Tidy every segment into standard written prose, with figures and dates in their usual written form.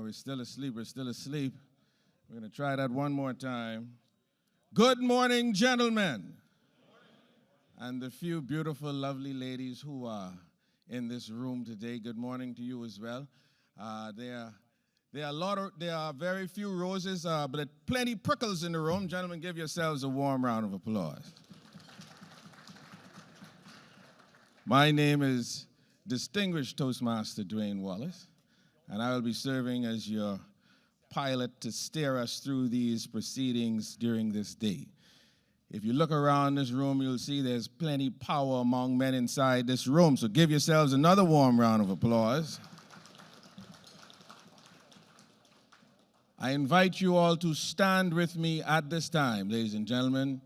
we're still asleep. We're still asleep. We're going to try that one more time. Good morning, gentlemen. And the few beautiful, lovely ladies who are in this room today, good morning to you as well. There are very few roses, but plenty prickles in the room. Gentlemen, give yourselves a warm round of applause. My name is Distinguished Toastmaster Dwayne Wallace, and I will be serving as your pilot to steer us through these proceedings during this day. If you look around this room, you'll see there's plenty power among men inside this room, so give yourselves another warm round of applause. I invite you all to stand with me at this time, ladies and gentlemen,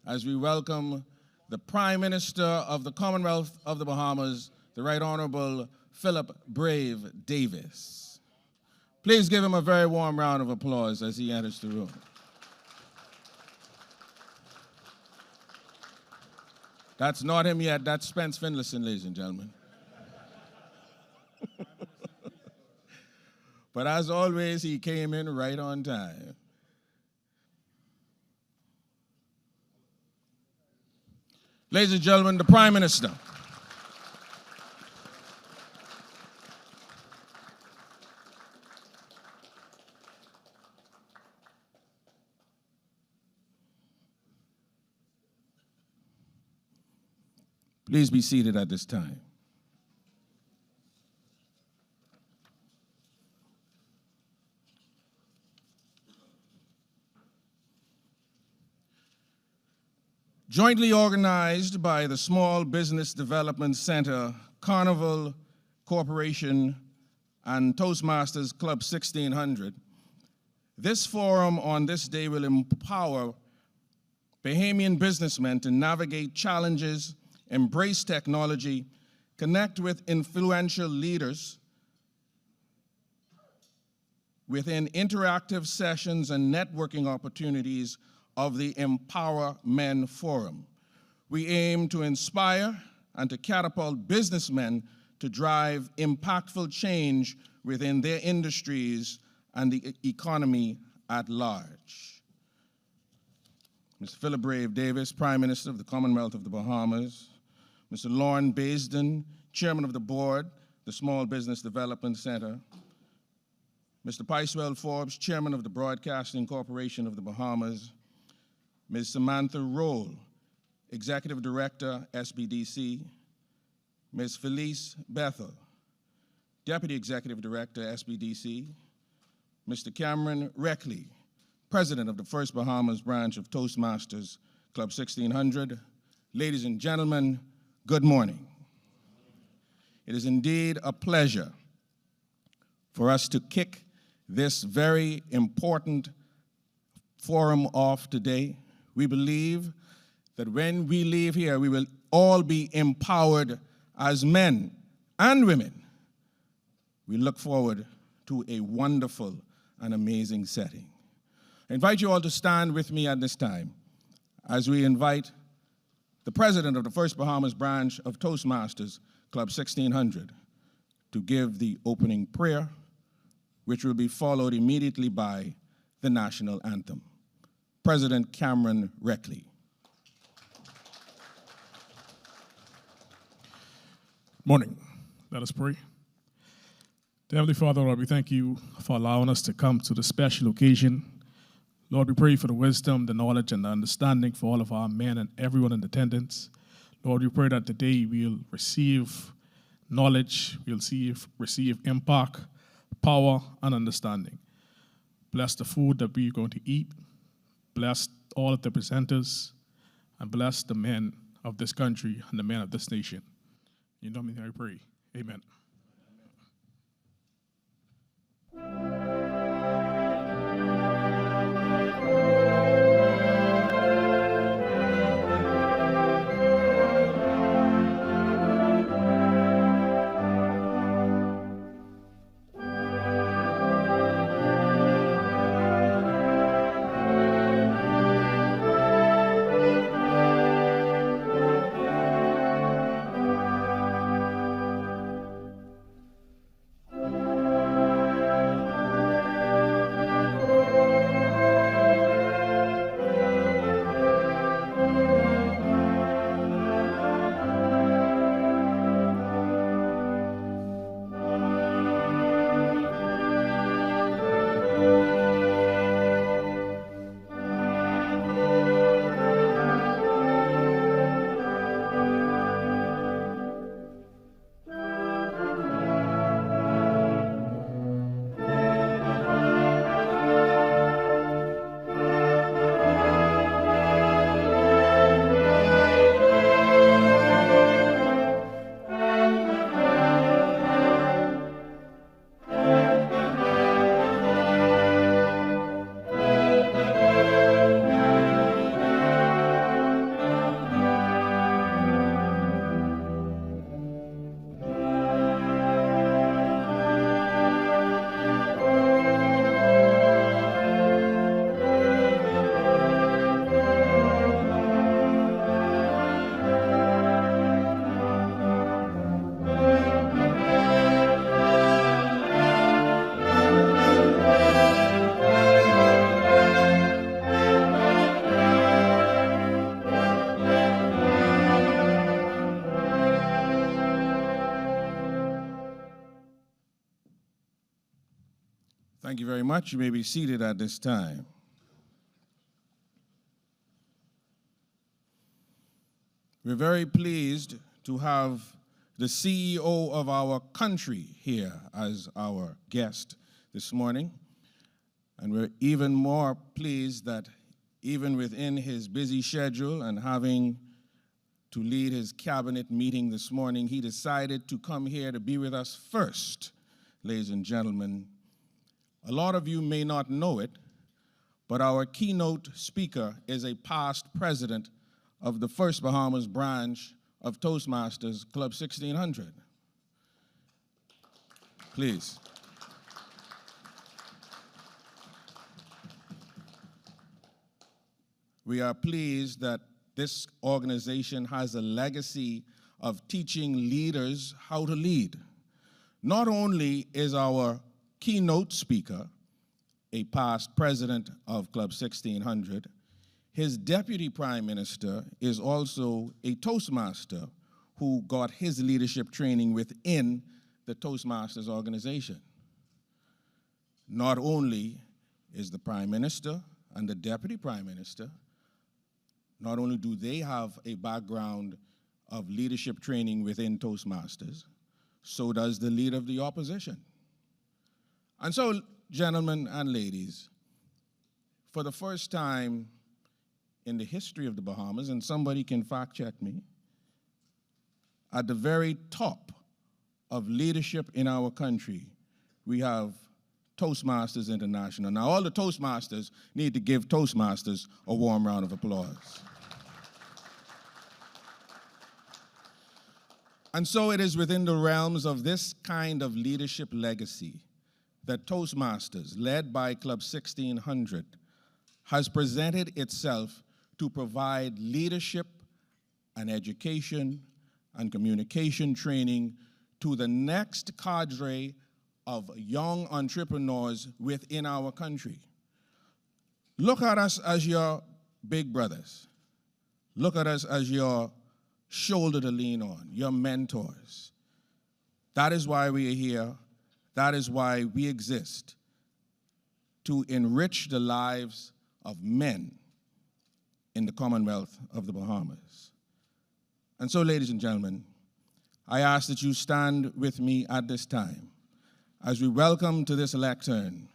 as we welcome the Prime Minister of the Commonwealth of the Bahamas, the Right Honorable Philip Brave Davis. Please give him a very warm round of applause as he enters the room. That's not him yet, that's Spence Finlayson, ladies and gentlemen. But as always, he came in right on time. Ladies and gentlemen, the Prime Minister. Please be seated at this time. Jointly organized by the Small Business Development Center, Carnival Corporation, and Toastmasters Club 1600, this forum on this day will empower Bahamian businessmen to navigate challenges, embrace technology, connect with influential leaders within interactive sessions and networking opportunities of the EmpowerMen Forum. We aim to inspire and to catapult businessmen to drive impactful change within their industries and the economy at large. Mr. Philip Brave Davis, Prime Minister of the Commonwealth of the Bahamas, Mr. Lorne Baisden, Chairman of the Board, the Small Business Development Center, Mr. Picewell Forbes, Chairman of the Broadcasting Corporation of the Bahamas, Ms. Samantha Roll, Executive Director, SBDC, Ms. Felice Bethel, Deputy Executive Director, SBDC, Mr. Cameron Reckley, President of the First Bahamas branch of Toastmasters Club 1600. Ladies and gentlemen, good morning. It is indeed a pleasure for us to kick this very important forum off today. We believe that when we leave here, we will all be empowered as men and women. We look forward to a wonderful and amazing setting. I invite you all to stand with me at this time as we invite the President of the First Bahamas branch of Toastmasters Club 1600 to give the opening prayer, which will be followed immediately by the national anthem. President Cameron Reckley. Morning. Let us pray. Dear Heavenly Father, Lord, we thank you for allowing us to come to this special occasion. Lord, we pray for the wisdom, the knowledge, and the understanding for all of our men and everyone in attendance. Lord, we pray that today we'll receive knowledge, we'll receive impact, power, and understanding. Bless the food that we're going to eat. Bless all of the presenters, and bless the men of this country and the men of this nation. In your name I pray. Amen. Thank you very much. You may be seated at this time. We're very pleased to have the CEO of our country here as our guest this morning. And we're even more pleased that even within his busy schedule and having to lead his cabinet meeting this morning, he decided to come here to be with us first, ladies and gentlemen. A lot of you may not know it, but our keynote speaker is a past president of the First Bahamas branch of Toastmasters Club 1600. Please. We are pleased that this organization has a legacy of teaching leaders how to lead. Not only is our keynote speaker a past president of Club 1600, his deputy prime minister is also a Toastmaster who got his leadership training within the Toastmasters organization. Not only is the prime minister and the deputy prime minister, not only do they have a background of leadership training within Toastmasters, so does the leader of the opposition. And so, gentlemen and ladies, for the first time in the history of the Bahamas, and somebody can fact check me, at the very top of leadership in our country, we have Toastmasters International. Now, all the Toastmasters need to give Toastmasters a warm round of applause. And so it is within the realms of this kind of leadership legacy that Toastmasters, led by Club 1600, has presented itself to provide leadership and education and communication training to the next cadre of young entrepreneurs within our country. Look at us as your big brothers. Look at us as your shoulder to lean on, your mentors. That is why we are here. That is why we exist, to enrich the lives of men in the Commonwealth of the Bahamas. And so, ladies and gentlemen, I ask that you stand with me at this time as we welcome to this lectern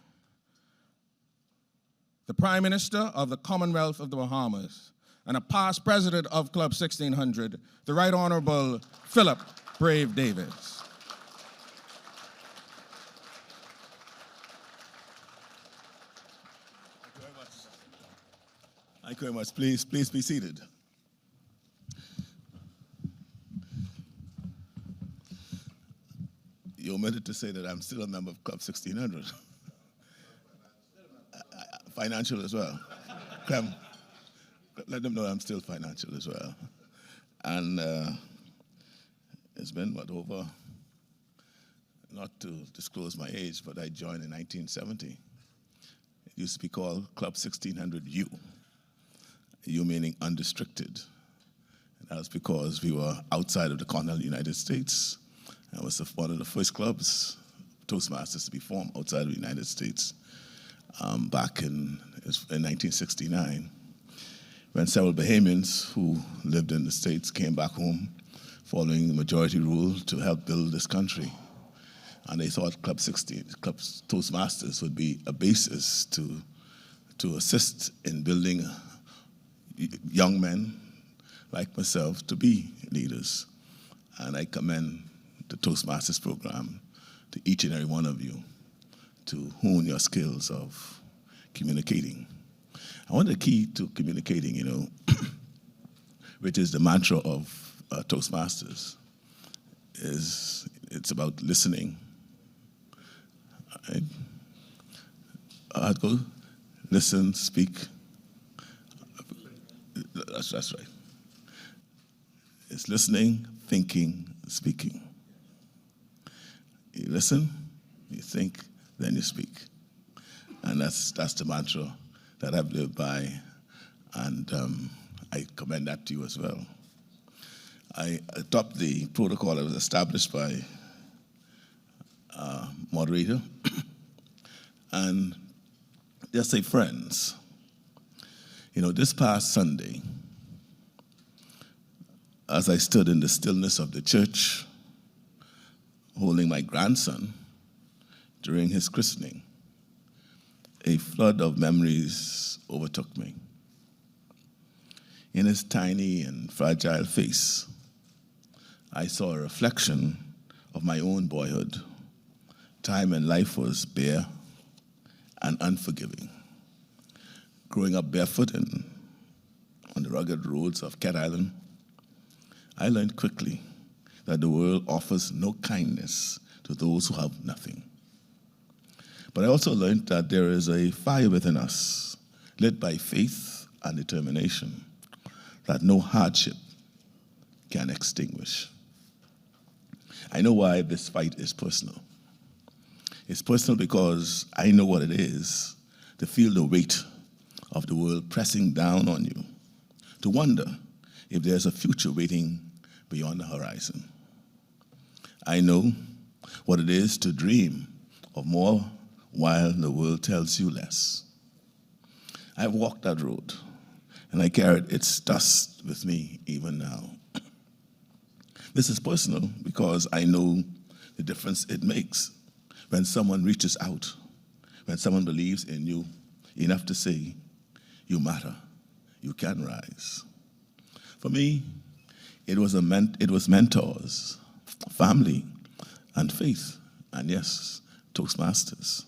the Prime Minister of the Commonwealth of the Bahamas and a past president of Club 1600, the Right Honorable Philip Brave Davis. Thank you very much. Please be seated. You omitted to say that I'm still a member of Club 1600. Financial as well. Let them know I'm still financial as well. And it's been, over, not to disclose my age, but I joined in 1970. It used to be called Club 1600U. U meaning unrestricted. And that was because we were outside of the continental United States. It was one of the first clubs, Toastmasters, to be formed outside of the United States back in 1969, when several Bahamians who lived in the States came back home following the majority rule to help build this country. And they thought Club Toastmasters would be a basis to assist in building young men like myself to be leaders. And I commend the Toastmasters program to each and every one of you to hone your skills of communicating. And one of the key to communicating, which is the mantra of Toastmasters, is it's about listening. Right? I'd go listen, speak. That's right. It's listening, thinking, speaking. You listen, you think, then you speak. And that's the mantra that I've lived by, and I commend that to you as well. I adopt the protocol that was established by moderator, and just say friends. You know, this past Sunday, as I stood in the stillness of the church, holding my grandson during his christening, a flood of memories overtook me. In his tiny and fragile face, I saw a reflection of my own boyhood, time when life was bare and unforgiving. Growing up barefoot on the rugged roads of Cat Island, I learned quickly that the world offers no kindness to those who have nothing. But I also learned that there is a fire within us, lit by faith and determination, that no hardship can extinguish. I know why this fight is personal. It's personal because I know what it is to feel the weight of the world pressing down on you, to wonder if there's a future waiting beyond the horizon. I know what it is to dream of more while the world tells you less. I've walked that road, and I carried its dust with me even now. This is personal because I know the difference it makes when someone reaches out, when someone believes in you enough to say, you matter, you can rise. For me, it was mentors, family, and faith, and yes, Toastmasters,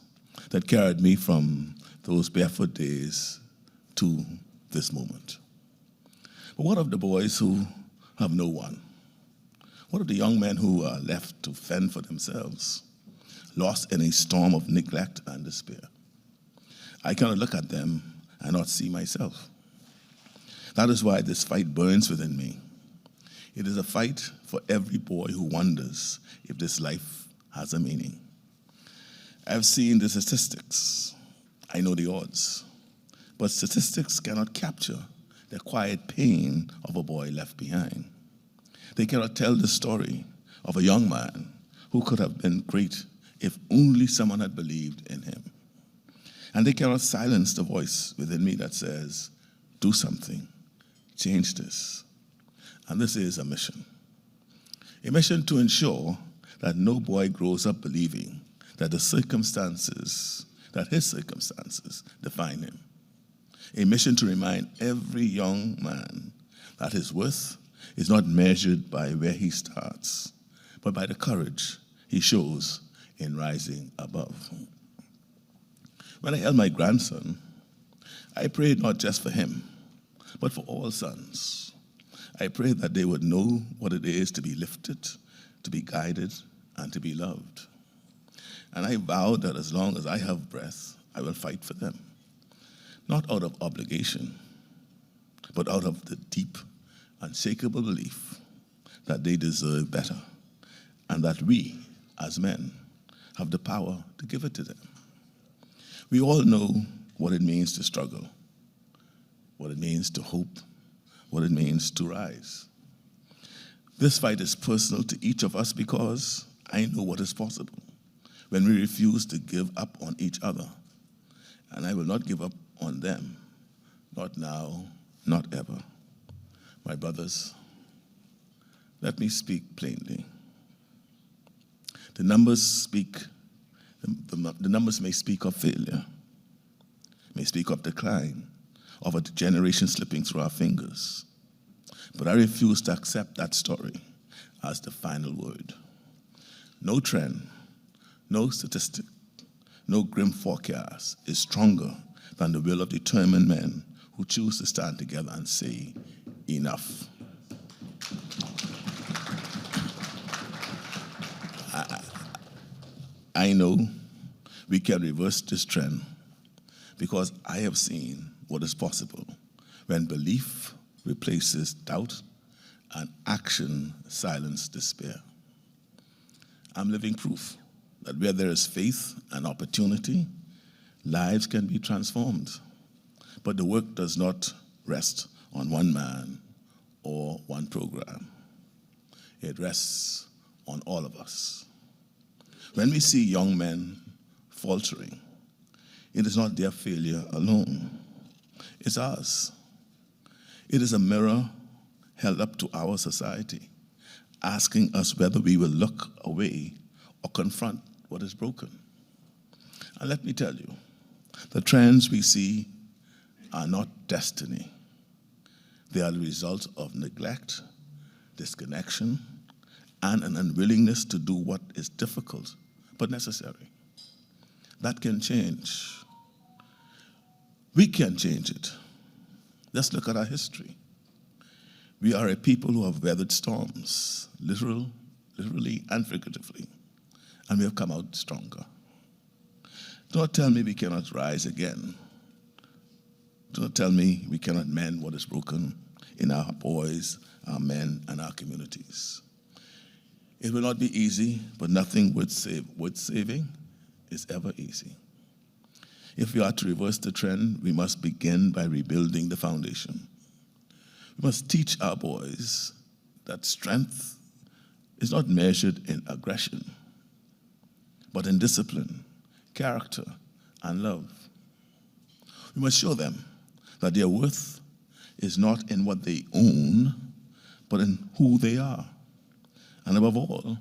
that carried me from those barefoot days to this moment. But what of the boys who have no one? What of the young men who are left to fend for themselves, lost in a storm of neglect and despair? I cannot look at them and not see myself. That is why this fight burns within me. It is a fight for every boy who wonders if this life has a meaning. I've seen the statistics. I know the odds. But statistics cannot capture the quiet pain of a boy left behind. They cannot tell the story of a young man who could have been great if only someone had believed in him. And they cannot silence the voice within me that says, do something, change this. And this is a mission to ensure that no boy grows up believing that his circumstances define him. A mission to remind every young man that his worth is not measured by where he starts, but by the courage he shows in rising above. When I held my grandson, I prayed not just for him, but for all sons. I prayed that they would know what it is to be lifted, to be guided, and to be loved. And I vowed that as long as I have breath, I will fight for them. Not out of obligation, but out of the deep, unshakable belief that they deserve better, and that we, as men, have the power to give it to them. We all know what it means to struggle, what it means to hope, what it means to rise. This fight is personal to each of us because I know what is possible when we refuse to give up on each other. And I will not give up on them, not now, not ever. My brothers, let me speak plainly. The numbers may speak of failure, may speak of decline, of a generation slipping through our fingers. But I refuse to accept that story as the final word. No trend, no statistic, no grim forecast is stronger than the will of determined men who choose to stand together and say, enough. I know we can reverse this trend because I have seen what is possible when belief replaces doubt and action silences despair. I'm living proof that where there is faith and opportunity, lives can be transformed. But the work does not rest on one man or one program. It rests on all of us. When we see young men faltering, It is not their failure alone. It's ours. It is a mirror held up to our society, asking us whether we will look away or confront what is broken. And let me tell you, the trends we see are not destiny. They are the result of neglect, disconnection, and an unwillingness to do what is difficult but necessary. That can change. We can change it. Let's look at our history. We are a people who have weathered storms, literally and figuratively, and we have come out stronger. Do not tell me we cannot rise again. Do not tell me we cannot mend what is broken in our boys, our men, and our communities. It will not be easy, but nothing worth saving is ever easy. If we are to reverse the trend, we must begin by rebuilding the foundation. We must teach our boys that strength is not measured in aggression, but in discipline, character, and love. We must show them that their worth is not in what they own, but in who they are. And above all,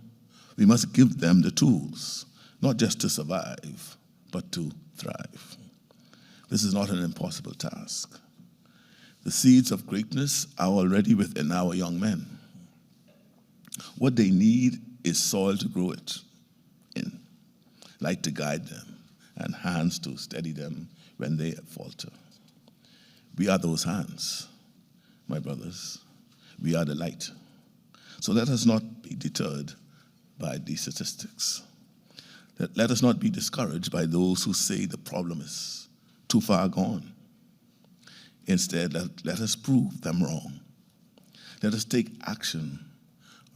we must give them the tools, not just to survive, but to thrive. This is not an impossible task. The seeds of greatness are already within our young men. What they need is soil to grow it in, light to guide them, and hands to steady them when they falter. We are those hands, my brothers. We are the light. So let us not be deterred by these statistics. Let us not be discouraged by those who say the problem is too far gone. Instead, let us prove them wrong. Let us take action,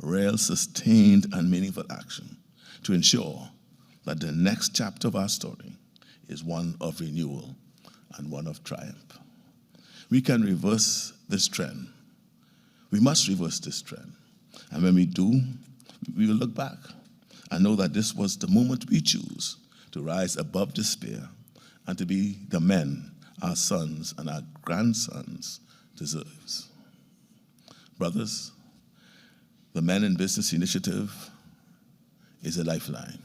real, sustained, and meaningful action, to ensure that the next chapter of our story is one of renewal and one of triumph. We can reverse this trend. We must reverse this trend. And when we do, we will look back and know that this was the moment we choose to rise above despair and to be the men our sons and our grandsons deserves. Brothers, the Men in Business Initiative is a lifeline.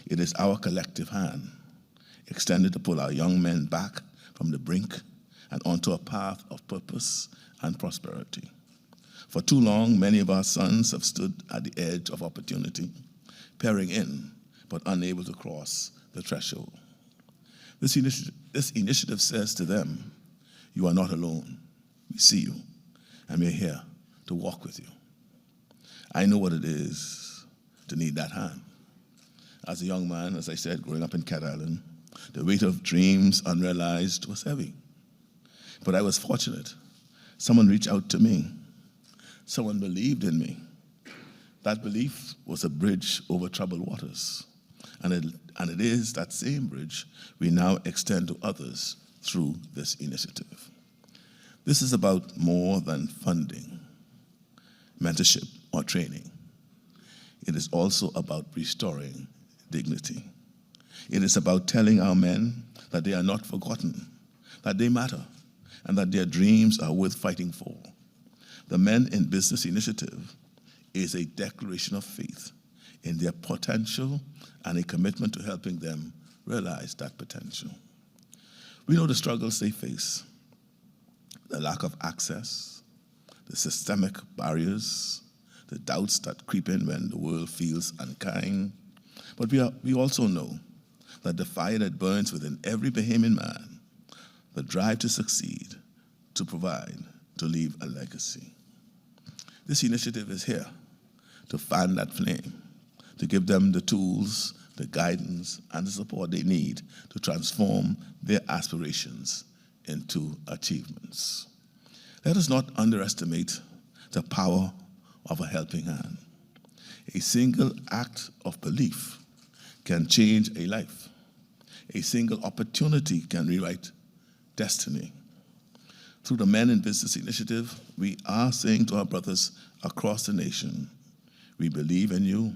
It is our collective hand extended to pull our young men back from the brink and onto a path of purpose and prosperity. For too long, many of our sons have stood at the edge of opportunity, peering in, but unable to cross the threshold. This initiative says to them, you are not alone. We see you, and we're here to walk with you. I know what it is to need that hand. As a young man, as I said, growing up in Cat Island, the weight of dreams unrealized was heavy. But I was fortunate. Someone reached out to me. Someone believed in me. That belief was a bridge over troubled waters. And it is that same bridge we now extend to others through this initiative. This is about more than funding, mentorship, or training. It is also about restoring dignity. It is about telling our men that they are not forgotten, that they matter, and that their dreams are worth fighting for. The Men in Business Initiative is a declaration of faith in their potential and a commitment to helping them realize that potential. We know the struggles they face, the lack of access, the systemic barriers, the doubts that creep in when the world feels unkind. But we also know that the fire that burns within every Bahamian man, the drive to succeed, to provide, to leave a legacy. This initiative is here to fan that flame, to give them the tools, the guidance, and the support they need to transform their aspirations into achievements. Let us not underestimate the power of a helping hand. A single act of belief can change a life. A single opportunity can rewrite destiny. Through the Men in Business Initiative, we are saying to our brothers across the nation, we believe in you.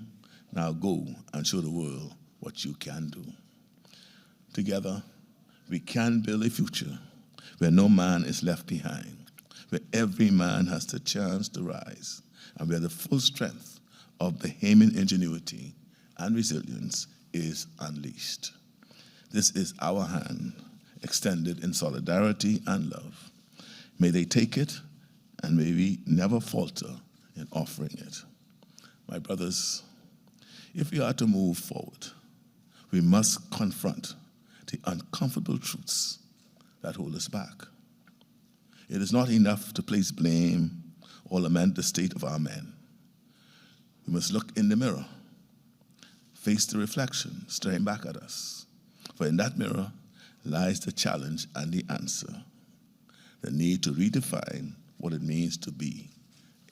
Now go and show the world what you can do. Together, we can build a future where no man is left behind, where every man has the chance to rise, and where the full strength of Bahamian ingenuity and resilience is unleashed. This is our hand, extended in solidarity and love. May they take it, and may we never falter in offering it. My brothers, if we are to move forward, we must confront the uncomfortable truths that hold us back. It is not enough to place blame or lament the state of our men. We must look in the mirror, face the reflection staring back at us. For in that mirror lies the challenge and the answer, the need to redefine what it means to be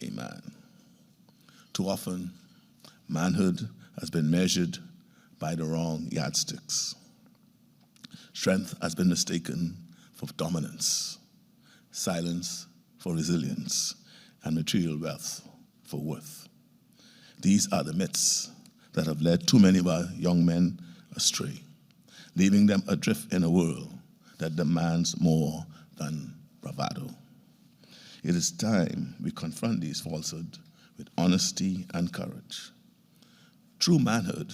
a man. Too often, manhood has been measured by the wrong yardsticks. Strength has been mistaken for dominance, silence for resilience, and material wealth for worth. These are the myths that have led too many of our young men astray, leaving them adrift in a world that demands more than bravado. It is time we confront these falsehoods with honesty and courage. True manhood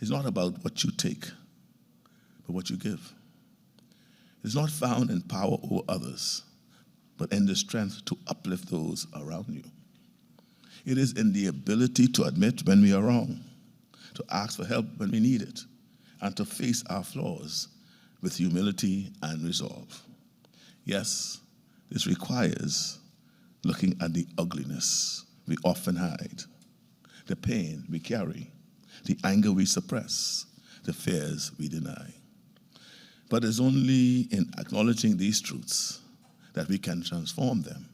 is not about what you take, but what you give. It's not found in power over others, but in the strength to uplift those around you. It is in the ability to admit when we are wrong, to ask for help when we need it, and to face our flaws with humility and resolve. Yes, this requires looking at the ugliness we often hide, the pain we carry, the anger we suppress, the fears we deny. But it's only in acknowledging these truths that we can transform them.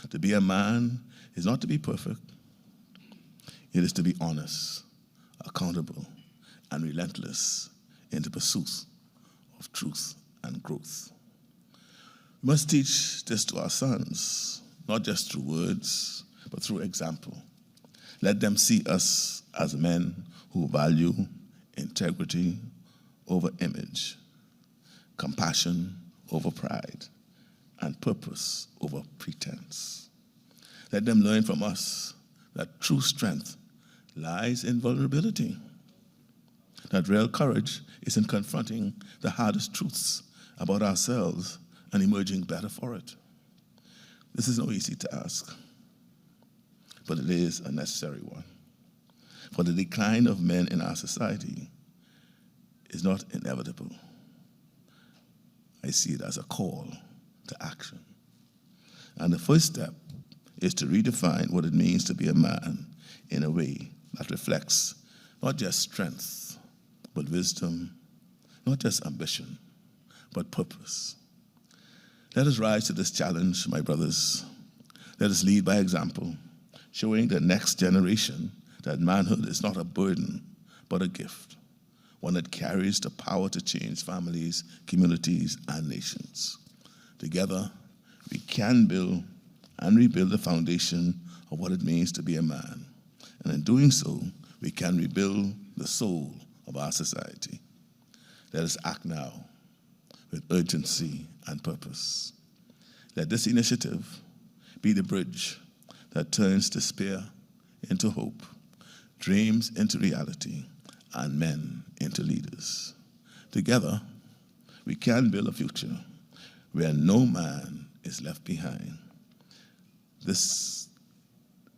To be a man is not to be perfect. It is to be honest, accountable, and relentless in the pursuit of truth and growth. We must teach this to our sons, not just through words, but through example. Let them see us as men who value integrity over image, compassion over pride, and purpose over pretense. Let them learn from us that true strength lies in vulnerability, that real courage is in confronting the hardest truths about ourselves and emerging better for it. This is no easy task, but it is a necessary one. For the decline of men in our society is not inevitable. I see it as a call to action. And the first step is to redefine what it means to be a man in a way that reflects not just strength, but wisdom, not just ambition, but purpose. Let us rise to this challenge, my brothers. Let us lead by example, showing the next generation that manhood is not a burden, but a gift, one that carries the power to change families, communities, and nations. Together, we can build and rebuild the foundation of what it means to be a man. And in doing so, we can rebuild the soul of our society. Let us act now with urgency and purpose. Let this initiative be the bridge that turns despair into hope, dreams into reality, and men into leaders. Together, we can build a future where no man is left behind. This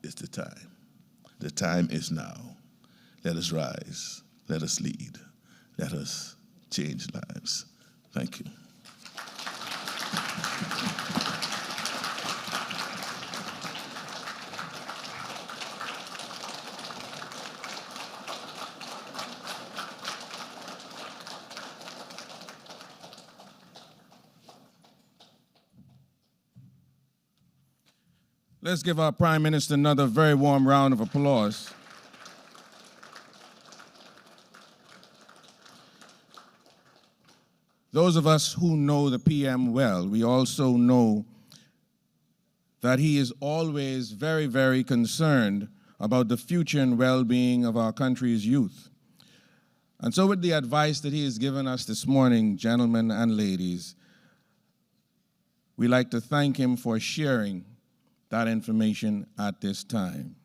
is the time. The time is now. Let us rise. Let us lead. Let us change lives. Thank you. Let's give our Prime Minister another very warm round of applause. Those of us who know the PM well, we also know that he is always very, very concerned about the future and well-being of our country's youth. And so with the advice that he has given us this morning, gentlemen and ladies, we'd like to thank him for sharing that information at this time.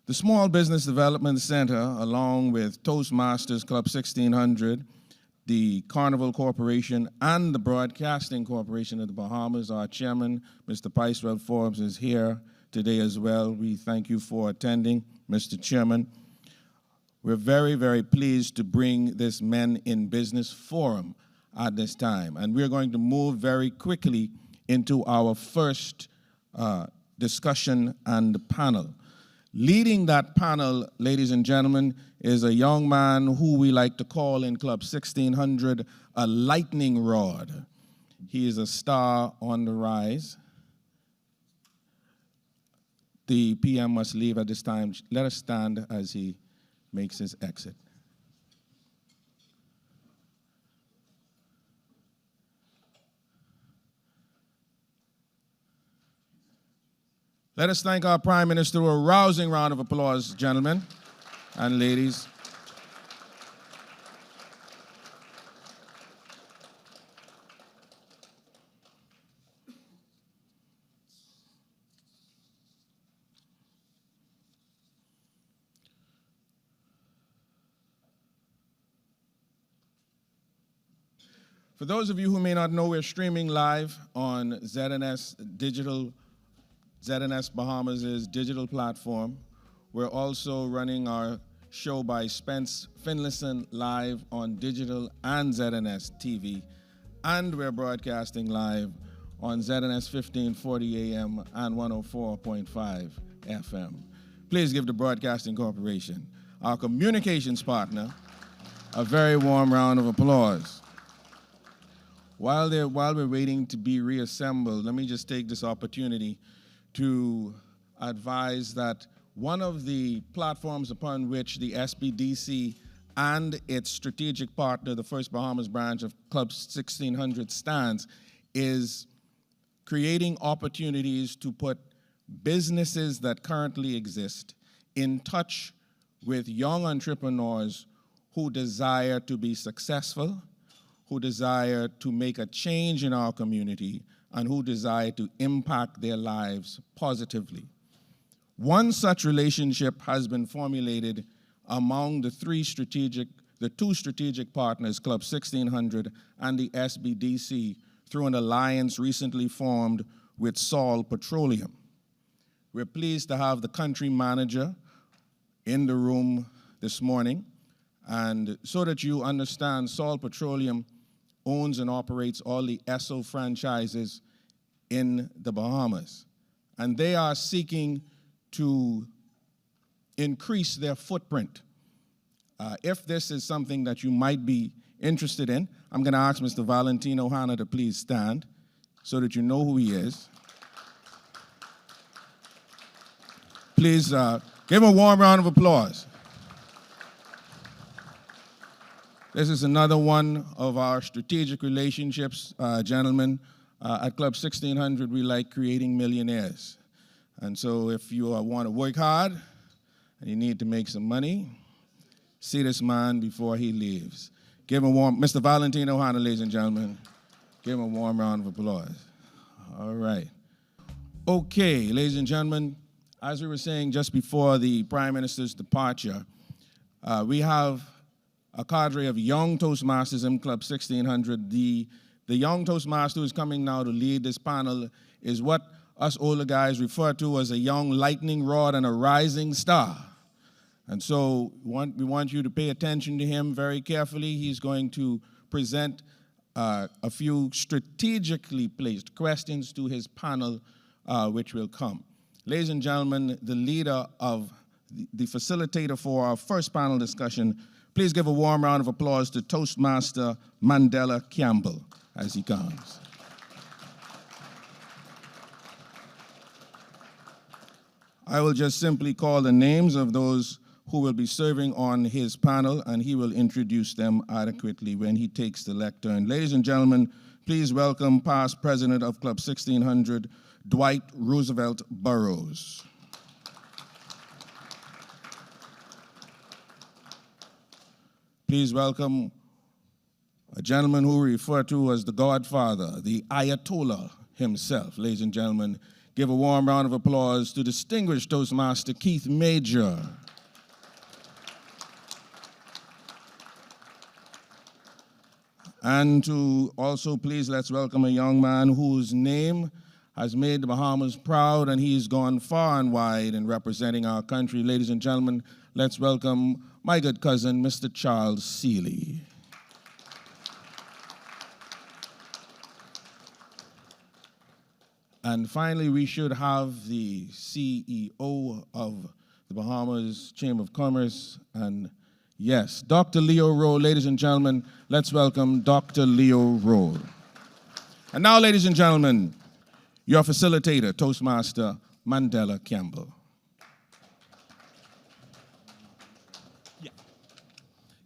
The Small Business Development Center, along with Toastmasters Club 1600, the Carnival Corporation, and the Broadcasting Corporation of the Bahamas, our chairman, Mr. Picewell Forbes, is here today as well. We thank you for attending, Mr. Chairman. We're very, very pleased to bring this Men in Business Forum at this time. And we're going to move very quickly into our first discussion and panel. Leading that panel, ladies and gentlemen, is a young man who we like to call in Club 1600 a lightning rod. He is a star on the rise. The PM must leave at this time. Let us stand as he makes his exit. Let us thank our Prime Minister with a rousing round of applause, gentlemen and ladies. For those of you who may not know, we're streaming live on ZNS Digital, ZNS Bahamas' digital platform. We're also running our show by Spence Finlayson live on digital and ZNS TV. And we're broadcasting live on ZNS 1540 AM and 104.5 FM. Please give the Broadcasting Corporation, our communications partner, a very warm round of applause. While we're waiting to be reassembled, let me just take this opportunity to advise that one of the platforms upon which the SBDC and its strategic partner, the First Bahamas branch of Club 1600, stands is creating opportunities to put businesses that currently exist in touch with young entrepreneurs who desire to be successful, who desire to make a change in our community, and who desire to impact their lives positively. One such relationship has been formulated among the two strategic partners, Club 1600 and the SBDC, through an alliance recently formed with Sol Petroleum. We're pleased to have the country manager in the room this morning, and so that you understand, Sol Petroleum owns and operates all the Esso franchises in the Bahamas. And they are seeking to increase their footprint. If this is something that you might be interested in, I'm gonna ask Mr. Valentino Hanna to please stand so that you know who he is. Please give him a warm round of applause. This is another one of our strategic relationships, gentlemen. At Club 1600, we like creating millionaires. And so if you want to work hard and you need to make some money, see this man before he leaves. Give him a warm, Mr. Valentino Hanna, ladies and gentlemen. Give him a warm round of applause. All right. Okay, ladies and gentlemen, as we were saying just before the Prime Minister's departure, we have a cadre of young Toastmasters in Club 1600. The young Toastmaster who is coming now to lead this panel is what us older guys refer to as a young lightning rod and a rising star. And so we want you to pay attention to him very carefully. He's going to present a few strategically placed questions to his panel, which will come. Ladies and gentlemen, the leader of the facilitator for our first panel discussion, please give a warm round of applause to Toastmaster Mandela Campbell as he comes. I will just simply call the names of those who will be serving on his panel, and he will introduce them adequately when he takes the lectern. Ladies and gentlemen, please welcome past president of Club 1600, Dwight Roosevelt Burroughs. Please welcome a gentleman who we refer to as the Godfather, the Ayatollah himself. Ladies and gentlemen, give a warm round of applause to distinguished Toastmaster Keith Major. And to also, please, let's welcome a young man whose name has made the Bahamas proud, and he's gone far and wide in representing our country. Ladies and gentlemen, let's welcome my good cousin, Mr. Charles Seeley. And finally, we should have the CEO of the Bahamas Chamber of Commerce, and yes, Dr. Leo Rowe. Ladies and gentlemen, let's welcome Dr. Leo Rowe. And now, ladies and gentlemen, your facilitator, Toastmaster Mandela Campbell.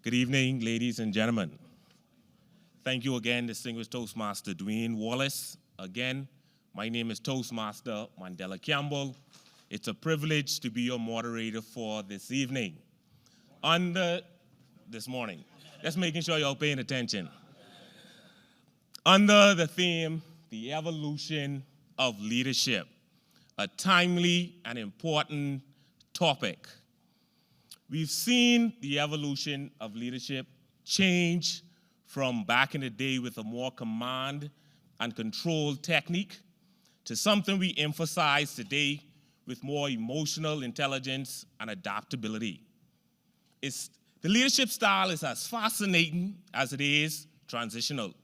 Good evening, ladies and gentlemen. Thank you again, distinguished Toastmaster Dwayne Wallace. Again, my name is Toastmaster Mandela Campbell. It's a privilege to be your moderator for this evening. This morning. Just making sure y'all paying attention. Under the theme, the evolution of leadership, a timely and important topic. We've seen the evolution of leadership change from back in the day with a more command and control technique to something we emphasize today with more emotional intelligence and adaptability. The leadership style is as fascinating as it is transitional.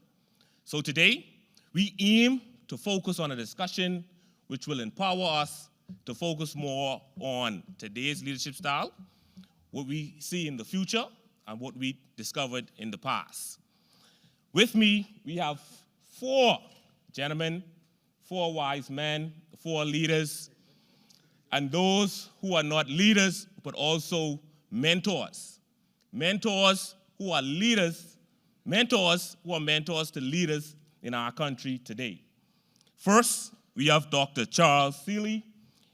So today, we aim to focus on a discussion which will empower us to focus more on today's leadership style, what we see in the future, and what we discovered in the past. With me, we have 4 gentlemen, 4 wise men, 4 leaders, and those who are not leaders, but also mentors. Mentors who are leaders, mentors who are mentors to leaders in our country today. First, we have Dr. Charles Seeley.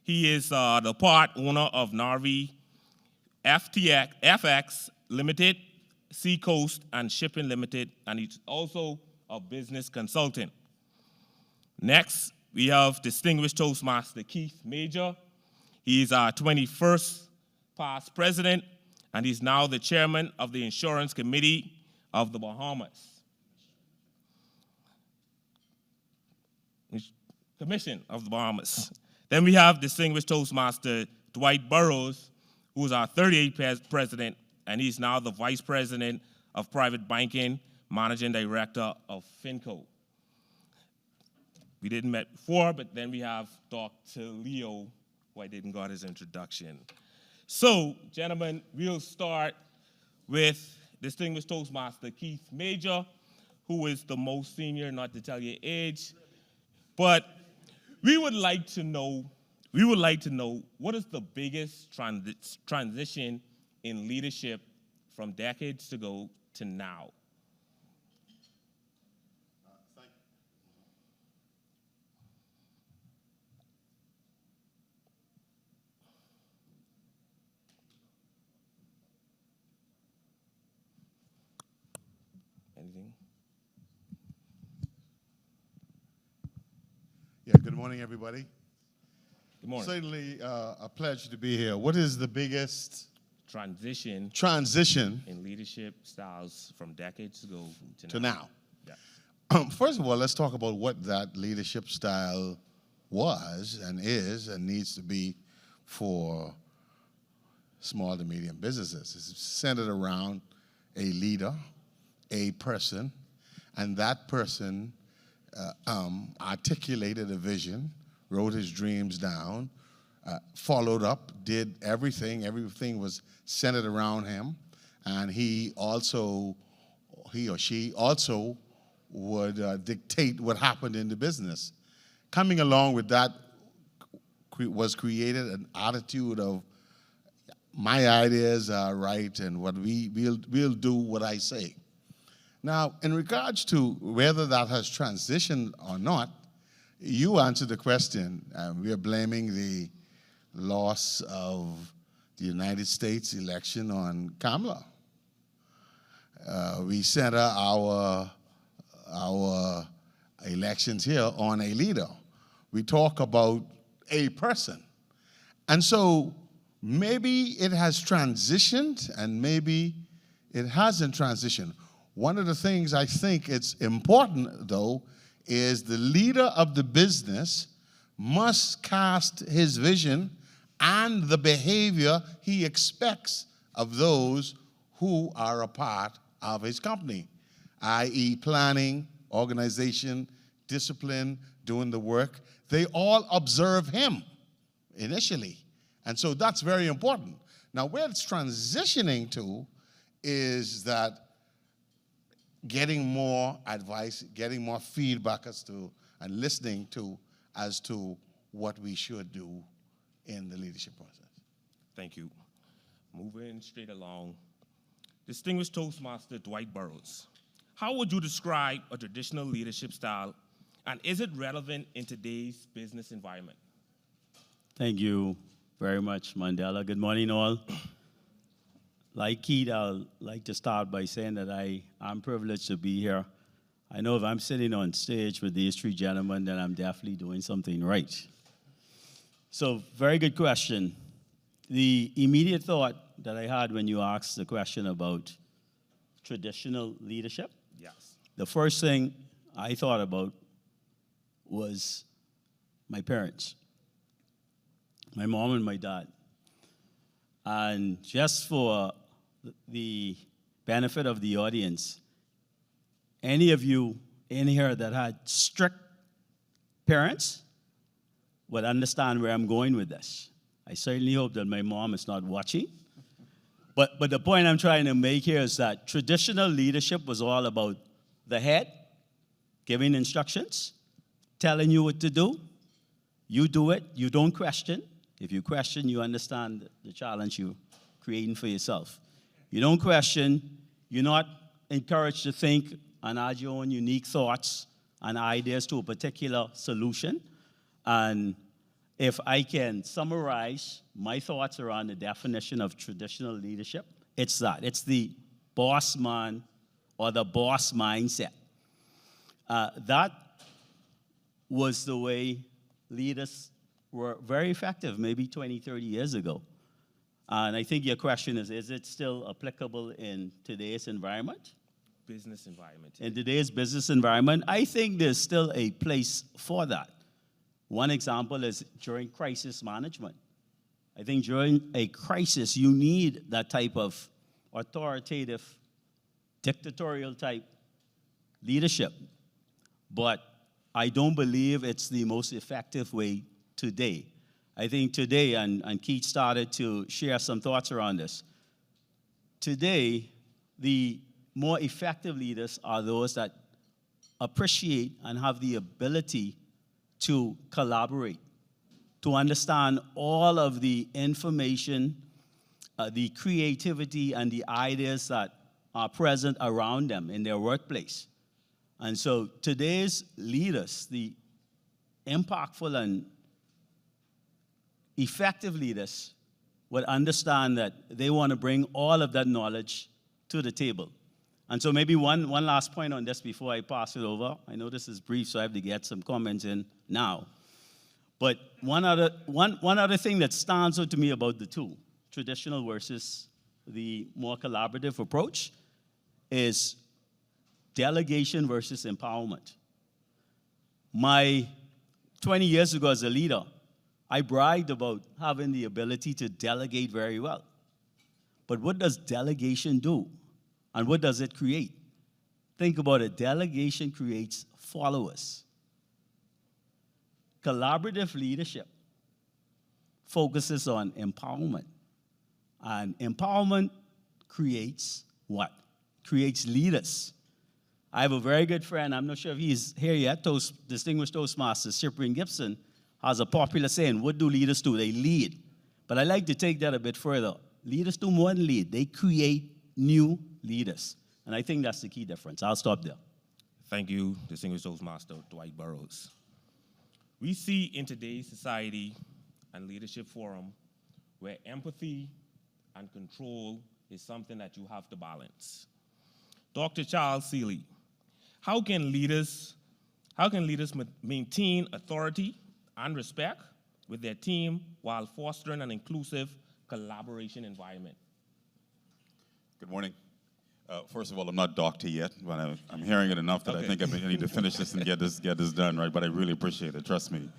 He is the part owner of Narvi FX Limited, Seacoast and Shipping Limited, and he's also a business consultant. Next, we have distinguished Toastmaster Keith Major. He is our 21st past president, and he's now the chairman of the Insurance Committee of the Bahamas. Commission of the Bahamas. Then we have distinguished Toastmaster Dwight Burrows, who is our 38th president, and he's now the vice president of private banking, managing director of FinCo. We didn't met before, but then we have Dr. Leo, who I didn't got his introduction. So, gentlemen, we'll start with distinguished Toastmaster Keith Major, who is the most senior, not to tell your age, but we would like to know what is the biggest transition in leadership from decades ago to now? Anything? Yeah, good morning, everybody. Good morning. Certainly a pleasure to be here. What is the biggest Transition in leadership styles from decades ago to now? Yeah. First of all, let's talk about what that leadership style was and is and needs to be for small to medium businesses. It's centered around a leader, a person, and that person articulated a vision, wrote his dreams down, followed up, did everything. Everything was centered around him, and he or she also would dictate what happened in the business. Coming along with that was created an attitude of my ideas are right, and what we'll do what I say. Now, in regards to whether that has transitioned or not, you answered the question. We are blaming the loss of the United States election on Kamala. We center our elections here on a leader. We talk about a person. And so maybe it has transitioned and maybe it hasn't transitioned. One of the things I think it's important, though, is the leader of the business must cast his vision and the behavior he expects of those who are a part of his company, i.e. planning, organization, discipline, doing the work. They all observe him initially. And so that's very important. Now, where it's transitioning to is that getting more advice, getting more feedback as to, and listening to as to what we should do in the leadership process. Thank you. Moving straight along. Distinguished Toastmaster Dwight Burroughs, how would you describe a traditional leadership style, and is it relevant in today's business environment? Thank you very much, Mandela. Good morning, all. Like Keith, I'd like to start by saying that I'm privileged to be here. I know if I'm sitting on stage with these three gentlemen, then I'm definitely doing something right. So, very good question. The immediate thought that I had when you asked the question about traditional leadership, Yes. the first thing I thought about was my parents, my mom and my dad. And just for the benefit of the audience, any of you in here that had strict parents would understand where I'm going with this. I certainly hope that my mom is not watching. But the point I'm trying to make here is that traditional leadership was all about the head, giving instructions, telling you what to do. You do it, you don't question. If you question, you understand the challenge you're creating for yourself. You don't question, you're not encouraged to think and add your own unique thoughts and ideas to a particular solution. And if I can summarize my thoughts around the definition of traditional leadership, it's that. It's the boss man or the boss mindset. That was the way leaders were very effective maybe 20, 30 years ago. And I think your question is it still applicable in today's environment? Business environment. In today's business environment, I think there's still a place for that. One example is during crisis management. I think during a crisis, you need that type of authoritative, dictatorial type leadership. But I don't believe it's the most effective way today. I think today, and Keith started to share some thoughts around this, today, the more effective leaders are those that appreciate and have the ability to collaborate, to understand all of the information, the creativity, and the ideas that are present around them in their workplace. And so today's leaders, the impactful and effective leaders, would understand that they want to bring all of that knowledge to the table. And so maybe one last point on this before I pass it over. I know this is brief, so I have to get some comments in now. But one other thing that stands out to me about the two, traditional versus the more collaborative approach, is delegation versus empowerment. 20 years ago as a leader, I bragged about having the ability to delegate very well. But what does delegation do? And what does it create? Think about it. Delegation creates followers. Collaborative leadership focuses on empowerment. And empowerment creates what? Creates leaders. I have a very good friend, I'm not sure if he's here yet, distinguished Toastmaster Cyprian Gibson, has a popular saying, what do leaders do? They lead. But I like to take that a bit further. Leaders do more than lead. They create new leaders. And I think that's the key difference. I'll stop there. Thank you, distinguished Toastmaster Dwight Burroughs. We see in today's society and leadership forum where empathy and control is something that you have to balance. Dr. Charles Seeley, how can leaders maintain authority and respect with their team while fostering an inclusive collaboration environment? Good morning. First of all, I'm not doctor yet, but I'm hearing it enough that I think I need to finish this and get this done, right? But I really appreciate it, trust me.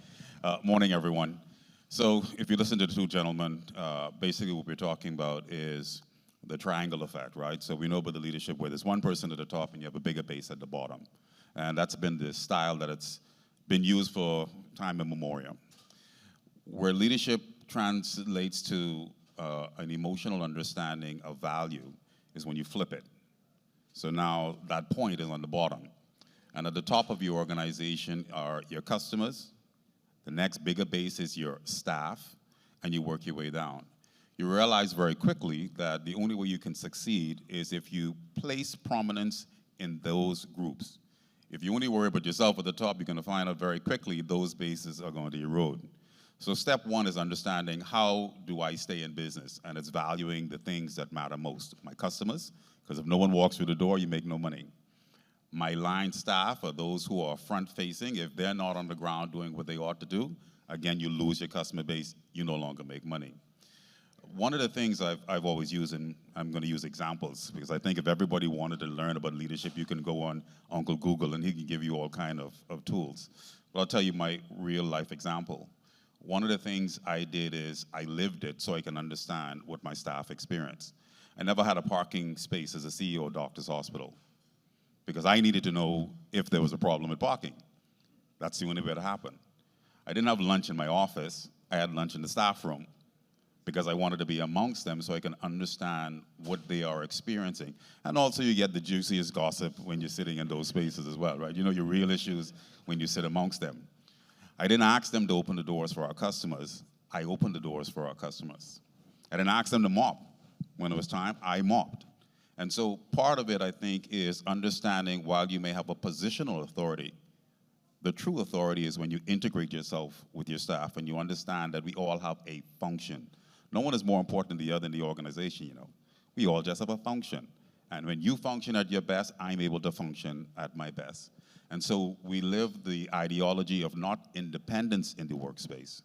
Morning, everyone. So if you listen to the two gentlemen, basically what we're talking about is the triangle effect, right? So we know about the leadership where there's one person at the top and you have a bigger base at the bottom. And that's been the style that it's been used for time immemorial. Where leadership translates to an emotional understanding of value is when you flip it. So now that point is on the bottom. And at the top of your organization are your customers. The next bigger base is your staff, and you work your way down. You realize very quickly that the only way you can succeed is if you place prominence in those groups. If you only worry about yourself at the top, you're going to find out very quickly those bases are going to erode. So step one is understanding, how do I stay in business? And it's valuing the things that matter most. My customers, because if no one walks through the door, you make no money. My line staff are those who are front-facing. If they're not on the ground doing what they ought to do, again, you lose your customer base, you no longer make money. One of the things I've always used, and I'm going to use examples, because I think if everybody wanted to learn about leadership, you can go on Uncle Google, and he can give you all kind of tools. But I'll tell you my real-life example. One of the things I did is I lived it so I can understand what my staff experienced. I never had a parking space as a CEO of Doctor's Hospital because I needed to know if there was a problem with parking. That's the only way to happen. I didn't have lunch in my office. I had lunch in the staff room because I wanted to be amongst them so I can understand what they are experiencing. And also you get the juiciest gossip when you're sitting in those spaces as well, right? You know your real issues when you sit amongst them. I didn't ask them to open the doors for our customers. I opened the doors for our customers. I didn't ask them to mop. When it was time, I mopped. And so part of it, I think, is understanding while you may have a positional authority, the true authority is when you integrate yourself with your staff and you understand that we all have a function. No one is more important than the other in the organization, you know. We all just have a function. And when you function at your best, I'm able to function at my best. And so we live the ideology of not independence in the workspace,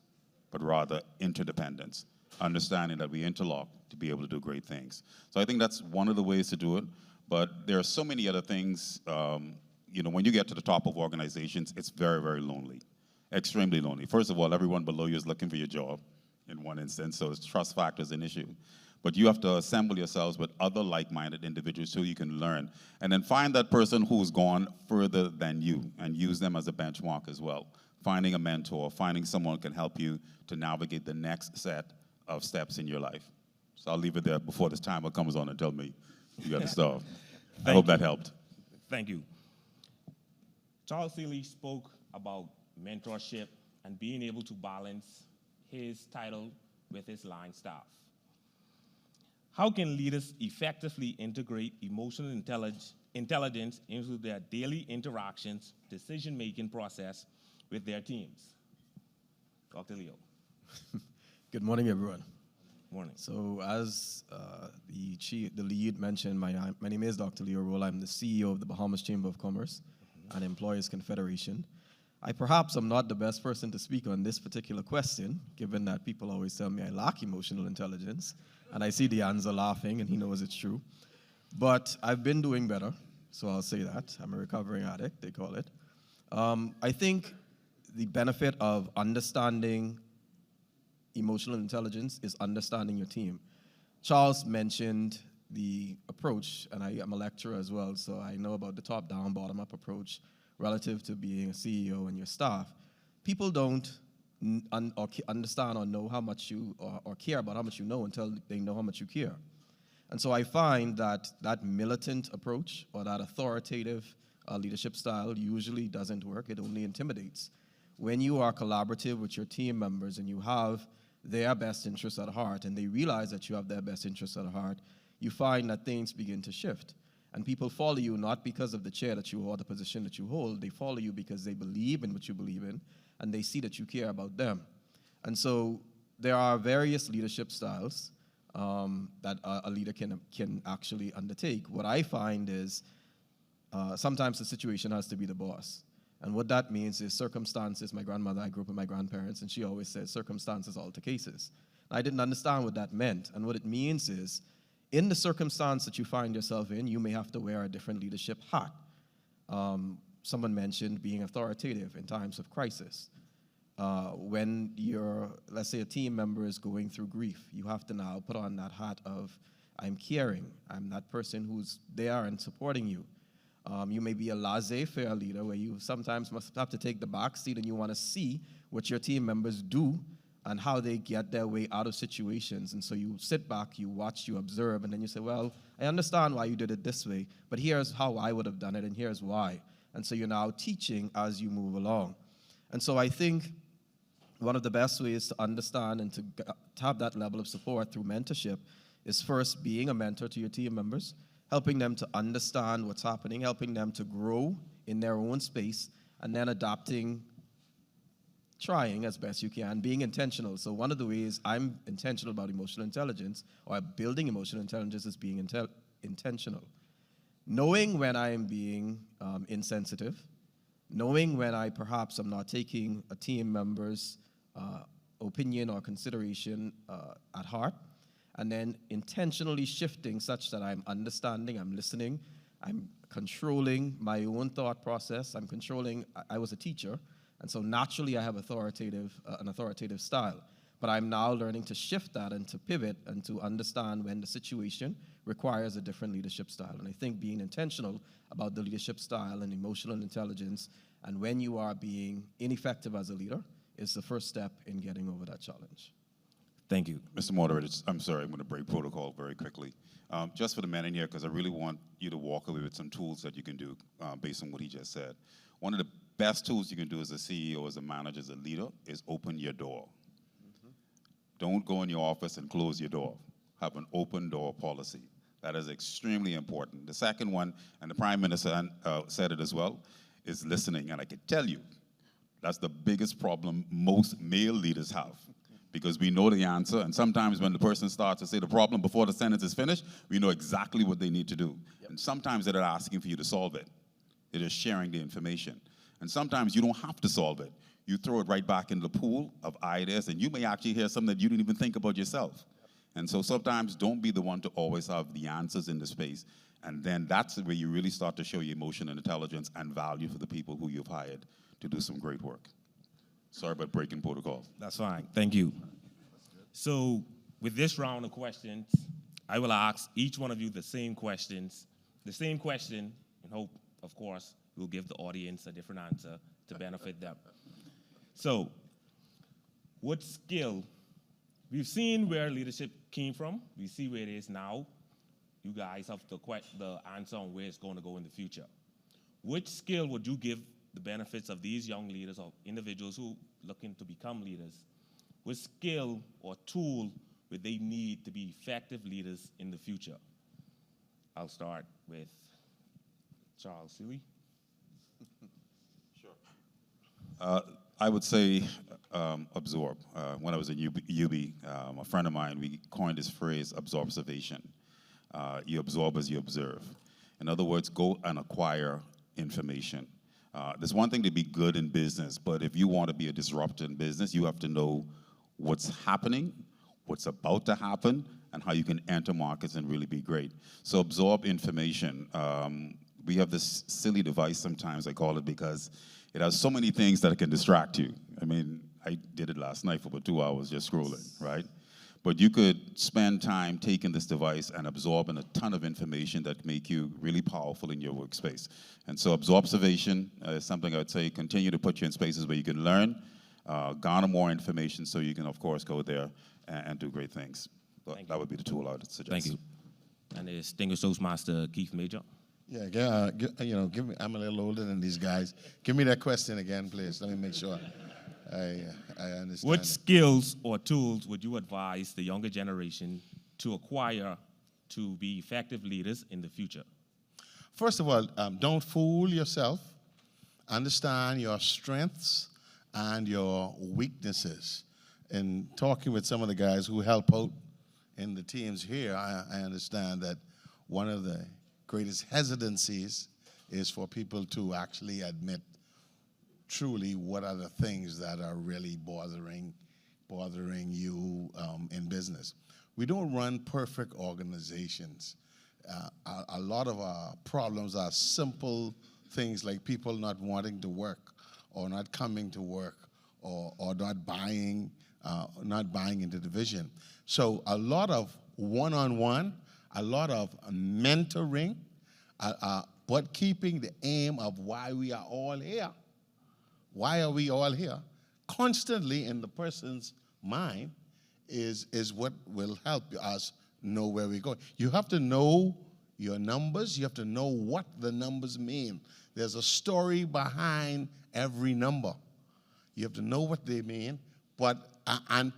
but rather interdependence, understanding that we interlock to be able to do great things. So I think that's one of the ways to do it. But there are so many other things. You know, when you get to the top of organizations, it's very, very lonely, extremely lonely. First of all, everyone below you is looking for your job in one instance, so trust factor is an issue. But you have to assemble yourselves with other like-minded individuals so you can learn. And then find that person who's gone further than you and use them as a benchmark as well. Finding a mentor, finding someone who can help you to navigate the next set of steps in your life. So I'll leave it there before this timer comes on and tell me you got to stop. I hope that helped. Thank you. Charles Seeley spoke about mentorship and being able to balance his title with his line staff. How can leaders effectively integrate emotional intelligence into their daily interactions, decision-making process with their teams? Dr. Leo. Good morning, everyone. Morning. So as the lead mentioned, my name is Dr. Leo Roll. I'm the CEO of the Bahamas Chamber of Commerce and Employers Confederation. I perhaps am not the best person to speak on this particular question, given that people always tell me I lack emotional intelligence, and I see the answer laughing, and he knows it's true. But I've been doing better, so I'll say that. I'm a recovering addict, they call it. I think the benefit of understanding emotional intelligence is understanding your team. Charles mentioned the approach, and I am a lecturer as well, so I know about the top-down, bottom-up approach relative to being a CEO and your staff. People don't understand or know how much you, or care about how much you know until they know how much you care. And so I find that that militant approach or that authoritative leadership style usually doesn't work. It only intimidates. When you are collaborative with your team members and you have their best interests at heart and they realize that you have their best interests at heart, you find that things begin to shift. And people follow you not because of the chair that you hold, the position that you hold. They follow you because they believe in what you believe in, and they see that you care about them. And so there are various leadership styles. that a leader can actually undertake. What I find is sometimes the situation has to be the boss. And what that means is circumstances. My grandmother, I grew up with my grandparents, and she always said, circumstances alter cases. I didn't understand what that meant. And what it means is, in the circumstance that you find yourself in, you may have to wear a different leadership hat. Someone mentioned being authoritative in times of crisis. When let's say a team member is going through grief, you have to now put on that hat of, I'm caring, I'm that person who's there and supporting you. You may be a laissez-faire leader where you sometimes must have to take the back seat and you want to see what your team members do and how they get their way out of situations. And so you sit back, you watch, you observe, and then you say, well, I understand why you did it this way, but here's how I would have done it, and here's why. And so you're now teaching as you move along. And so I think one of the best ways to understand and to have that level of support through mentorship is first being a mentor to your team members, helping them to understand what's happening, helping them to grow in their own space, and then adapting, trying as best you can, being intentional. So one of the ways I'm intentional about emotional intelligence, or building emotional intelligence, is being intentional. Knowing when I am being insensitive, knowing when I perhaps am not taking a team member's opinion or consideration at heart, and then intentionally shifting such that I'm understanding, I'm listening, I'm controlling my own thought process, I'm controlling. I was a teacher, and so naturally I have an authoritative style. But I'm now learning to shift that and to pivot and to understand when the situation requires a different leadership style. And I think being intentional about the leadership style and emotional intelligence, and when you are being ineffective as a leader, is the first step in getting over that challenge. Thank you. Mr. Moderator, I'm sorry, I'm going to break protocol very quickly. Just for the men in here, because I really want you to walk away with some tools that you can do based on what he just said. One of the best tools you can do as a CEO, as a manager, as a leader, is open your door. Don't go in your office and close your door. Have an open door policy. That is extremely important. The second one, and the Prime Minister said it as well, is listening. And I can tell you, that's the biggest problem most male leaders have, because we know the answer, and sometimes when the person starts to say the problem before the sentence is finished, we know exactly what they need to do. Yep. And sometimes they're not asking for you to solve it. They're just sharing the information. And sometimes you don't have to solve it. You throw it right back in the pool of ideas, and you may actually hear something that you didn't even think about yourself. Yep. And so sometimes don't be the one to always have the answers in the space. And then that's where you really start to show your emotion and intelligence and value for the people who you've hired to do some great work. Sorry about breaking protocol. That's fine. Thank you. So with this round of questions, I will ask each one of you the same question, and hope, of course, we'll give the audience a different answer to benefit them. So, what skill? We've seen where leadership came from. We see where it is now. You guys have the answer on where it's going to go in the future. Which skill would you give the benefits of these young leaders or individuals who are looking to become leaders? What skill or tool would they need to be effective leaders in the future? I'll start with Charles Seeley. Sure. I would say absorb. When I was at UB, a friend of mine, we coined this phrase, absorbservation. You absorb as you observe. In other words, go and acquire information. There's one thing to be good in business, but if you want to be a disruptor in business, you have to know what's happening, what's about to happen, and how you can enter markets and really be great. So absorb information. We have this silly device sometimes, I call it, because it has so many things that it can distract you. I mean, I did it last night for about 2 hours just scrolling, right? But you could spend time taking this device and absorbing a ton of information that make you really powerful in your workspace. And so absorbservation is something I would say continue to put you in spaces where you can learn, garner more information so you can, of course, go there and do great things. But that would be the tool I would suggest. Thank you. And the distinguished Toastmaster Keith Major. Yeah, give me. I'm a little older than these guys. Give me that question again, please. Let me make sure I understand. What skills or tools would you advise the younger generation to acquire to be effective leaders in the future? First of all, don't fool yourself. Understand your strengths and your weaknesses. In talking with some of the guys who help out in the teams here, I understand that one of the greatest hesitancies is for people to actually admit truly what are the things that are really bothering you in business. We don't run perfect organizations. A lot of our problems are simple things like people not wanting to work or not coming to work or not buying into the vision. So a lot of one-on-one, a lot of mentoring, but keeping the aim of why we are all here. Why are we all here? Constantly in the person's mind is what will help us know where we're going. You have to know your numbers. You have to know what the numbers mean. There's a story behind every number. You have to know what they mean. But and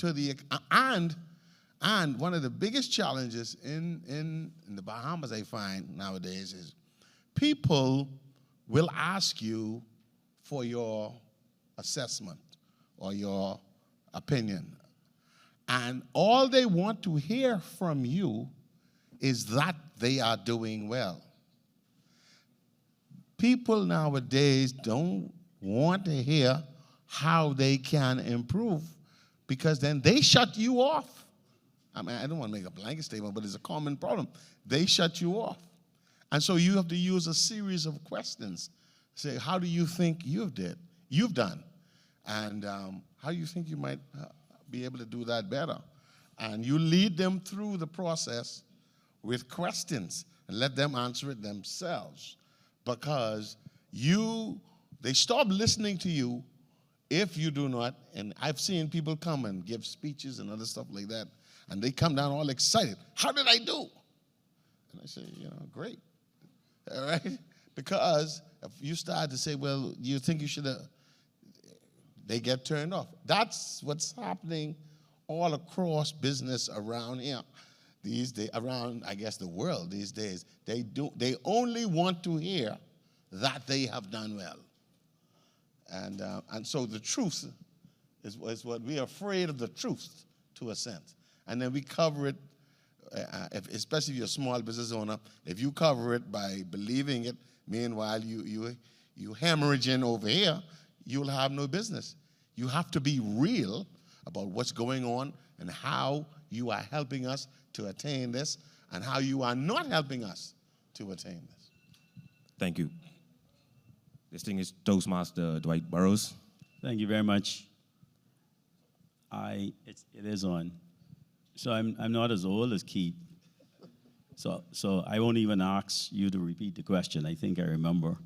one of the biggest challenges in the Bahamas I find nowadays is people will ask you for your assessment or your opinion. And all they want to hear from you is that they are doing well. People nowadays don't want to hear how they can improve because then they shut you off. I mean, I don't want to make a blanket statement, but it's a common problem. They shut you off. And so you have to use a series of questions. Say, how do you think you've done? And how do you think you might be able to do that better? And you lead them through the process with questions and let them answer it themselves. Because they stop listening to you if you do not. And I've seen people come and give speeches and other stuff like that, and they come down all excited. How did I do? And I say, great. All right? Because if you start to say, well, you think you should have, they get turned off. That's what's happening all across business around here these days, around, I guess, the world these days. They only want to hear that they have done well. And so the truth is what we are afraid of, the truth to a sense. And then we cover it, especially if you're a small business owner, if you cover it by believing it, meanwhile you hemorrhaging over here, you'll have no business. You have to be real about what's going on and how you are helping us to attain this and how you are not helping us to attain this. Thank you. Distinguished Toastmaster Dwight Burrows. Thank you very much. It is on. So I'm not as old as Keith. So I won't even ask you to repeat the question. I think I remember.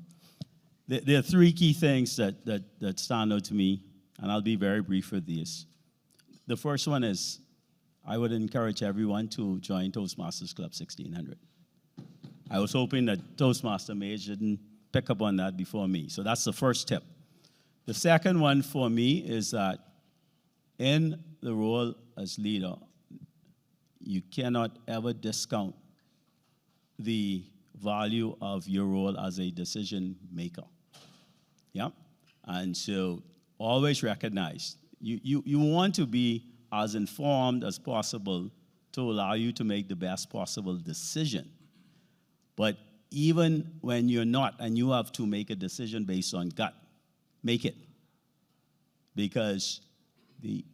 There are three key things that stand out to me, and I'll be very brief with these. The first one is I would encourage everyone to join Toastmasters Club 1600. I was hoping that Toastmaster Mage didn't pick up on that before me. So that's the first tip. The second one for me is that in the role as leader, you cannot ever discount the value of your role as a decision maker. Yeah? And so always recognize you want to be as informed as possible to allow you to make the best possible decision. But even when you're not and you have to make a decision based on gut, make it. Because the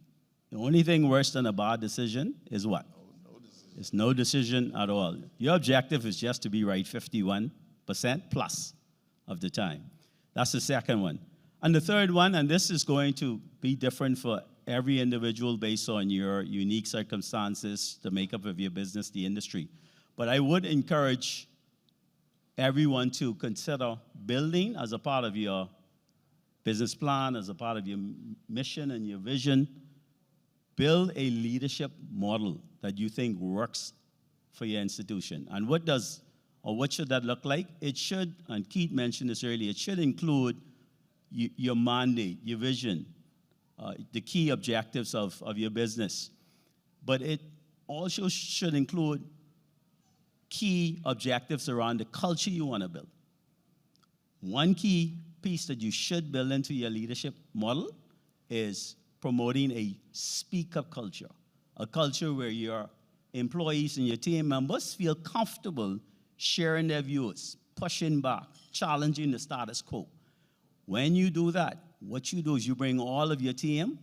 only thing worse than a bad decision is what? It's no decision at all. Your objective is just to be right 51% plus of the time. That's the second one. And the third one, and this is going to be different for every individual based on your unique circumstances, the makeup of your business, the industry. But I would encourage everyone to consider building as a part of your business plan, as a part of your mission and your vision, build a leadership model that you think works for your institution. And what should that look like? It should, and Keith mentioned this earlier, it should include your mandate, your vision, the key objectives of your business. But it also should include key objectives around the culture you want to build. One key piece that you should build into your leadership model is promoting a speak-up culture, a culture where you're employees and your team members feel comfortable sharing their views, pushing back, challenging the status quo. When you do that, what you do is you bring all of your team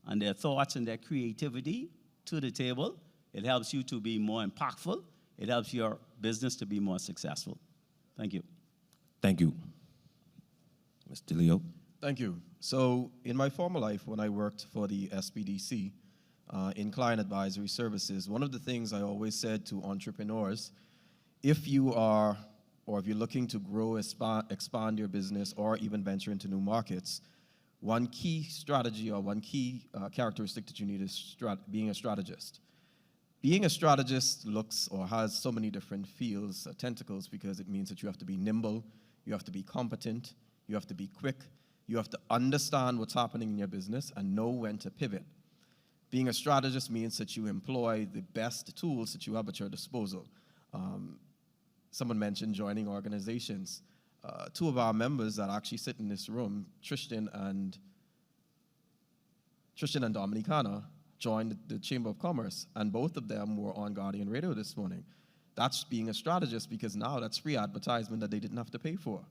and their thoughts and their creativity to the table. It helps you to be more impactful. It helps your business to be more successful. Thank you. Thank you. Mr. Leo. Thank you. So in my former life, when I worked for the SBDC in client advisory services, one of the things I always said to entrepreneurs, if you are, or if you're looking to grow, expand your business, or even venture into new markets, one key strategy or one key characteristic that you need is being a strategist. Being a strategist looks or has so many different fields, tentacles, because it means that you have to be nimble, you have to be competent, you have to be quick, you have to understand what's happening in your business and know when to pivot. Being a strategist means that you employ the best tools that you have at your disposal. Someone mentioned joining organizations. Two of our members that actually sit in this room, Tristan and Dominicana, joined the Chamber of Commerce, and both of them were on Guardian Radio this morning. That's being a strategist, because now that's free advertisement that they didn't have to pay for.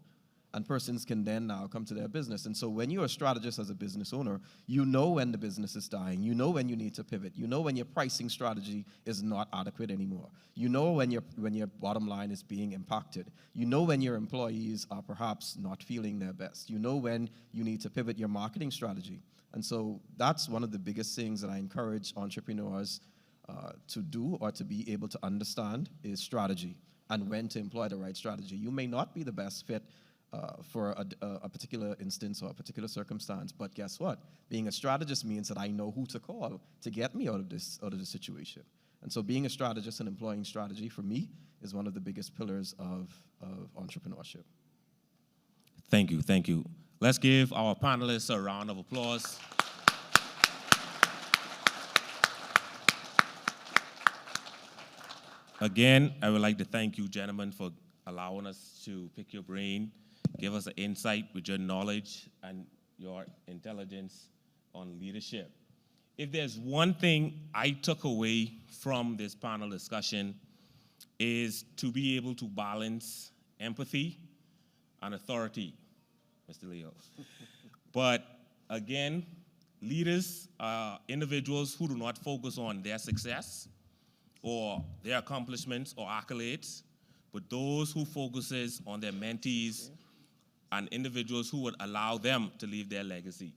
And persons can then now come to their business. And so when you're a strategist as a business owner, you know when the business is dying. You know when you need to pivot. You know when your pricing strategy is not adequate anymore. You know when your bottom line is being impacted. You know when your employees are perhaps not feeling their best. You know when you need to pivot your marketing strategy. And so that's one of the biggest things that I encourage entrepreneurs to do or to be able to understand is strategy and when to employ the right strategy. You may not be the best fit for a particular instance or a particular circumstance, but guess what? Being a strategist means that I know who to call to get me out of this situation. And so being a strategist and employing strategy for me is one of the biggest pillars of entrepreneurship. Thank you, thank you. Let's give our panelists a round of applause. Again, I would like to thank you, gentlemen, for allowing us to pick your brain, give us an insight with your knowledge and your intelligence on leadership. If there's one thing I took away from this panel discussion is to be able to balance empathy and authority, Mr. Leo. But again, leaders are individuals who do not focus on their success or their accomplishments or accolades, but those who focuses on their mentees and individuals who would allow them to leave their legacy.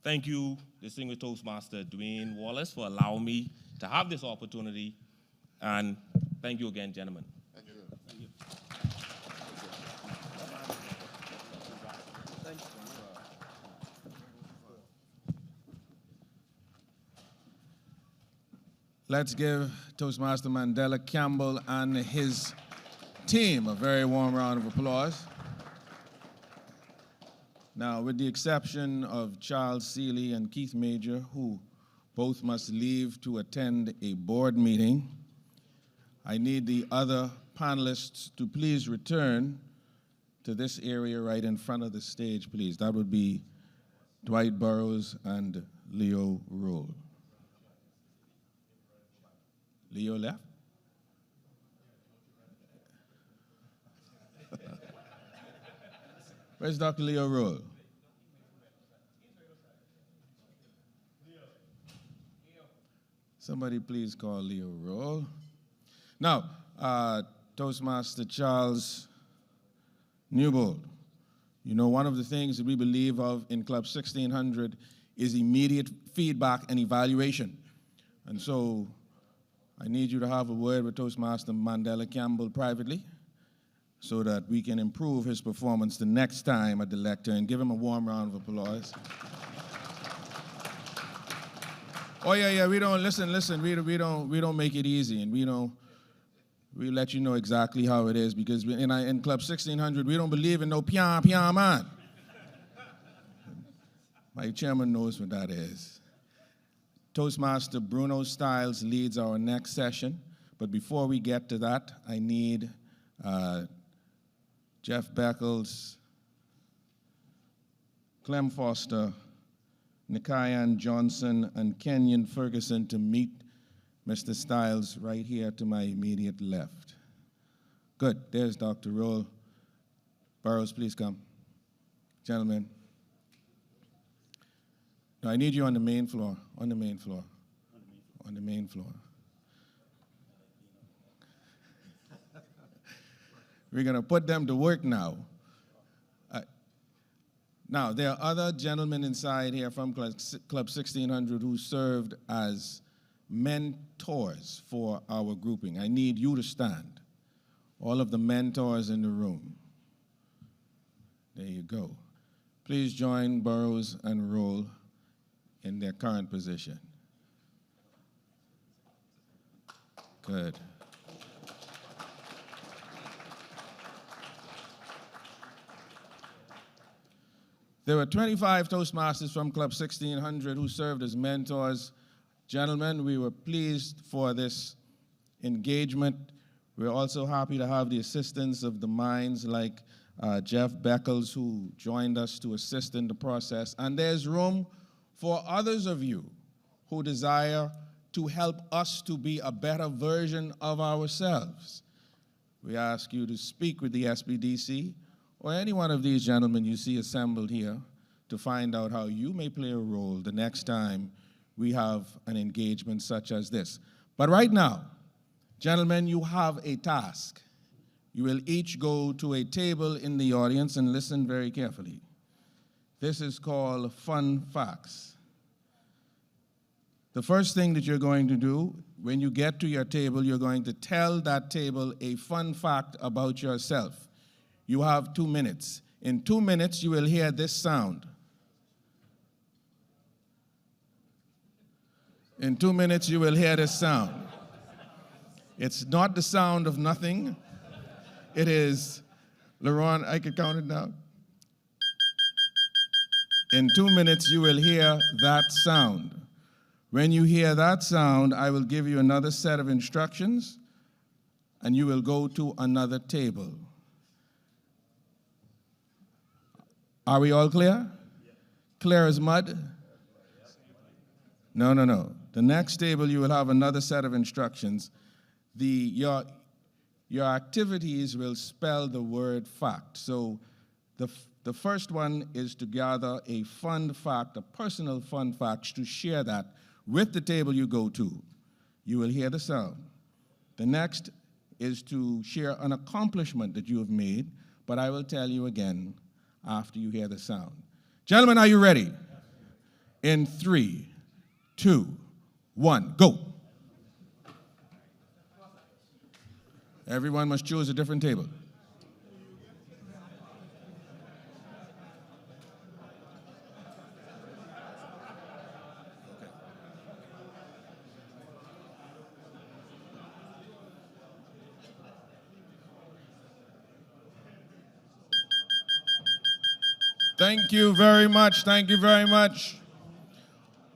Thank you, distinguished Toastmaster Dwayne Wallace, for allowing me to have this opportunity, and thank you again, gentlemen. Thank you. Thank you. Let's give Toastmaster Mandela Campbell and his team a very warm round of applause. Now, with the exception of Charles Seeley and Keith Major, who both must leave to attend a board meeting, I need the other panelists to please return to this area right in front of the stage, please. That would be Dwight Burrows and Leo Roll. Leo left? Where's Dr. Leo Roll? Somebody please call Leo Roll. Now, Toastmaster Charles Newbold. You know, one of the things that we believe of in Club 1600 is immediate feedback and evaluation. And so I need you to have a word with Toastmaster Mandela Campbell privately so that we can improve his performance the next time at the lectern, and give him a warm round of applause. Oh yeah, we don't listen. We don't make it easy, and we let you know exactly how it is, because in Club 1600 we don't believe in no pian man. My chairman knows what that is. Toastmaster Bruno Stiles leads our next session, but before we get to that, I need Jeff Beckles, Clem Foster, Nikayan Johnson, and Kenyon Ferguson to meet Mr. Stiles right here to my immediate left. Good, there's Dr. Roll. Burroughs, please come. Gentlemen. No, I need you on the main floor, on the main floor, on the main floor. We're going to put them to work now. Now, there are other gentlemen inside here from Club 1600 who served as mentors for our grouping. I need you to stand. All of the mentors in the room. There you go. Please join Burroughs and Roll in their current position. Good. There were 25 Toastmasters from Club 1600 who served as mentors. Gentlemen, we were pleased for this engagement. We're also happy to have the assistance of the minds like Jeff Beckles, who joined us to assist in the process. And there's room for others of you who desire to help us to be a better version of ourselves. We ask you to speak with the SBDC or any one of these gentlemen you see assembled here to find out how you may play a role the next time we have an engagement such as this. But right now, gentlemen, you have a task. You will each go to a table in the audience and listen very carefully. This is called Fun Facts. The first thing that you're going to do, when you get to your table, you're going to tell that table a fun fact about yourself. You have 2 minutes. In 2 minutes, you will hear this sound. In 2 minutes, you will hear this sound. It's not the sound of nothing. It is, Laurent, I can count it down. In 2 minutes, you will hear that sound. When you hear that sound, I will give you another set of instructions, and you will go to another table. Are we all clear? Clear as mud? No. The next table, you will have another set of instructions. Your activities will spell the word fact. So the first one is to gather a fun fact, a personal fun fact, to share that with the table you go to. You will hear the sound. The next is to share an accomplishment that you have made, but I will tell you again after you hear the sound. Gentlemen, are you ready? In 3, 2, 1, go. Everyone must choose a different table. Thank you very much. Thank you very much.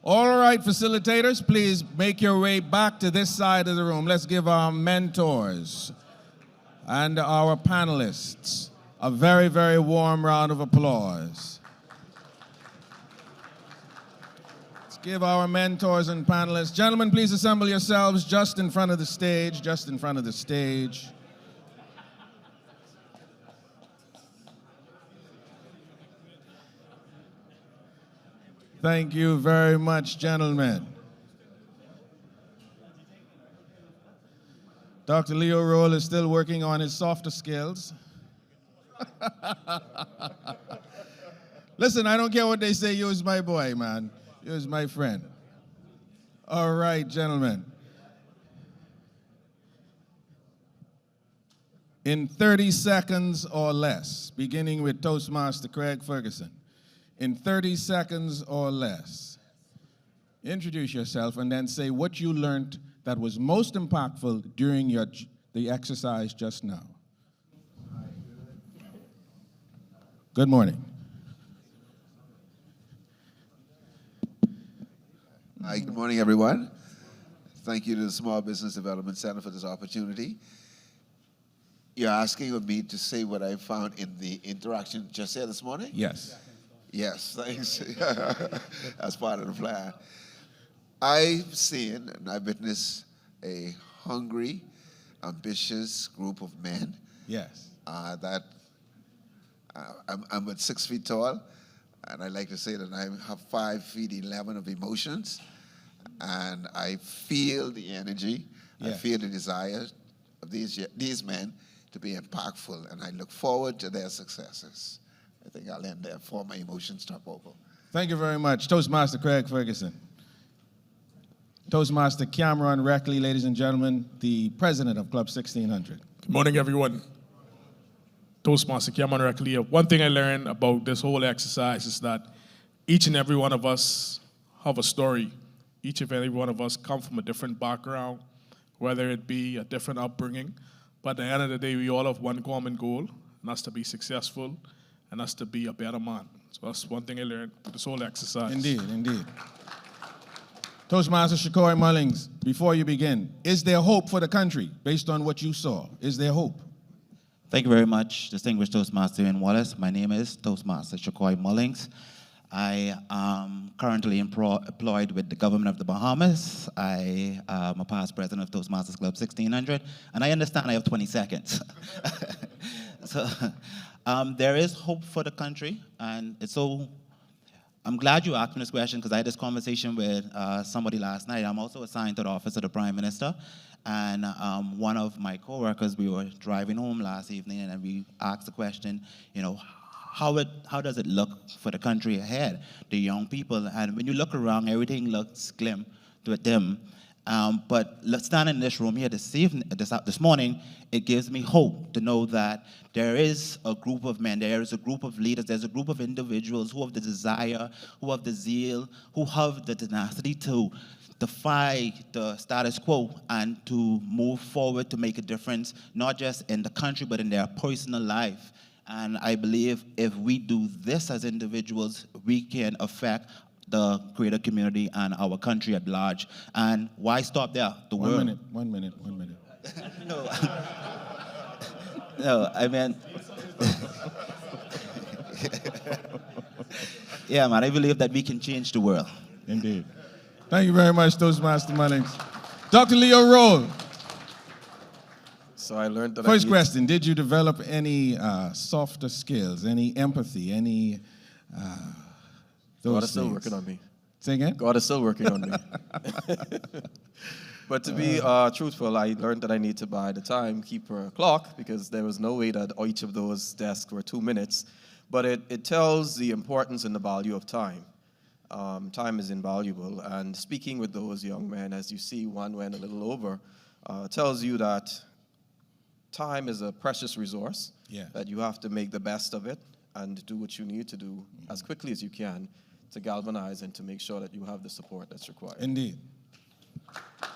All right, facilitators, please make your way back to this side of the room. Let's give our mentors and our panelists a very, very warm round of applause. Let's give our mentors and panelists. Gentlemen, please assemble yourselves just in front of the stage, just in front of the stage. Thank you very much, gentlemen. Dr. Leo Roll is still working on his softer skills. Listen, I don't care what they say, you is my boy, man. You is my friend. All right, gentlemen. In 30 seconds or less, beginning with Toastmaster Craig Ferguson, in 30 seconds or less, introduce yourself and then say what you learned that was most impactful during the exercise just now. Good morning. Hi, good morning, everyone. Thank you to the Small Business Development Center for this opportunity. You're asking of me to say what I found in the interaction just here this morning? Yes. Yes, thanks. That's part of the plan. I've seen and I've witnessed a hungry, ambitious group of men. Yes. I'm at 6 feet tall, and I like to say that I have 5 feet 11 of emotions, and I feel the energy, I Yes. feel the desire of these men to be impactful, and I look forward to their successes. I think I'll end there before my emotions top over. Thank you very much. Toastmaster Craig Ferguson. Toastmaster Cameron Reckley, ladies and gentlemen, the president of Club 1600. Good morning, everyone. Toastmaster Cameron Reckley. One thing I learned about this whole exercise is that each and every one of us have a story. Each and every one of us come from a different background, whether it be a different upbringing. But at the end of the day, we all have one common goal, and that's to be successful, and that's to be a better man. So that's one thing I learned with this whole exercise. Indeed, indeed. Toastmaster Shakoy Mullings, before you begin, is there hope for the country based on what you saw? Is there hope? Thank you very much, distinguished Toastmaster Ian Wallace. My name is Toastmaster Shakoy Mullings. I am currently employed with the government of the Bahamas. I am a past president of Toastmasters Club 1600, and I understand I have 20 seconds. So there is hope for the country, and I'm glad you asked me this question because I had this conversation with somebody last night. I'm also assigned to the office of the Prime Minister, and one of my coworkers, we were driving home last evening, and we asked the question, how does it look for the country ahead, the young people? And when you look around, everything looks glim to them. But standing in this room here this morning, it gives me hope to know that there is a group of men, there is a group of leaders, there's a group of individuals who have the desire, who have the zeal, who have the tenacity to defy the status quo and to move forward to make a difference, not just in the country, but in their personal life. And I believe if we do this as individuals, we can affect the greater community and our country at large. And why stop there? The world. One minute. No. No, I mean, yeah, man, I believe that we can change the world. Indeed. Thank you very much, Toastmaster Mullings. Dr. Leo Roll. So I learned that First question, did you develop any softer skills, any empathy, any those God is still things? working on me. Say again? God is still working on me. But to be truthful, I learned that I need to buy the timekeeper clock because there was no way that each of those desks were 2 minutes. But it tells the importance and the value of time. Time is invaluable. And speaking with those young men, as you see, one went a little over, tells you that time is a precious resource, that you have to make the best of it and do what you need to do as quickly as you can to galvanize and to make sure that you have the support that's required. Indeed.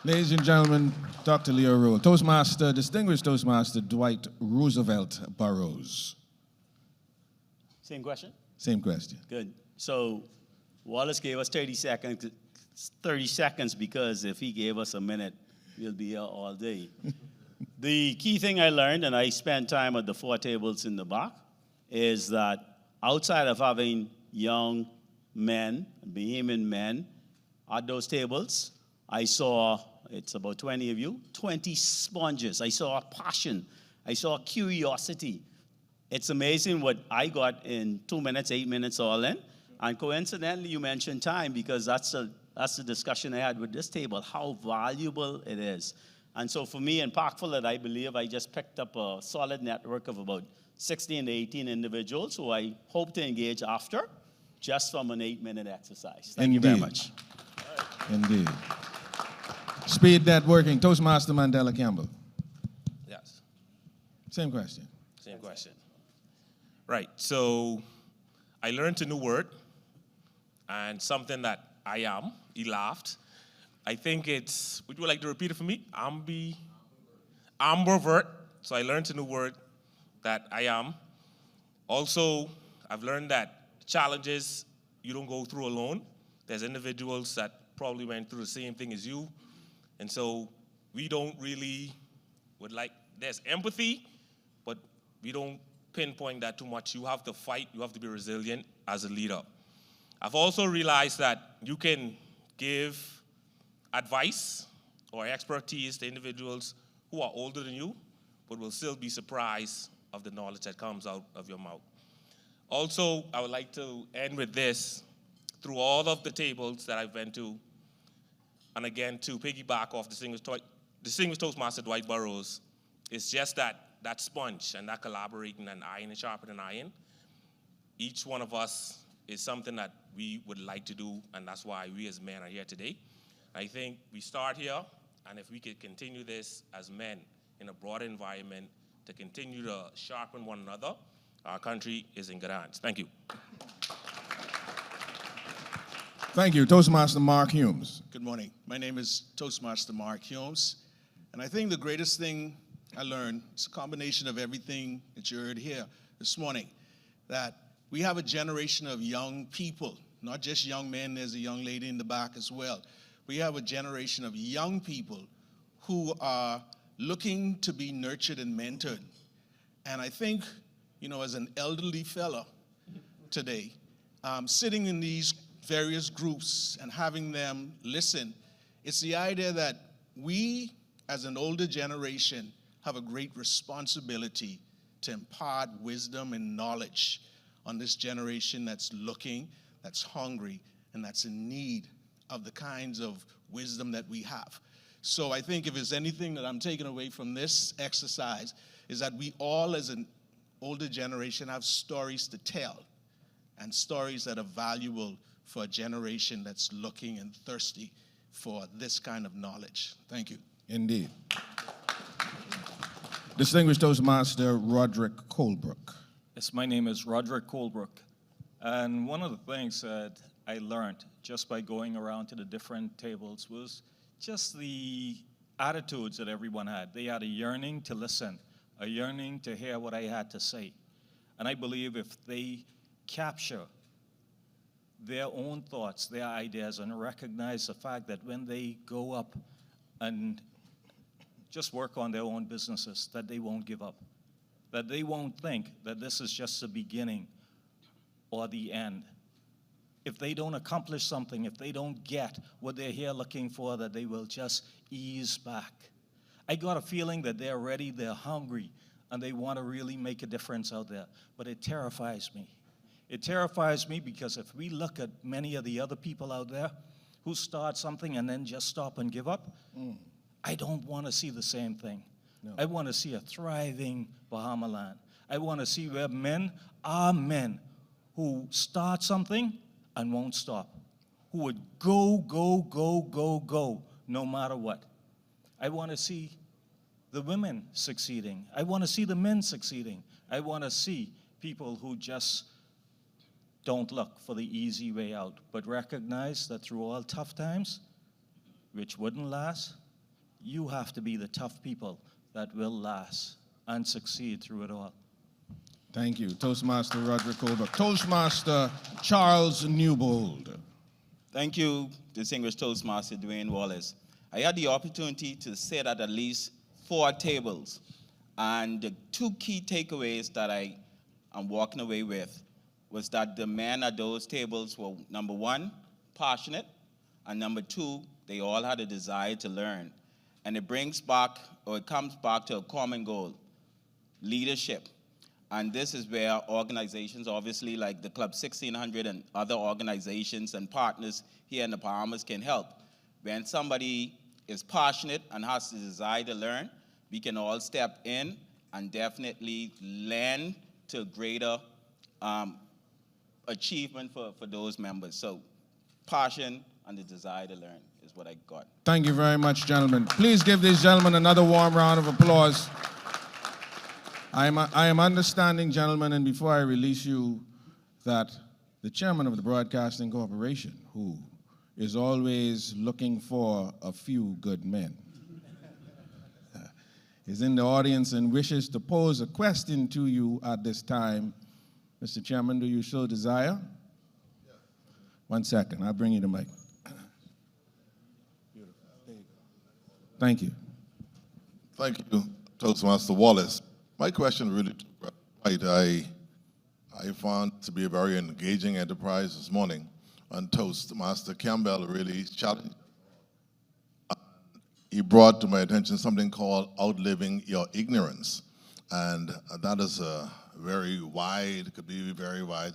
Ladies and gentlemen, Dr. Leo Roll, Toastmaster, distinguished Toastmaster Dwight Roosevelt Burroughs. Same question? Same question. Good. So Wallace gave us 30 seconds because if he gave us a minute, we'll be here all day. The key thing I learned, and I spent time at the 4 tables in the back, is that outside of having young men, Bahamian men, at those tables, I saw, it's about 20 of you, 20 sponges. I saw passion. I saw curiosity. It's amazing what I got in 2 minutes, 8 minutes all in. And coincidentally, you mentioned time because that's the discussion I had with this table, how valuable it is. And so for me, impactful, that I believe I just picked up a solid network of about 16 to 18 individuals who I hope to engage after, just from an 8-minute exercise. Thank you very much. Indeed. Speed networking, Toastmaster Mandela Campbell. Yes. Same question. Same question. Right. So I learned a new word and something that I am. He laughed. I think it's, would you like to repeat it for me? Ambivert. So I learned a new word that I am. Also, I've learned that challenges you don't go through alone. There's individuals that probably went through the same thing as you. And so we don't really there's empathy, but we don't pinpoint that too much. You have to fight. You have to be resilient as a leader. I've also realized that you can give advice or expertise to individuals who are older than you, but will still be surprised of the knowledge that comes out of your mouth. Also, I would like to end with this. Through all of the tables that I've been to, and again, to piggyback off Distinguished Toastmaster Dwight Burroughs, it's just that sponge and that collaborating and iron and sharpening iron. Each one of us is something that we would like to do, and that's why we as men are here today. I think we start here, and if we could continue this as men in a broader environment to continue to sharpen one another, our country is in good hands. Thank you. Thank you. Toastmaster Mark Humes. Good morning. My name is Toastmaster Mark Humes, and I think the greatest thing I learned is a combination of everything that you heard here this morning, that we have a generation of young people, not just young men, there's a young lady in the back as well. We have a generation of young people who are looking to be nurtured and mentored. And I think, as an elderly fella today, sitting in these various groups and having them listen, it's the idea that we, as an older generation, have a great responsibility to impart wisdom and knowledge on this generation that's looking, that's hungry, and that's in need of the kinds of wisdom that we have. So I think if there's anything that I'm taking away from this exercise, is that we all, as an older generation, have stories to tell, and stories that are valuable for a generation that's looking and thirsty for this kind of knowledge. Thank you. Indeed. Distinguished Toastmaster Roderick Colebrook. Yes, my name is Roderick Colebrook. And one of the things that I learned just by going around to the different tables was just the attitudes that everyone had. They had a yearning to listen, a yearning to hear what I had to say. And I believe if they capture their own thoughts, their ideas, and recognize the fact that when they go up and just work on their own businesses, that they won't give up, that they won't think that this is just the beginning or the end. If they don't accomplish something, if they don't get what they're here looking for, that they will just ease back. I got a feeling that they're ready, they're hungry, and they want to really make a difference out there, but it terrifies me. It terrifies me because if we look at many of the other people out there who start something and then just stop and give up, I don't want to see the same thing. No. I want to see a thriving Bahama land. I want to see where men are men who start something and won't stop, who would go, no matter what. I want to see the women succeeding. I want to see the men succeeding. I want to see people who just don't look for the easy way out, but recognize that through all tough times, which wouldn't last, you have to be the tough people that will last and succeed through it all. Thank you. Toastmaster Roderick Colebrook. Toastmaster Charles Newbold. Thank you, Distinguished Toastmaster Dwayne Wallace. I had the opportunity to sit at least 4 tables, and the 2 key takeaways that I am walking away with was that the men at those tables were, number 1, passionate, and number 2, they all had a desire to learn. And it comes back to a common goal, leadership. And this is where organizations, obviously like the Club 1600 and other organizations and partners here in the Bahamas can help. When somebody is passionate and has the desire to learn, we can all step in and definitely lend to greater achievement for those members. So passion and the desire to learn is what I got. Thank you very much, gentlemen. Please give these gentlemen another warm round of applause. I am understanding, gentlemen, and before I release you, that the chairman of the Broadcasting Corporation, who is always looking for a few good men, is in the audience and wishes to pose a question to you at this time. Mr. Chairman, do you so desire? Yeah. 1 second, I'll bring you the mic. Thank you. Thank you, Toastmaster Wallace. My question really, I found to be a very engaging enterprise this morning, and Toastmaster Campbell really challenged. he brought to my attention something called outliving your ignorance. And that is a very wide, could be a very wide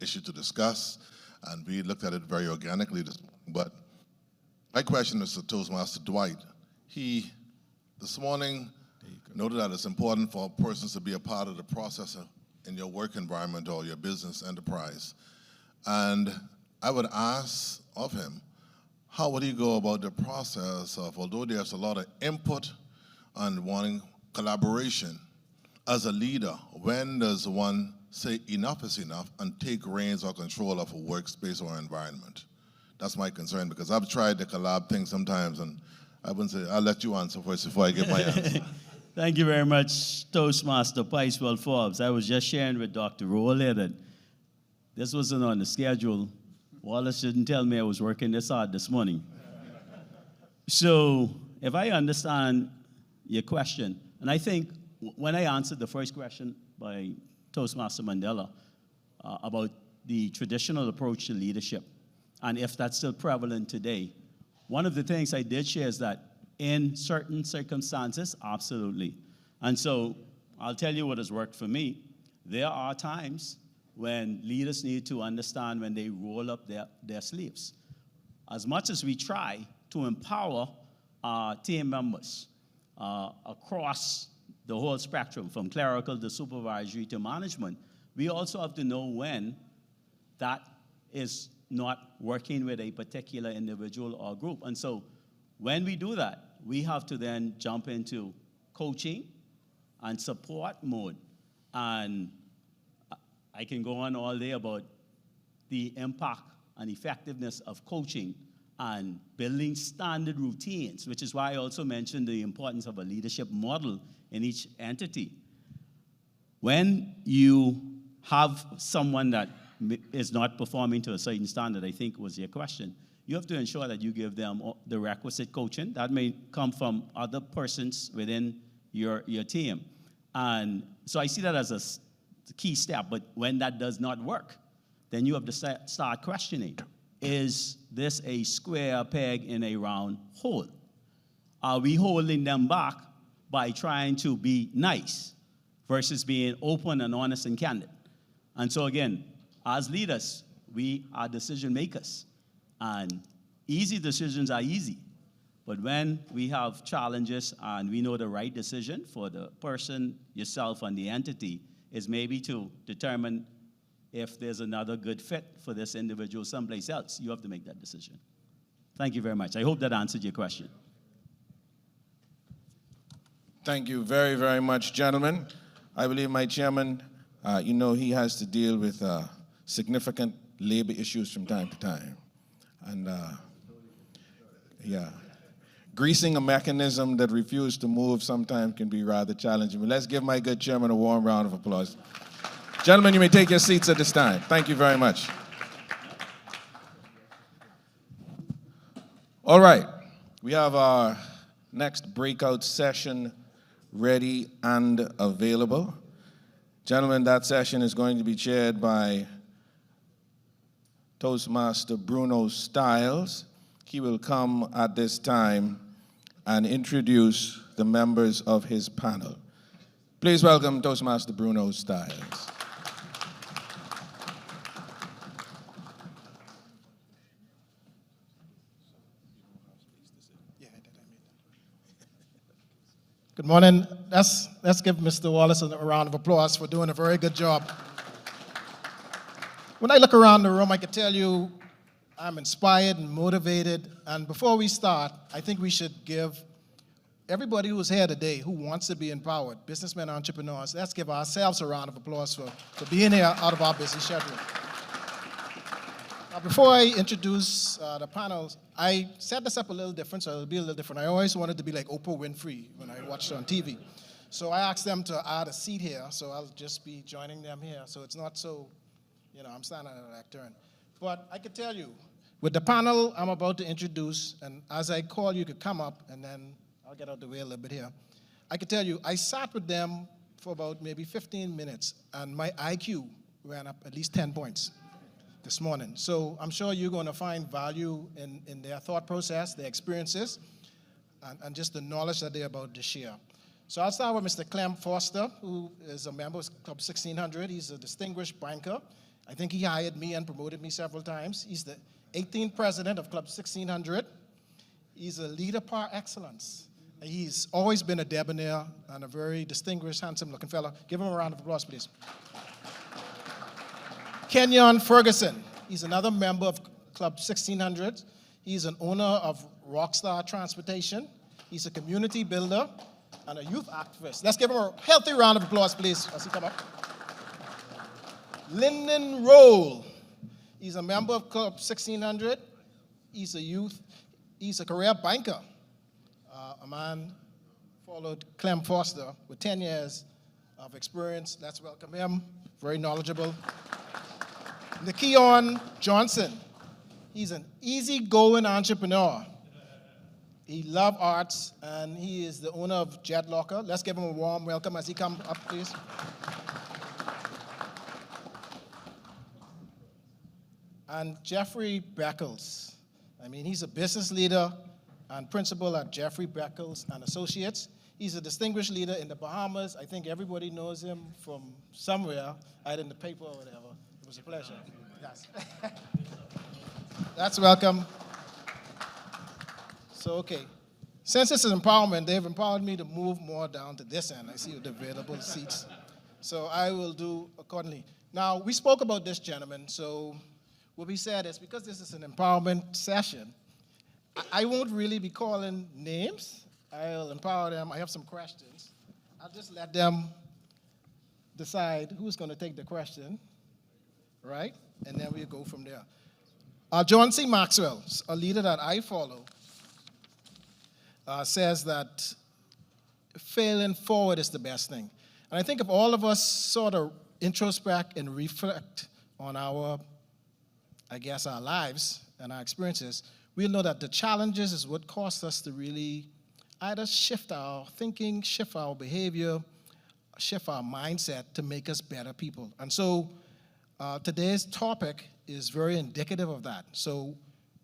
issue to discuss. And we looked at it very organically this morning. But my question is to Toastmaster Dwight. He, this morning, noted that it's important for persons to be a part of the process in your work environment or your business enterprise. And I would ask of him, how would he go about the process of, although there's a lot of input and wanting collaboration, as a leader, when does one say enough is enough and take reins or control of a workspace or environment? That's my concern, because I've tried to collab things sometimes, and I wouldn't say, I'll let you answer first before I give my answer. Thank you very much, Toastmaster Picewell Forbes. I was just sharing with Dr. Rowe that this wasn't on the schedule. Wallace didn't tell me I was working this hard this morning. So if I understand your question, and I think when I answered the first question by Toastmaster Mandela about the traditional approach to leadership, and if that's still prevalent today, one of the things I did share is that in certain circumstances, absolutely. And so I'll tell you what has worked for me. There are times when leaders need to understand when they roll up their sleeves. As much as we try to empower our team members across the whole spectrum, from clerical to supervisory to management, we also have to know when that is not working with a particular individual or group. And so when we do that, we have to then jump into coaching and support mode. And I can go on all day about the impact and effectiveness of coaching and building standard routines, which is why I also mentioned the importance of a leadership model in each entity. When you have someone that is not performing to a certain standard, I think was your question, you have to ensure that you give them the requisite coaching. That may come from other persons within your team. And so I see that as a key step, but when that does not work, then you have to start questioning. Is this a square peg in a round hole? Are we holding them back by trying to be nice versus being open and honest and candid? And so again, as leaders, we are decision makers. And easy decisions are easy. But when we have challenges and we know the right decision for the person, yourself, and the entity is maybe to determine if there's another good fit for this individual someplace else, you have to make that decision. Thank you very much. I hope that answered your question. Thank you very, very much, gentlemen. I believe my chairman, he has to deal with significant labor issues from time to time. And greasing a mechanism that refuses to move sometimes can be rather challenging. But let's give my good chairman a warm round of applause. Gentlemen, you may take your seats at this time. Thank you very much. All right, we have our next breakout session ready and available. Gentlemen, that session is going to be chaired by Toastmaster Bruno Stiles. He will come at this time and introduce the members of his panel. Please welcome Toastmaster Bruno Stiles. Good morning. Let's give Mr. Wallace a round of applause for doing a very good job. When I look around the room, I can tell you I'm inspired and motivated. And before we start, I think we should give everybody who's here today who wants to be empowered, businessmen, entrepreneurs, let's give ourselves a round of applause for being here out of our busy schedule. Now, before I introduce the panels, I set this up a little different, so it'll be a little different. I always wanted to be like Oprah Winfrey when I watched her on TV. So I asked them to add a seat here, so I'll just be joining them here. So it's not so, I'm standing at a lectern. But I could tell you, with the panel I'm about to introduce, and as I call, you could come up, and then I'll get out the way a little bit here. I could tell you, I sat with them for about maybe 15 minutes, and my IQ ran up at least 10 points this morning. So I'm sure you're going to find value in their thought process, their experiences. and just the knowledge that they're about to share. So I'll start with Mr. Clem Foster, who is a member of Club 1600. He's a distinguished banker. I think he hired me and promoted me several times. He's the 18th president of Club 1600. He's a leader par excellence. He's always been a debonair and a very distinguished, handsome-looking fellow. Give him a round of applause, please. Kenyon Ferguson. He's another member of Club 1600. He's an owner of Rockstar Transportation. He's a community builder and a youth activist. Let's give him a healthy round of applause, please, as he come up. Lyndon Roll. He's a member of Club 1600. He's a career banker. A man followed Clem Foster with 10 years of experience. Let's welcome him. Very knowledgeable. Nikion Johnson. He's an easygoing entrepreneur. He loves arts, and he is the owner of Jet Locker. Let's give him a warm welcome as he comes up, please. And Jeffrey Beckles. I mean, he's a business leader and principal at Jeffrey Beckles and Associates. He's a distinguished leader in the Bahamas. I think everybody knows him from somewhere, either in the paper or whatever. It was a pleasure. Yes. That's welcome. So, okay. Since this is empowerment, they've empowered me to move more down to this end. I see the available seats. So I will do accordingly. Now, we spoke about this gentleman, so what we said is because this is an empowerment session, I won't really be calling names. I'll empower them. I have some questions. I'll just let them decide who's going to take the question, right? And then we'll go from there. John C. Maxwell, a leader that I follow, says that failing forward is the best thing. And I think if all of us sort of introspect and reflect on our lives and our experiences, we'll know that the challenges is what caused us to really either shift our thinking, shift our behavior, shift our mindset to make us better people. And so today's topic is very indicative of that. So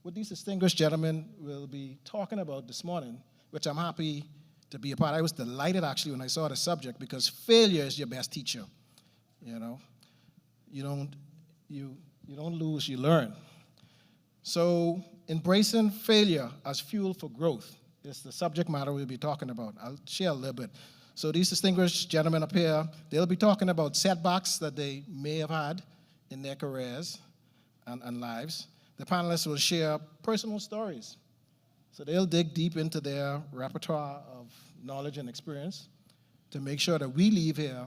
what these distinguished gentlemen will be talking about this morning, which I'm happy to be a part. I was delighted actually when I saw the subject because failure is your best teacher. You know, you don't lose, you learn. So embracing failure as fuel for growth is the subject matter we'll be talking about. I'll share a little bit. So these distinguished gentlemen up here, they'll be talking about setbacks that they may have had in their careers and lives. The panelists will share personal stories. So they'll dig deep into their repertoire of knowledge and experience to make sure that we leave here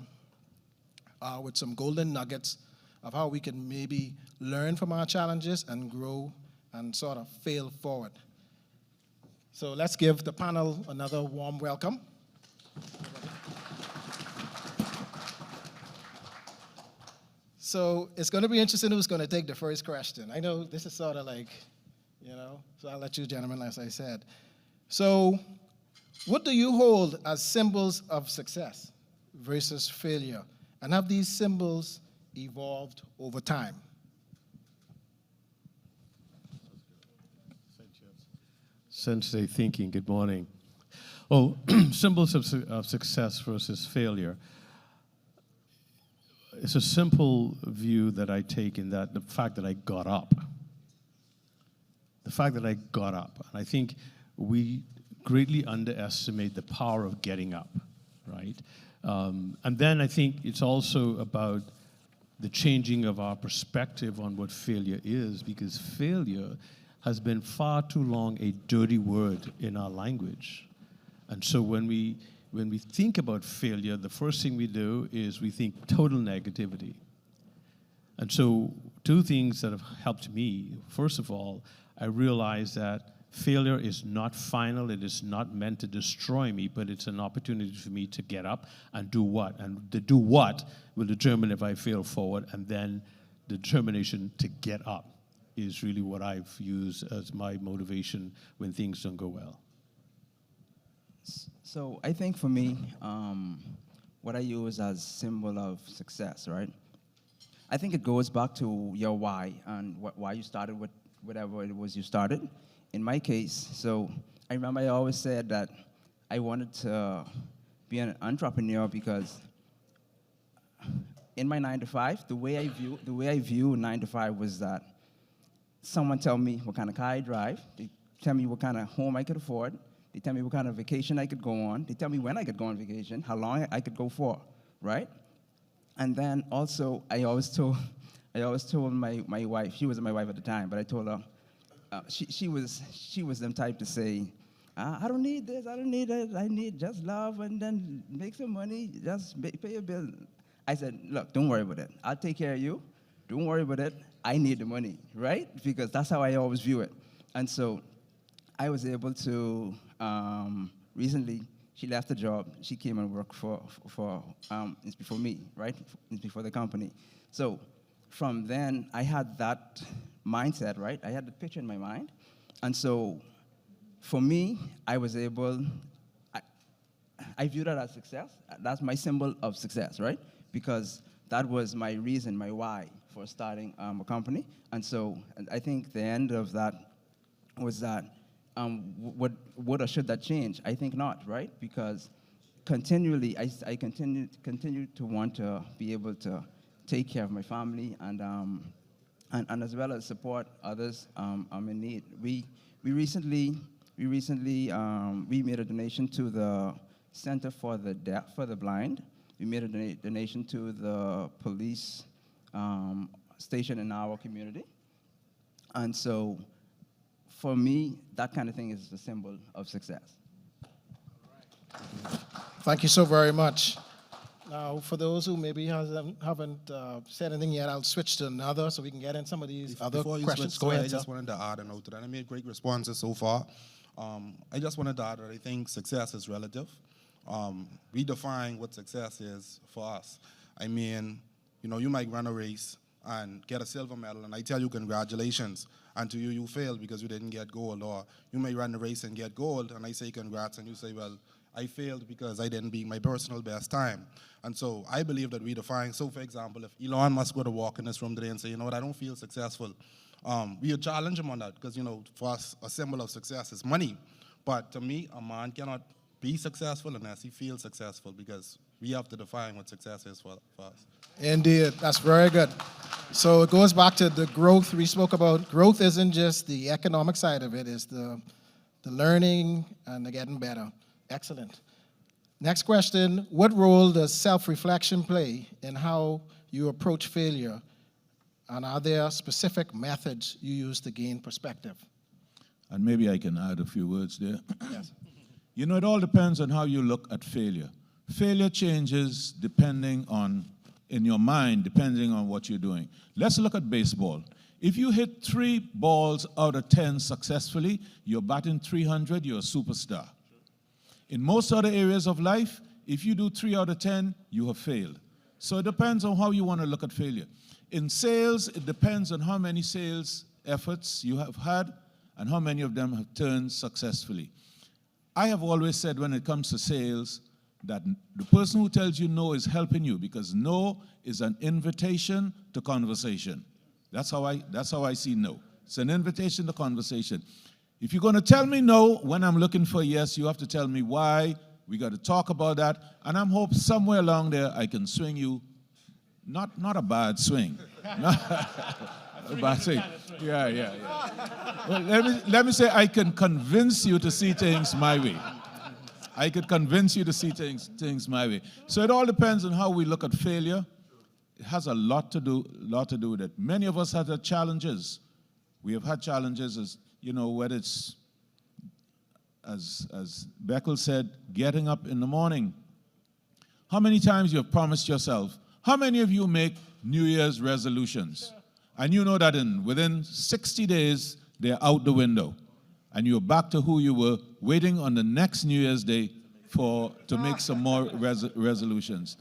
with some golden nuggets of how we can maybe learn from our challenges and grow and sort of fail forward. So let's give the panel another warm welcome. So it's going to be interesting who's going to take the first question. I know this is sort of like, so I'll let you gentlemen, as I said. So what do you hold as symbols of success versus failure? And have these symbols evolved over time? Sensei thinking, good morning. Oh, symbols of success versus failure. It's a simple view that I take in that the fact that I got up. The fact that I got up. And I think we greatly underestimate the power of getting up, right? And then I think it's also about the changing of our perspective on what failure is, because failure has been far too long a dirty word in our language. And so when we think about failure, the first thing we do is we think total negativity. And so two things that have helped me. First of all, I realized that failure is not final. It is not meant to destroy me, but it's an opportunity for me to get up and do what. And the do what will determine if I fail forward, and then the determination to get up is really what I've used as my motivation when things don't go well. So I think for me, what I use as symbol of success, right? I think it goes back to your why and why you started with whatever it was you started. In my case, so I remember I always said that I wanted to be an entrepreneur because in my 9 to 5, the way I view 9 to 5 was that someone tell me what kind of car I drive, they tell me what kind of home I could afford, they tell me what kind of vacation I could go on, they tell me when I could go on vacation, how long I could go for, right? And then also I always told my wife, she wasn't my wife at the time, but I told her, she was the type to say, I don't need this, I don't need that, I need just love and then make some money, just pay your bill. I said, look, don't worry about it. I'll take care of you. Don't worry about it. I need the money, right? Because that's how I always view it. And so I was able to, recently, she left the job. She came and worked it's before me, right? It's before the company. So from then, I had that mindset, right? I had the picture in my mind. And so for me, I was able, I view that as success. That's my symbol of success, right? Because that was my reason, my why for starting a company. And so I think the end of that was that, would or should that change? I think not, right? Because continually, I continue to want to be able to take care of my family and as well as support others in need. We recently made a donation to the Center for the Deaf, for the Blind. We made a donation to the police station in our community. And so for me, that kind of thing is a symbol of success. Thank you so very much. Now, for those who maybe haven't said anything yet, I'll switch to another so we can get in some of these other Before you questions. switch, Go ahead, I just wanted to add a note to that. I made great responses so far. I just wanted to add that I think success is relative. We define what success is for us. I mean, you might run a race and get a silver medal, and I tell you congratulations, and to you, you failed because you didn't get gold. Or you may run the race and get gold, and I say congrats, and you say, well, I failed because I didn't beat my personal best time. And so I believe that we define, so for example, if Elon Musk were to walk in this room today and say, you know what, I don't feel successful, we would challenge him on that because, for us, a symbol of success is money. But to me, a man cannot be successful unless he feels successful, because we have to define what success is for us. Indeed, that's very good. So it goes back to the growth we spoke about. Growth isn't just the economic side of it, it's the learning and the getting better. Excellent. Next question, what role does self-reflection play in how you approach failure? And are there specific methods you use to gain perspective? And maybe I can add a few words there. Yes. It all depends on how you look at failure. Failure changes depending on, in your mind, depending on what you're doing. Let's look at baseball. If you hit 3 balls out of 10 successfully, you're batting 300, you're a superstar. In most other areas of life, if you do 3 out of 10, you have failed. So it depends on how you want to look at failure. In sales, it depends on how many sales efforts you have had and how many of them have turned successfully. I have always said when it comes to sales that the person who tells you no is helping you, because no is an invitation to conversation. That's how I see no. It's an invitation to conversation. If you're going to tell me no when I'm looking for yes, you have to tell me why. We got to talk about that. And I'm hoping somewhere along there I can swing you, not a bad swing. A bad swing. Yeah. Well, let me say I can convince you to see things my way. I could convince you to see things my way. So it all depends on how we look at failure. It has a lot to do with it. Many of us have had challenges. We have had challenges, as whether it's, as Beckel said, getting up in the morning. How many times you have promised yourself? How many of you make New Year's resolutions? And you know that within 60 days, they're out the window. And you're back to who you were, waiting on the next New Year's Day to make some more resolutions.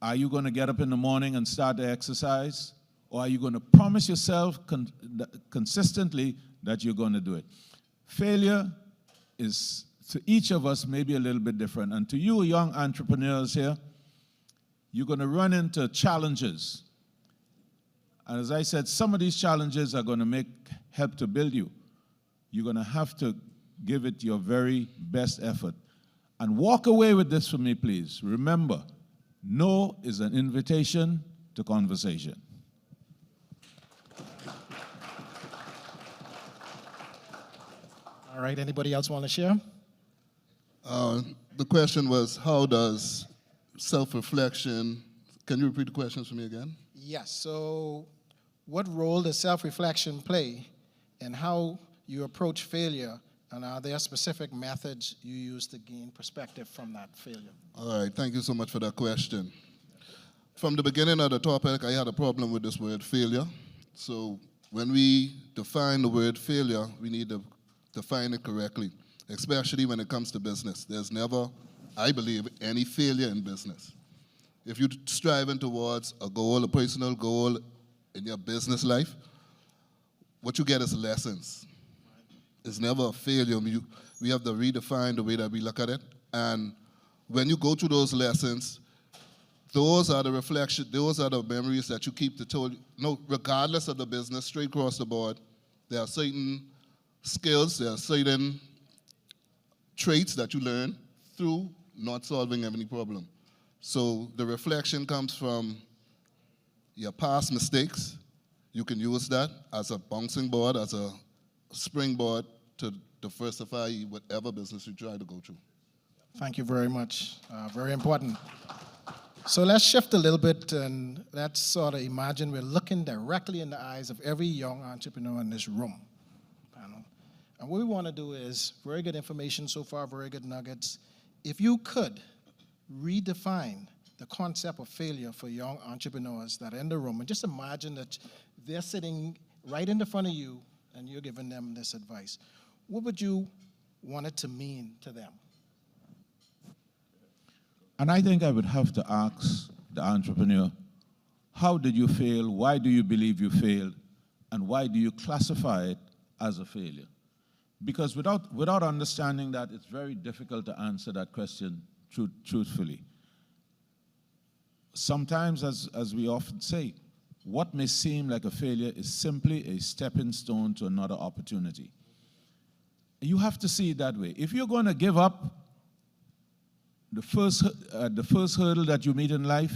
Are you going to get up in the morning and start to exercise? Or are you going to promise yourself consistently that you're going to do it? Failure is, to each of us, maybe a little bit different. And to you young entrepreneurs here, you're going to run into challenges. And as I said, some of these challenges are going to help to build you. You're going to have to give it your very best effort. And walk away with this for me, please. Remember, no is an invitation to conversation. All right, anybody else want to share? The question was, how does self-reflection, can you repeat the questions for me again? Yes, so what role does self-reflection play in how you approach failure, and are there specific methods you use to gain perspective from that failure? All right, thank you so much for that question. From the beginning of the topic, I had a problem with this word failure. So when we define the word failure, we need to define it correctly, especially when it comes to business. There's never, I believe, any failure in business. If you're striving towards a goal, a personal goal in your business life, what you get is lessons. It's never a failure. We have to redefine the way that we look at it. And when you go through those lessons, those are the reflections, those are the memories that you keep to tell you. No, regardless of the business, straight across the board, there are certain skills, there are certain traits that you learn through not solving any problem. So the reflection comes from your past mistakes. You can use that as a bouncing board, as a springboard to diversify whatever business you try to go through. Thank you very much. Very important. So let's shift a little bit and let's sort of imagine we're looking directly in the eyes of every young entrepreneur in this room. And what we want to do is, very good information so far, very good nuggets. If you could redefine the concept of failure for young entrepreneurs that are in the room, and just imagine that they're sitting right in the front of you and you're giving them this advice, what would you want it to mean to them? And I think I would have to ask the entrepreneur, how did you fail? Why do you believe you failed? And why do you classify it as a failure? Because without understanding that, it's very difficult to answer that question truthfully. Sometimes, as we often say, what may seem like a failure is simply a stepping stone to another opportunity. You have to see it that way. If you're going to give up the first hurdle that you meet in life,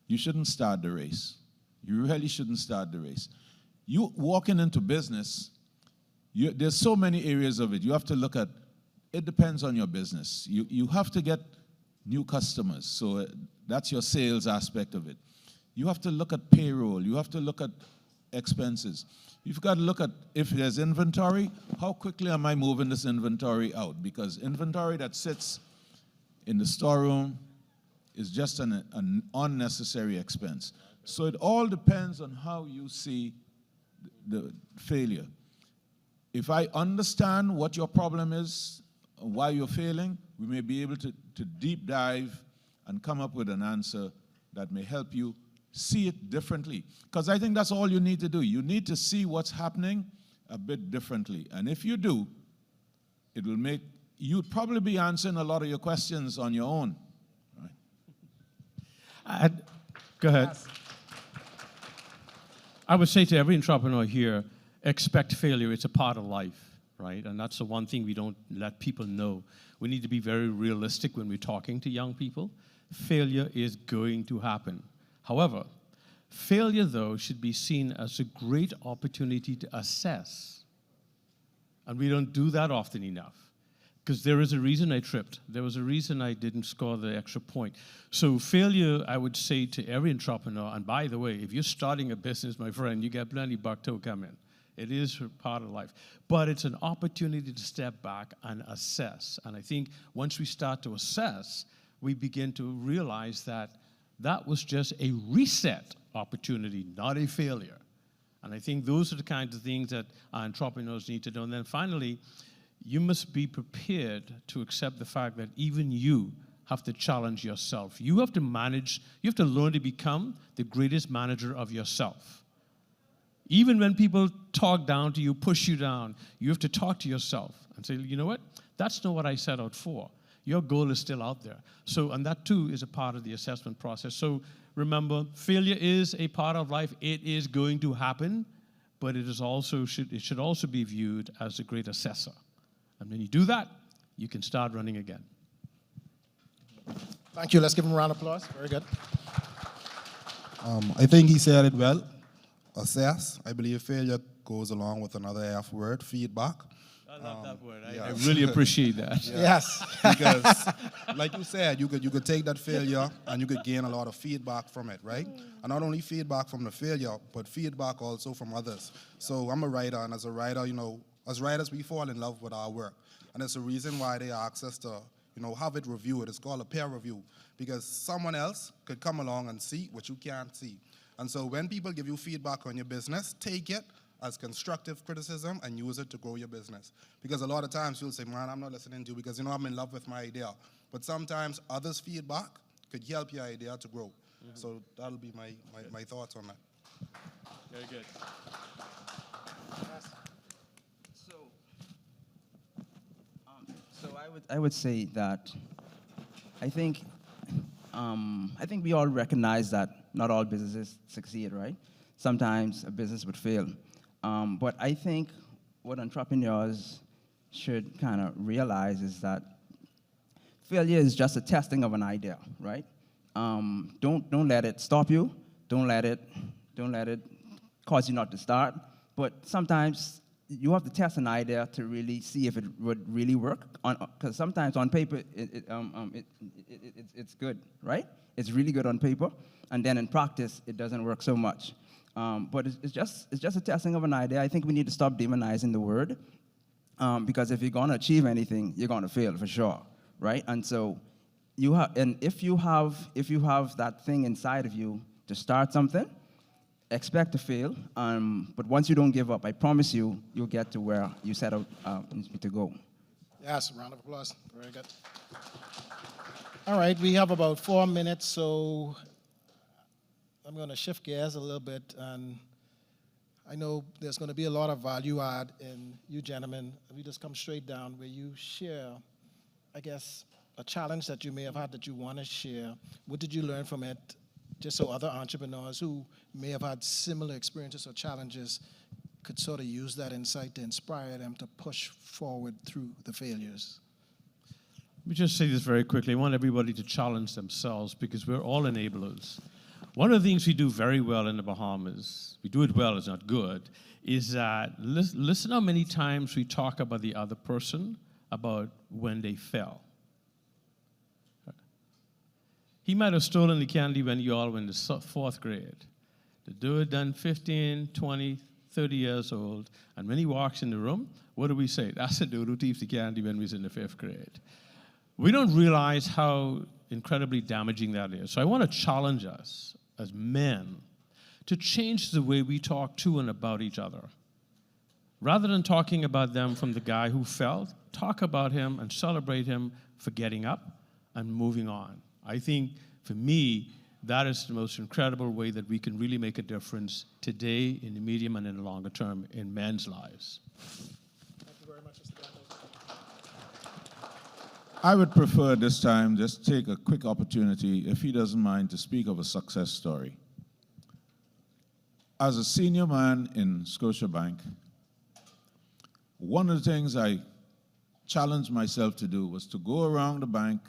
you shouldn't start the race. You really shouldn't start the race. You walking into business, there's so many areas of it. You have to look at, it depends on your business. You have to get new customers, so that's your sales aspect of it. You have to look at payroll. You have to look at expenses. You've got to look at, if there's inventory, how quickly am I moving this inventory out? Because inventory that sits in the storeroom is just an unnecessary expense. So it all depends on how you see the failure. If I understand what your problem is, why you're failing, we may be able to deep dive and come up with an answer that may help you see it differently. Because I think that's all you need to do. You need to see what's happening a bit differently. And if you do, it will make, you'd probably be answering a lot of your questions on your own. Right? Go ahead. Yes. I would say to every entrepreneur here, expect failure. It's a part of life, right? And that's the one thing we don't let people know. We need to be very realistic when we're talking to young people. Failure is going to happen. However, failure, though, should be seen as a great opportunity to assess. And we don't do that often enough. Because there is a reason I tripped. There was a reason I didn't score the extra point. So failure, I would say to every entrepreneur, and by the way, if you're starting a business, my friend, you get plenty buck to come in. It is part of life. But it's an opportunity to step back and assess. And I think once we start to assess, we begin to realize that that was just a reset opportunity, not a failure. And I think those are the kinds of things that our entrepreneurs need to know. And then finally, you must be prepared to accept the fact that even you have to challenge yourself. You have to manage, you have to learn to become the greatest manager of yourself. Even when people talk down to you, push you down, you have to talk to yourself and say, you know what? That's not what I set out for. Your goal is still out there. So, and that too is a part of the assessment process. So remember, failure is a part of life. It is going to happen, but it is also should also be viewed as a great assessor. And when you do that, you can start running again. Thank you. Let's give him a round of applause. Very good. I think he said it well. Assess. I believe failure goes along with another F word, feedback. I love that word. Yeah. I really appreciate that. Yeah. Yes. Because, like you said, you could take that failure and you could gain a lot of feedback from it, right? And not only feedback from the failure, but feedback also from others. So I'm a writer, and as a writer, as writers, we fall in love with our work. And it's the reason why they ask us to, have it reviewed. It's called a peer review, because someone else could come along and see what you can't see. And so when people give you feedback on your business, take it as constructive criticism and use it to grow your business. Because a lot of times you'll say, man, I'm not listening to you because I'm in love with my idea. But sometimes others' feedback could help your idea to grow. So that'll be my thoughts on that. Very good. So I would say that I think we all recognize that not all businesses succeed, right? Sometimes a business would fail. But I think what entrepreneurs should kind of realize is that failure is just a testing of an idea, right? Don't let it stop you. Don't let it cause you not to start. But sometimes you have to test an idea to really see if it would really work. Because sometimes on paper it's good, right? It's really good on paper, and then in practice it doesn't work so much. But it's just a testing of an idea. I think we need to stop demonizing the word, because if you're going to achieve anything, you're going to fail for sure, right? And so if you have that thing inside of you to start something, expect to fail. But once you don't give up, I promise you, you'll get to where you set out to go. Yes, a round of applause. Very good. All right, we have about 4 minutes, so I'm going to shift gears a little bit, and I know there's going to be a lot of value add in you gentlemen. We just come straight down where you share, I guess, a challenge that you may have had that you want to share. What did you learn from it? Just so other entrepreneurs who may have had similar experiences or challenges could sort of use that insight to inspire them to push forward through the failures. Let me just say this very quickly. I want everybody to challenge themselves because we're all enablers. One of the things we do very well in the Bahamas, we do it well, it's not good, is that listen how many times we talk about the other person, about when they fell. He might have stolen the candy when you all were in the 4th grade. The dude done 15, 20, 30 years old, and when he walks in the room, what do we say? That's the dude who thieved the candy when we was in the 5th grade. We don't realize how incredibly damaging that is. So I want to challenge us as men to change the way we talk to and about each other. Rather than talking about them from the guy who fell, talk about him and celebrate him for getting up and moving on. I think, for me, that is the most incredible way that we can really make a difference today, in the medium, and in the longer term in men's lives. Thank you very much, Mr. Daniels. I would prefer this time just take a quick opportunity, if he doesn't mind, to speak of a success story. As a senior man in Scotiabank, one of the things I challenged myself to do was to go around the bank,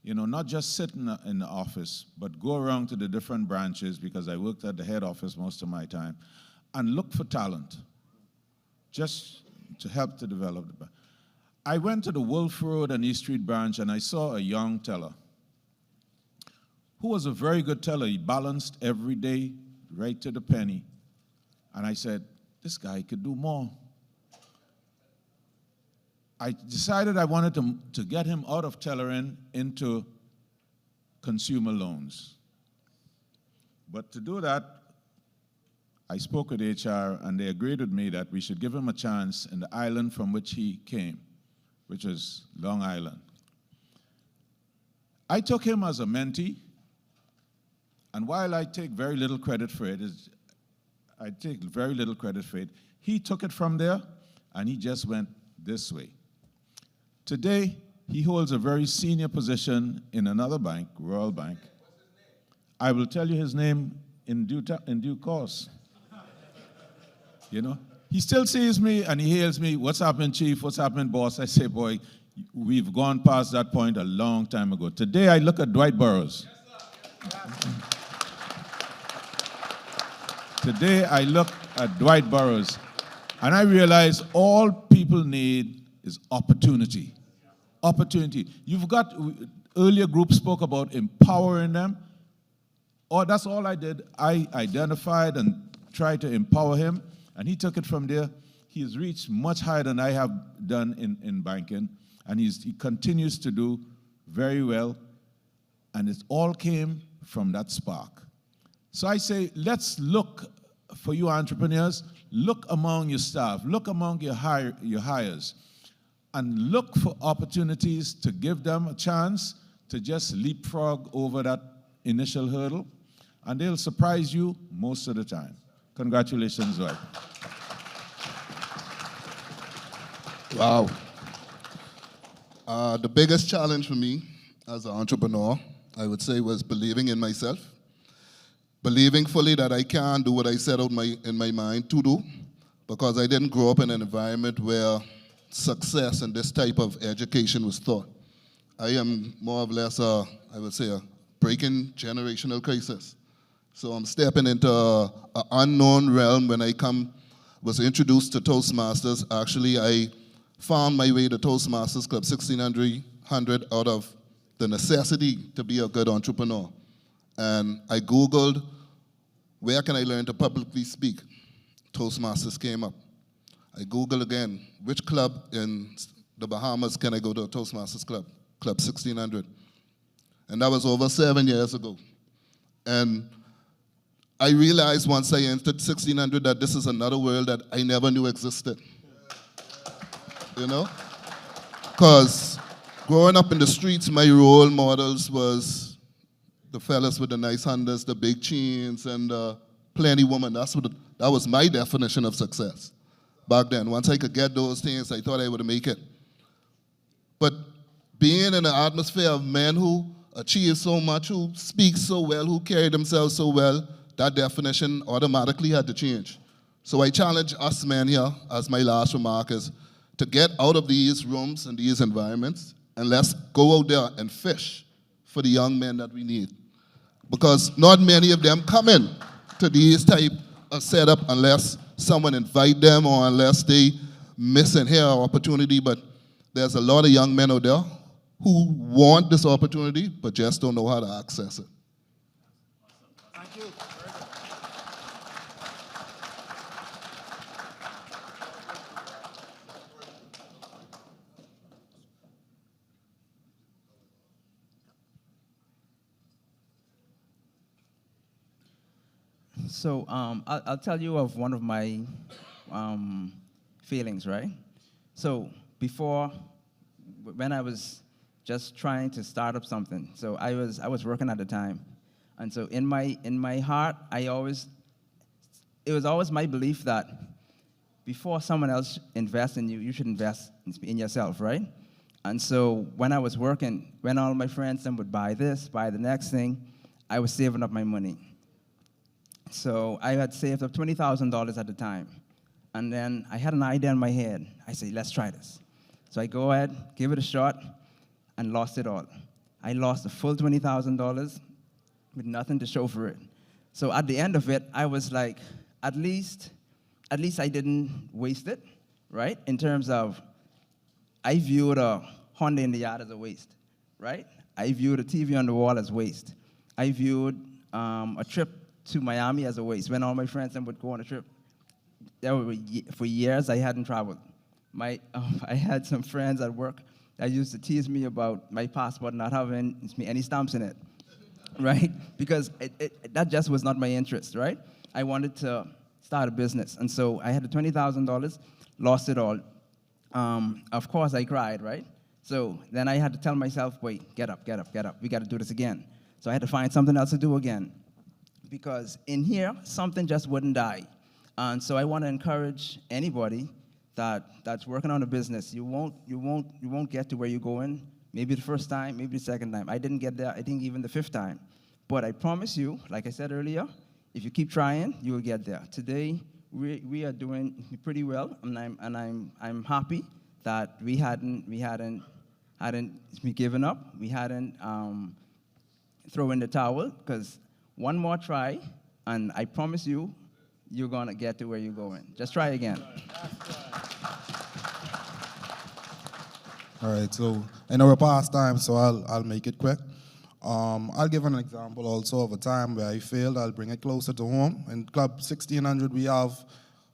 not just sit in the office, but go around to the different branches, because I worked at the head office most of my time, and look for talent, just to help to develop the bank. I went to the Wolf Road and East Street branch, and I saw a young teller who was a very good teller. He balanced every day, right to the penny. And I said, this guy could do more. I decided I wanted to get him out of tellering into consumer loans. But to do that, I spoke with HR, and they agreed with me that we should give him a chance in the island from which he came, which is Long Island. I took him as a mentee, and while I take very little credit for it, he took it from there, and he just went this way. Today, he holds a very senior position in another bank, Royal Bank. I will tell you his name in due course. he still sees me and he hails me, "What's happening, Chief? What's happening, boss?" I say, "Boy, we've gone past that point a long time ago." Today I look at Dwight Burroughs. Today I look at Dwight Burroughs and I realize all people need is opportunity. Opportunity. You've got, earlier group spoke about empowering them. Oh, that's all I did. I identified and tried to empower him, and he took it from there. He has reached much higher than I have done in banking, and he continues to do very well, and it all came from that spark. So I say, let's look for you entrepreneurs, look among your staff, look among your hires, and look for opportunities to give them a chance to just leapfrog over that initial hurdle, and they'll surprise you most of the time. Congratulations, Dwight. Wow. The biggest challenge for me as an entrepreneur, I would say, was believing in myself, believing fully that I can do what I set out in my mind to do, because I didn't grow up in an environment where success and this type of education was taught. I am more or less, I would say, a breaking generational crisis. So I'm stepping into an unknown realm. When I was introduced to Toastmasters, actually I found my way to Toastmasters Club 1600 out of the necessity to be a good entrepreneur. And I Googled, where can I learn to publicly speak? Toastmasters came up. I Googled again, which club in the Bahamas can I go to a Toastmasters club? Club 1600. And that was over 7 years ago. And I realized once I entered 1600 that this is another world that I never knew existed. You know? Because growing up in the streets, my role models was the fellas with the nice Hondas, the big chains, and plenty women. That was my definition of success back then. Once I could get those things, I thought I would make it. But being in an atmosphere of men who achieve so much, who speak so well, who carry themselves so well, that definition automatically had to change. So I challenge us men here, as my last remark is, to get out of these rooms and these environments, and let's go out there and fish for the young men that we need. Because not many of them come in to these type of setup unless someone invite them or unless they miss and hear our opportunity. But there's a lot of young men out there who want this opportunity but just don't know how to access it. Thank you. So I'll tell you of one of my feelings, right? So before, when I was just trying to start up something, so I was working at the time, and so in my heart, it was always my belief that before someone else invests in you, you should invest in yourself, right? And so when I was working, when all my friends then would buy this, buy the next thing, I was saving up my money. So I had saved up $20,000 at the time. And then I had an idea in my head. I said, let's try this. So I go ahead, give it a shot, and lost it all. I lost the full $20,000 with nothing to show for it. So at the end of it, I was like, at least I didn't waste it, right? In terms of, I viewed a Honda in the yard as a waste, right? I viewed a TV on the wall as waste. I viewed a trip to Miami as a waste. When all my friends would go on a trip, for years I hadn't traveled. I had some friends at work that used to tease me about my passport not having any stamps in it, right? Because that just was not my interest, right? I wanted to start a business, and so I had the $20,000, lost it all. Of course I cried, right? So then I had to tell myself, wait, get up, we got to do this again. So I had to find something else to do again, because in here, something just wouldn't die. And so I want to encourage anybody that's working on a business. You won't get to where you're going, maybe the first time, maybe the second time. I didn't get there, I think even the fifth time. But I promise you, like I said earlier, if you keep trying, you will get there. Today, we are doing pretty well, and I'm happy that we hadn't given up. We hadn't thrown in the towel, because one more try, and I promise you, you're gonna get to where you're going. Just try again. All right, so I know we're past time, so I'll make it quick. I'll give an example also of a time where I failed. I'll bring it closer to home. In Club 1600, we have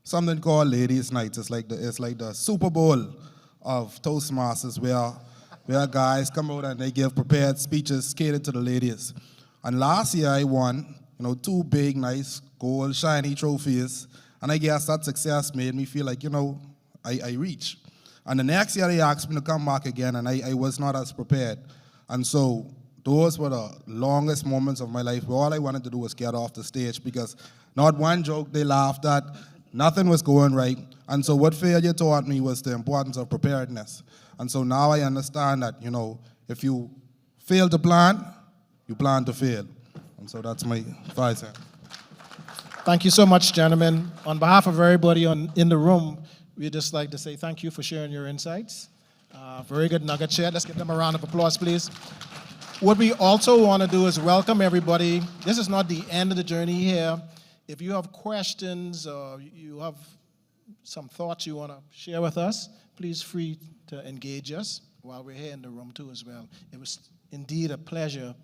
something called Ladies' Night. It's like the Super Bowl of Toastmasters, where guys come out and they give prepared speeches catered to the ladies. And last year I won, 2 big, nice, gold, shiny trophies. And I guess that success made me feel like, I reached. And the next year they asked me to come back again, and I was not as prepared. And so those were the longest moments of my life where all I wanted to do was get off the stage, because not one joke they laughed at, nothing was going right. And so what failure taught me was the importance of preparedness. And so now I understand that, if you fail to plan, you plan to fail. And so that's my advice. Thank you so much, gentlemen. On behalf of everybody in the room, we'd just like to say thank you for sharing your insights. Very good nugget share. Let's give them a round of applause, please. What we also want to do is welcome everybody. This is not the end of the journey here. If you have questions or you have some thoughts you want to share with us, please free to engage us while we're here in the room too as well. It was indeed a pleasure,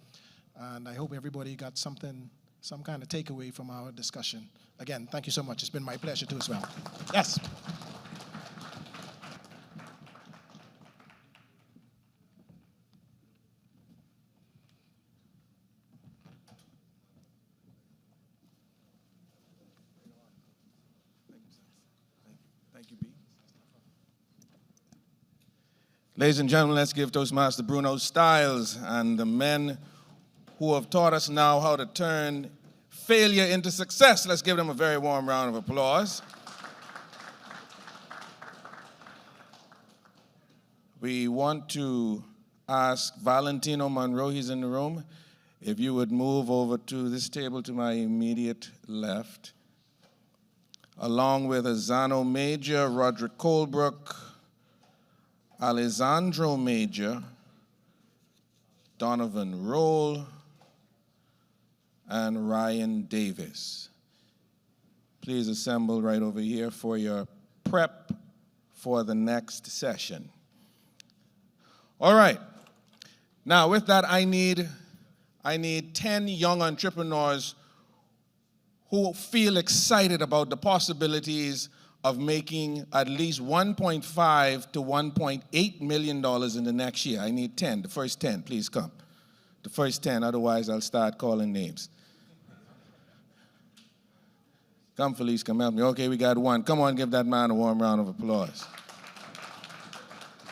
and I hope everybody got some kind of takeaway from our discussion. Again, thank you so much. It's been my pleasure too as well. Yes. Ladies and gentlemen, let's give Toastmaster Bruno Stiles and the men who have taught us now how to turn failure into success. Let's give them a very warm round of applause. We want to ask Valentino Monroe, he's in the room, if you would move over to this table to my immediate left, along with Azano Major, Roderick Colebrook, Alessandro Major, Donovan Roll, and Ryan Davis. Please assemble right over here for your prep for the next session. All right. Now, with that, I need 10 young entrepreneurs who feel excited about the possibilities of making at least $1.5 to $1.8 million in the next year. I need 10. The first 10, please come. The first 10, otherwise I'll start calling names. Come, Felice, come help me. Okay, we got 1. Come on, give that man a warm round of applause.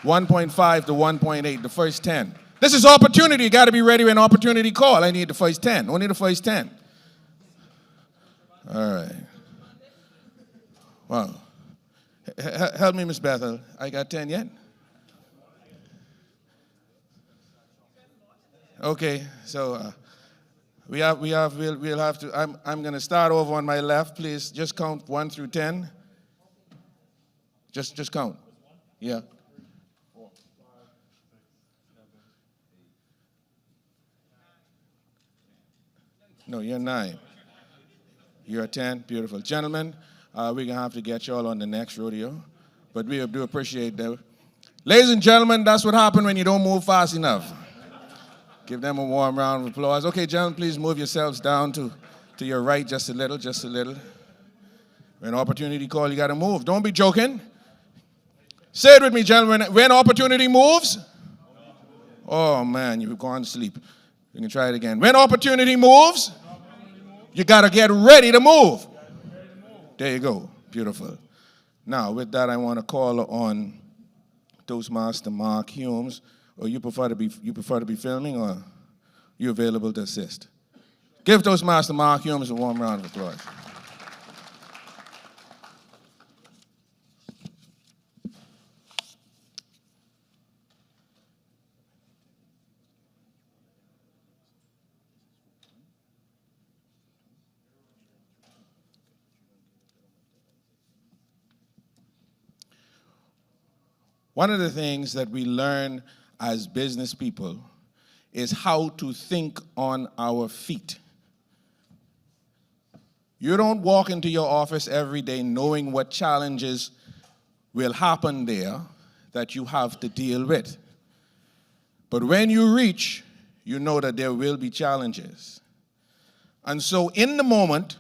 1.5 to 1.8, the first 10. This is opportunity. You got to be ready when opportunity call. I need the first 10. Only the first 10. All right. Wow. Help me, Miss Bethel. I got 10 yet? Okay, so we'll have to. I'm going to start over on my left. Please just count 1 through 10. Just count. Yeah. No, you're 9. You're 10. Beautiful. Gentlemen, we're going to have to get you all on the next rodeo, but we do appreciate that. Ladies and gentlemen, that's what happened when you don't move fast enough. Give them a warm round of applause. Okay, gentlemen, please move yourselves down to your right just a little, just a little. When opportunity call, you got to move. Don't be joking. Say it with me, gentlemen. When opportunity moves, oh, man, you've gone to sleep. You can try it again. When opportunity moves, you got to get ready to move. There you go. Beautiful. Now, with that, I want to call on Toastmaster Mark Humes. Or you prefer to be filming, or you available to assist? Give Toastmaster Mark Humes a warm round of applause. One of the things that we learn as business people is how to think on our feet. You don't walk into your office every day knowing what challenges will happen there that you have to deal with. But when you reach, you know that there will be challenges. And so in the moment,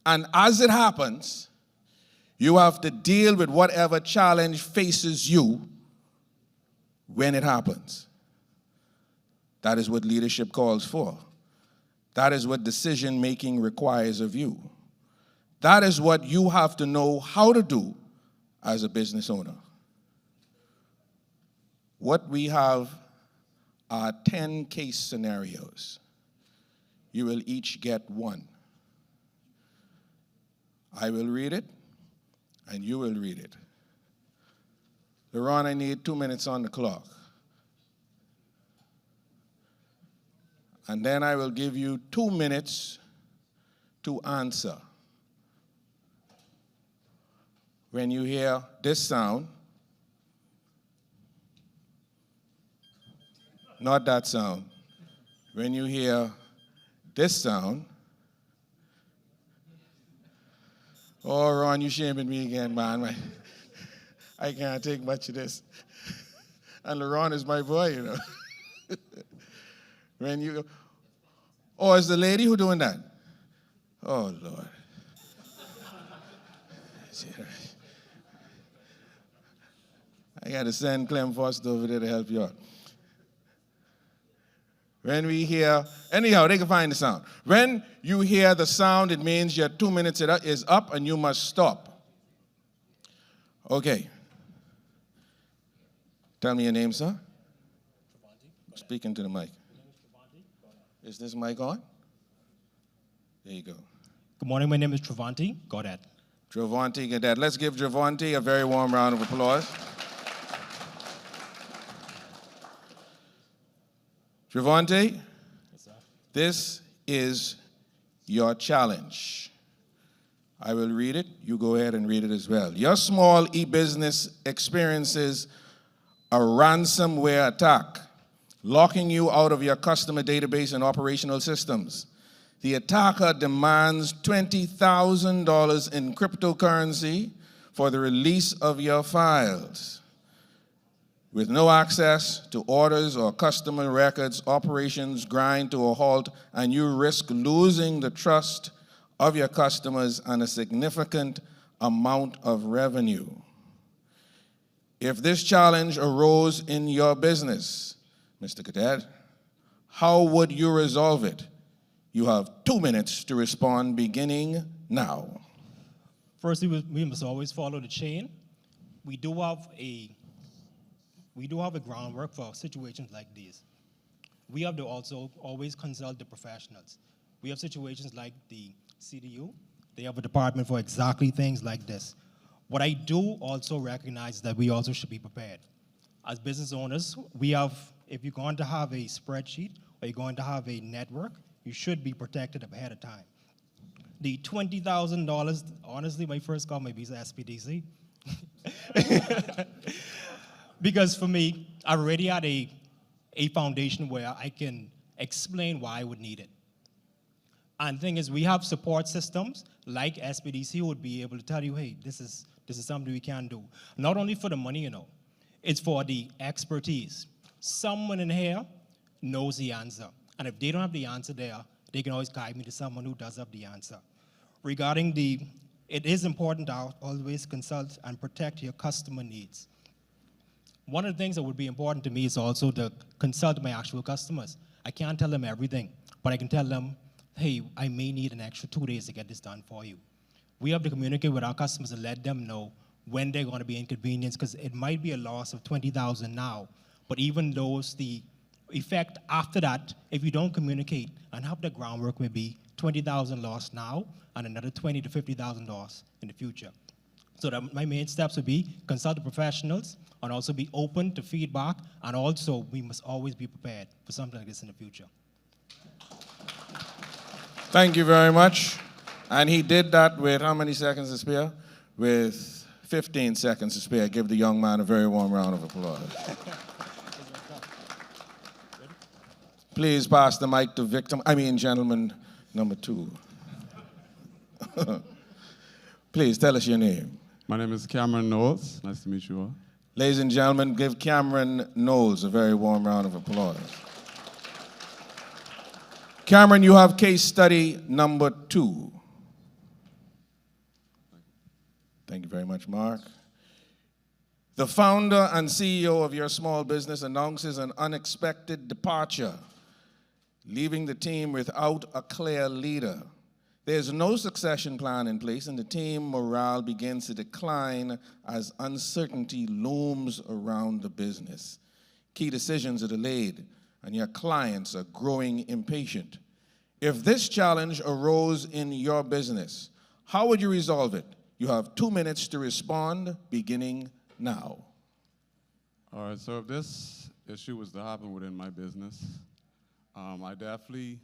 and as it happens, you have to deal with whatever challenge faces you when it happens. That is what leadership calls for. That is what decision-making requires of you. That is what you have to know how to do as a business owner. What we have are 10 case scenarios. You will each get one. I will read it, and you will read it. Laron, I need 2 minutes on the clock. And then I will give you 2 minutes to answer. When you hear this sound, not that sound. When you hear this sound, oh, Ron, you shaming me again, man. I can't take much of this. And LaRon is my boy, you know. When you, oh, is the lady who doing that? Oh, Lord. I got to send Clem Foster over there to help you out. When we hear, anyhow, they can find the sound. When you hear the sound, it means your 2 minutes is up and you must stop. Okay. Tell me your name, sir. Speaking to the mic. Is this mic on? There you go. Good morning, my name is Travanti Godet. Travanti Godet. Let's give Travanti a very warm round of applause. Travanti, this is your challenge. I will read it. You go ahead and read it as well. Your small e-business experiences a ransomware attack, locking you out of your customer database and operational systems. The attacker demands $20,000 in cryptocurrency for the release of your files. With no access to orders or customer records, operations grind to a halt, and you risk losing the trust of your customers and a significant amount of revenue. If this challenge arose in your business, Mr. Cadet, how would you resolve it? You have 2 minutes to respond, beginning now. Firstly, we must always follow the chain. We do have a groundwork for situations like these. We have to also always consult the professionals. We have situations like the CDU. They have a department for exactly things like this. What I do also recognize is that we also should be prepared. As business owners, if you're going to have a spreadsheet or you're going to have a network, you should be protected ahead of time. The $20,000, honestly, my first call might be SBDC. Because for me, I already had a foundation where I can explain why I would need it. And the thing is, we have support systems like SBDC would be able to tell you, hey, this is something we can do. Not only for the money, you know, it's for the expertise. Someone in here knows the answer. And if they don't have the answer there, they can always guide me to someone who does have the answer. Regarding it is important to always consult and protect your customer needs. One of the things that would be important to me is also to consult my actual customers. I can't tell them everything, but I can tell them, hey, I may need an extra 2 days to get this done for you. We have to communicate with our customers and let them know when they're going to be inconvenienced, because it might be a loss of $20,000 now, but even those, the effect after that, if you don't communicate and have the groundwork, may be $20,000 lost now and another $20,000 to $50,000 in the future. So my main steps would be consult the professionals and also be open to feedback, and also we must always be prepared for something like this in the future. Thank you very much. And he did that with how many seconds to spare? With 15 seconds to spare. Give the young man a very warm round of applause. Please pass the mic to gentleman number 2. Please tell us your name. My name is Cameron Knowles. Nice to meet you all. Ladies and gentlemen, give Cameron Knowles a very warm round of applause. Cameron, you have case study number 2. Thank you very much, Mark. The founder and CEO of your small business announces an unexpected departure, leaving the team without a clear leader. There's no succession plan in place, and the team morale begins to decline as uncertainty looms around the business. Key decisions are delayed, and your clients are growing impatient. If this challenge arose in your business, how would you resolve it? You have 2 minutes to respond, beginning now. All right, so if this issue was to happen within my business, I definitely,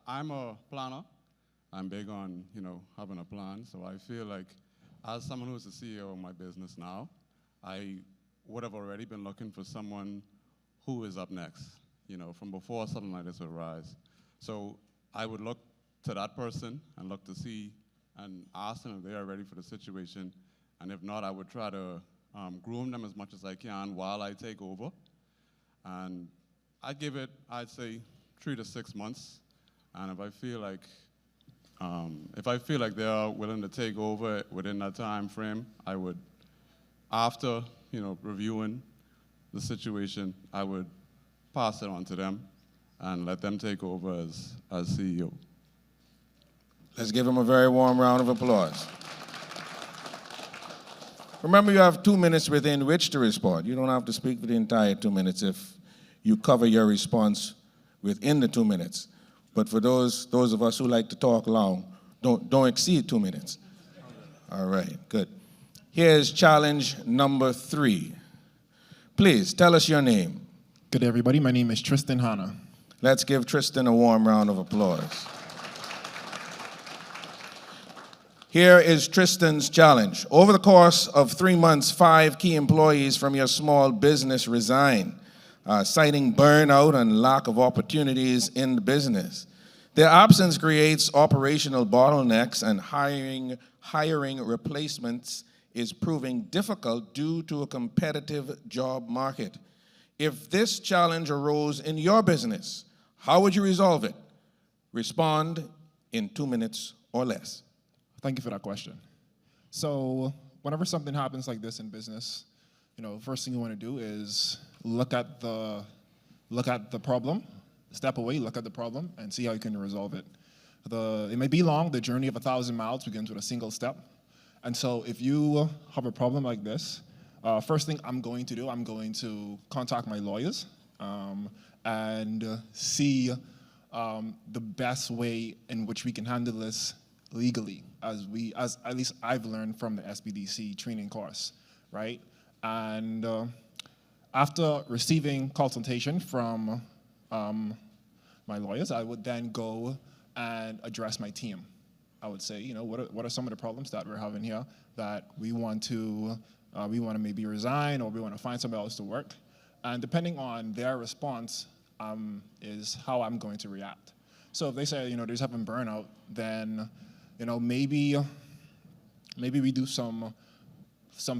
I'm a planner. I'm big on, having a plan. So I feel like as someone who's the CEO of my business now, I would have already been looking for someone who is up next, from before something like this would arise. So I would look to that person and look to see and ask them if they are ready for the situation. And if not, I would try to groom them as much as I can while I take over. And I give it, I'd say, 3 to 6 months. And if I feel like they are willing to take over within that time frame, I would, after reviewing the situation, I would pass it on to them and let them take over as CEO. Let's give him a very warm round of applause. Remember, you have 2 minutes within which to respond. You don't have to speak for the entire 2 minutes if you cover your response within the 2 minutes. But for those of us who like to talk long, don't exceed 2 minutes. All right, good. Here's challenge number 3. Please, tell us your name. Good day, everybody. My name is Tristan Hanna. Let's give Tristan a warm round of applause. Here is Tristan's challenge. Over the course of 3 months, 5 key employees from your small business resign, citing burnout and lack of opportunities in the business. Their absence creates operational bottlenecks, and hiring replacements is proving difficult due to a competitive job market. If this challenge arose in your business, how would you resolve it? Respond in 2 minutes or less. Thank you for that question. So whenever something happens like this in business, first thing you want to do is look at the problem, step away, look at the problem, and see how you can resolve it. It may be long. The journey of 1,000 miles begins with a single step. And so if you have a problem like this, first thing I'm going to do, I'm going to contact my lawyers and see the best way in which we can handle this legally, as at least I've learned from the SBDC training course, right? And after receiving consultation from my lawyers, I would then go and address my team. I would say, what are some of the problems that we're having here that we want to maybe resign, or we want to find somebody else to work, and depending on their response is how I'm going to react. So if they say, they're just having burnout, then maybe we do some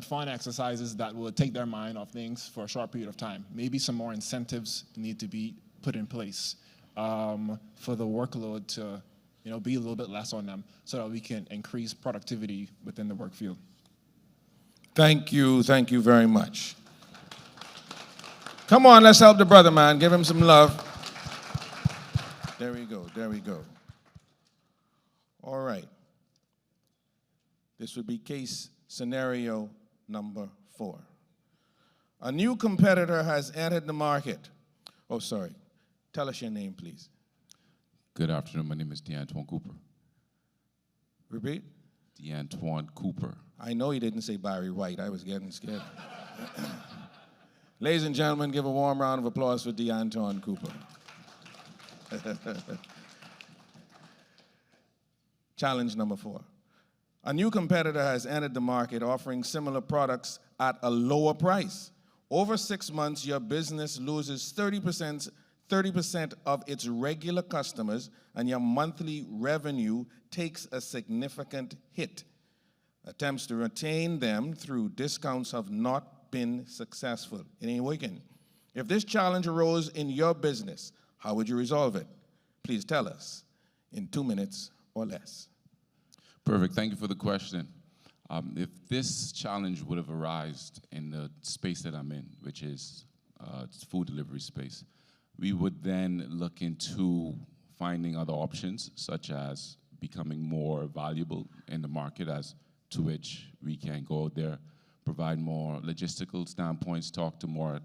fun exercises that will take their mind off things for a short period of time. Maybe some more incentives need to be put in place for the workload to be a little bit less on them, so that we can increase productivity within the work field. Thank you very much. Come on, let's help the brother, man. Give him some love. There we go. All right. This would be case scenario number 4. A new competitor has entered the market. Oh, sorry. Tell us your name, please. Good afternoon. My name is DeAntoine Cooper. Repeat? DeAntoine Cooper. I know he didn't say Barry White. I was getting scared. Ladies and gentlemen, give a warm round of applause for DeAntoine Cooper. Challenge number 4. A new competitor has entered the market offering similar products at a lower price. Over 6 months, your business loses 30% of its regular customers, and your monthly revenue takes a significant hit. Attempts to retain them through discounts have not been successful. It ain't working. If this challenge arose in your business, how would you resolve it? Please tell us in 2 minutes or less. Perfect. Thank you for the question. If this challenge would have arisen in the space that I'm in, which is food delivery space, we would then look into finding other options, such as becoming more valuable in the market, as to which we can go out there, provide more logistical standpoints, talk to more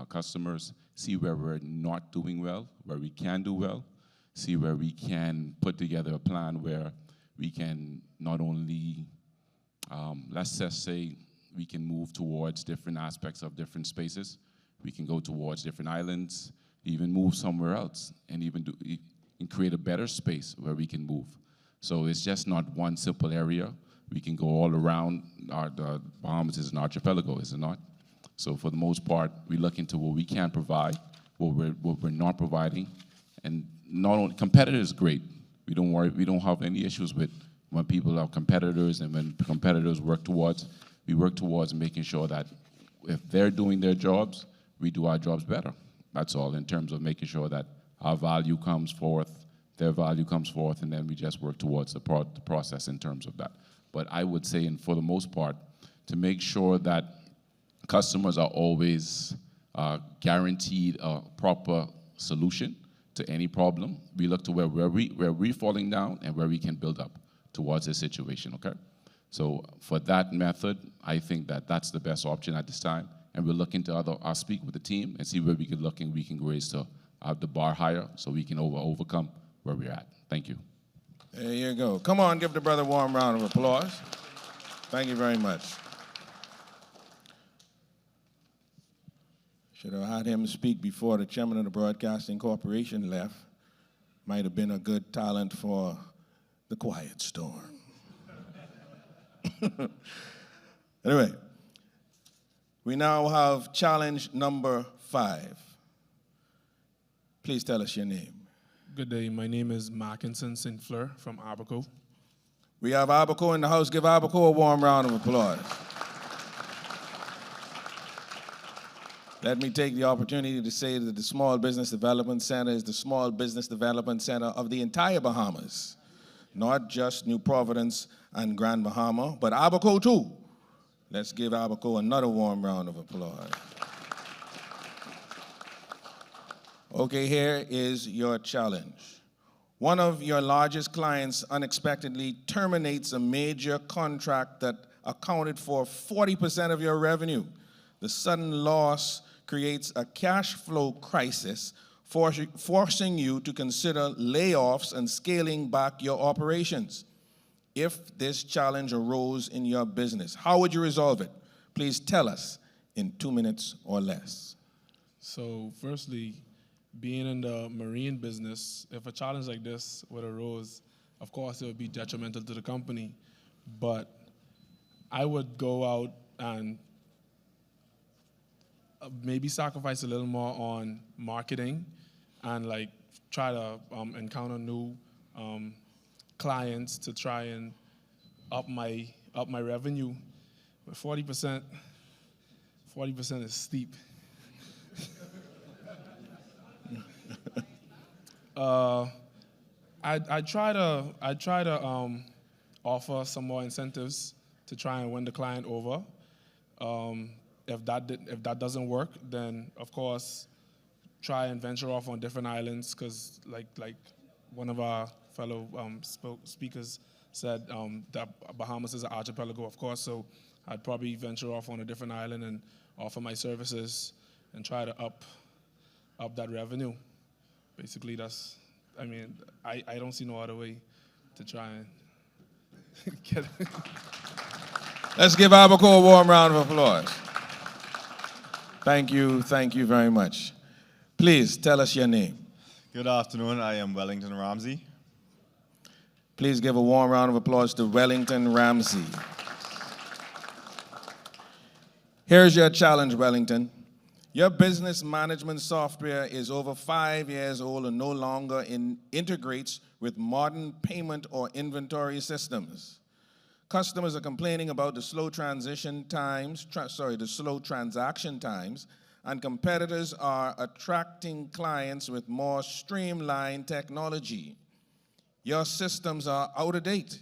customers, see where we're not doing well, where we can do well, see where we can put together a plan where we can not only, let's just say, we can move towards different aspects of different spaces. We can go towards different islands, even move somewhere else, and even create a better space where we can move. So it's just not one simple area. We can go all around. The Bahamas is an archipelago, is it not? So for the most part, we look into what we can provide, what we're not providing, and not only competitors is great. We don't worry. We don't have any issues with when people are competitors, and when competitors work towards making sure that if they're doing their jobs, we do our jobs better. That's all, in terms of making sure that our value comes forth, their value comes forth, and then we just work towards the process in terms of that. But I would say, and for the most part, to make sure that customers are always guaranteed a proper solution to any problem, we look to where we're falling down and where we can build up towards a situation, okay? So for that method, I think that that's the best option at this time. And we'll look into I'll speak with the team and see where we can look and we can raise the bar higher so we can overcome where we're at. Thank you. There you go. Come on, give the brother a warm round of applause. Thank you very much. Should have had him speak before the chairman of the Broadcasting Corporation left. Might have been a good talent for the quiet storm. Anyway, we now have challenge number 5. Please tell us your name. Good day. My name is Markinson St. Fleur from Abaco. We have Abaco in the house. Give Abaco a warm round of applause. Let me take the opportunity to say that the Small Business Development Center is the small business development center of the entire Bahamas, not just New Providence and Grand Bahama, but Abaco too. Let's give Abaco another warm round of applause. Okay, here is your challenge. One of your largest clients unexpectedly terminates a major contract that accounted for 40% of your revenue. The sudden loss creates a cash flow crisis, forcing you to consider layoffs and scaling back your operations. If this challenge arose in your business, how would you resolve it? Please tell us in 2 minutes or less. So firstly, being in the marine business, if a challenge like this would arose, of course it would be detrimental to the company, but I would go out and maybe sacrifice a little more on marketing and like try to encounter new clients to try and up my revenue. But 40% is steep. I try to offer some more incentives to try and win the client over. If that doesn't work, then of course try and venture off on different islands, because like one of our fellow speakers said, that Bahamas is an archipelago, of course. So I'd probably venture off on a different island and offer my services and try to up that revenue. Basically, I don't see no other way to try and get it. Let's give Abaco a warm round of applause. Thank you very much. Please tell us your name. Good afternoon, I am Wellington Ramsey. Please give a warm round of applause to Wellington Ramsey. Here's your challenge, Wellington. Your business management software is over 5 years old and no longer integrates with modern payment or inventory systems. Customers are complaining about the slow transaction times, and competitors are attracting clients with more streamlined technology. Your systems are out of date.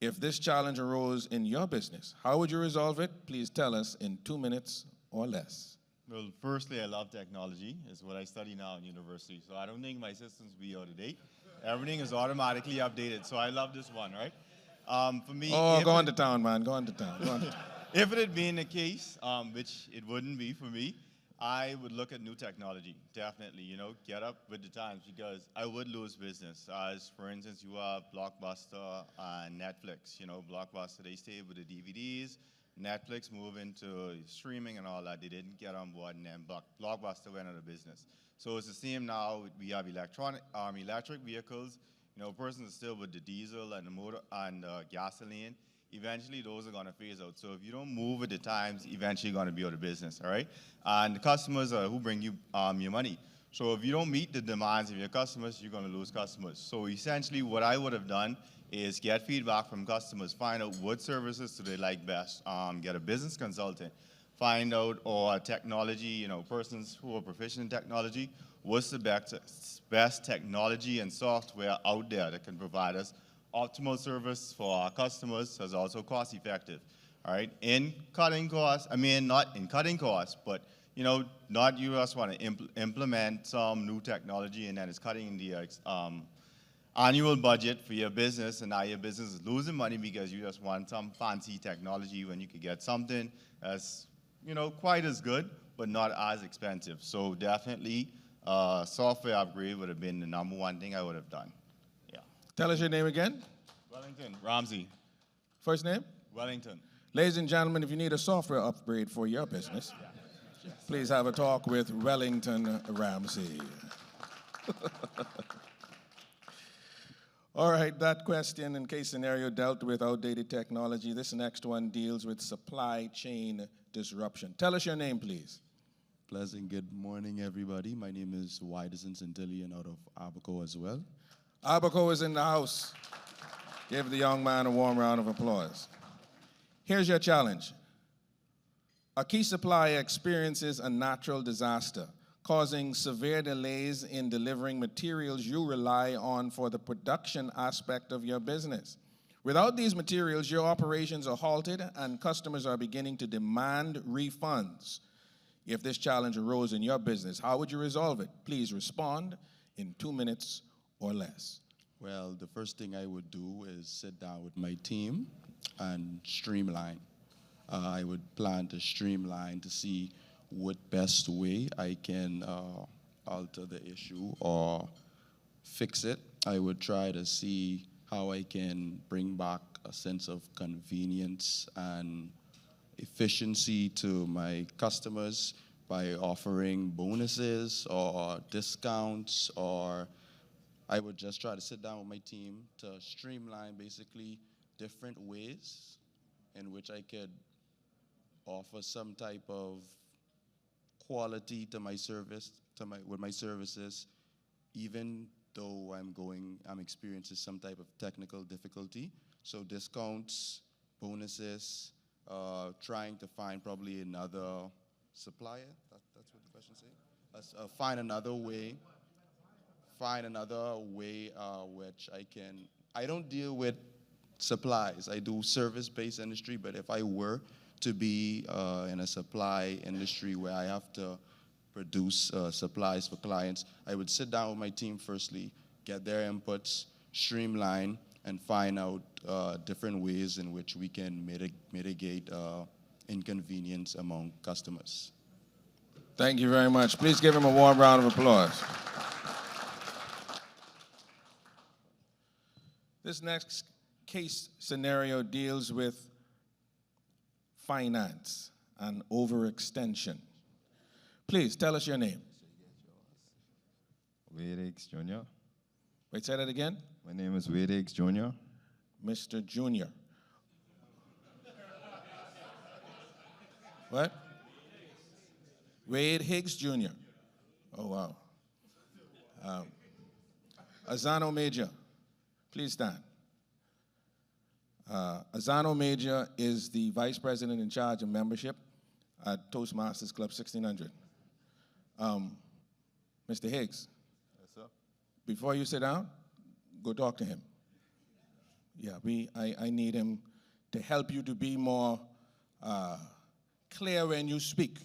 If this challenge arose in your business, how would you resolve it? Please tell us in 2 minutes or less. Well, firstly, I love technology. It's what I study now in university. So I don't think my systems will be out of date. Everything is automatically updated. So I love this one, right? For me, go on to town, man. Go on to town. Go on to town. If it had been the case, which it wouldn't be for me, I would look at new technology, definitely, get up with the times, because I would lose business. As, for instance, you have Blockbuster and Netflix. Blockbuster, they stayed with the DVDs. Netflix moved into streaming and all that. They didn't get on board, and then Blockbuster went out of business. So it's the same now. We have electric vehicles. A person is still with the diesel and the motor and gasoline. Eventually, those are going to phase out. So if you don't move with the times, eventually you're going to be out of business, all right? And the customers are who bring you your money. So if you don't meet the demands of your customers, you're going to lose customers. So essentially, what I would have done is get feedback from customers, find out what services do they like best, get a business consultant, find out, or technology, persons who are proficient in technology, what's the best technology and software out there that can provide us optimal service for our customers, as also cost effective, all right? In cutting costs, not in cutting costs, but not you just want to implement some new technology and then it's cutting the annual budget for your business, and now your business is losing money because you just want some fancy technology when you could get something that's quite as good but not as expensive. So definitely software upgrade would have been the #1 thing I would have done. Yeah. Tell us your name again. Wellington Ramsey. First name? Wellington. Ladies and gentlemen, if you need a software upgrade for your business, please have a talk with Wellington Ramsey. All right, that question and case scenario dealt with outdated technology. This next one deals with supply chain disruption. Tell us your name, please. Pleasant good morning, everybody. My name is Widerson Centillion out of Abaco as well. Abaco is in the house. Give the young man a warm round of applause. Here's your challenge. A key supplier experiences a natural disaster, causing severe delays in delivering materials you rely on for the production aspect of your business. Without these materials, your operations are halted and customers are beginning to demand refunds. If this challenge arose in your business, how would you resolve it? Please respond in 2 minutes or less. Well, the first thing I would do is sit down with my team and streamline. I would plan to streamline to see what best way I can alter the issue or fix it. I would try to see how I can bring back a sense of convenience and efficiency to my customers by offering bonuses or discounts, or I would just try to sit down with my team to streamline basically different ways in which I could offer some type of quality to my service, with my services, even though I'm experiencing some type of technical difficulty. So discounts, bonuses, trying to find probably another supplier. That's what the question says. Find another way which I don't deal with supplies. I do service-based industry, but if I were to be in a supply industry where I have to produce supplies for clients, I would sit down with my team firstly, get their inputs, streamline, and find out different ways in which we can mitigate inconvenience among customers. Thank you very much. Please give him a warm round of applause. This next case scenario deals with finance and overextension. Please tell us your name. Wade Hicks Jr. Wait, say that again? My name is Wade Higgs Jr. Mr. Junior. What? Wade Higgs Jr. Oh, wow. Azano Major, please stand. Azano Major is the Vice President in charge of membership at Toastmasters Club 1600. Mr. Higgs, Yes, sir. before you sit down, go talk to him. Yeah, I need him to help you to be more clear when you speak.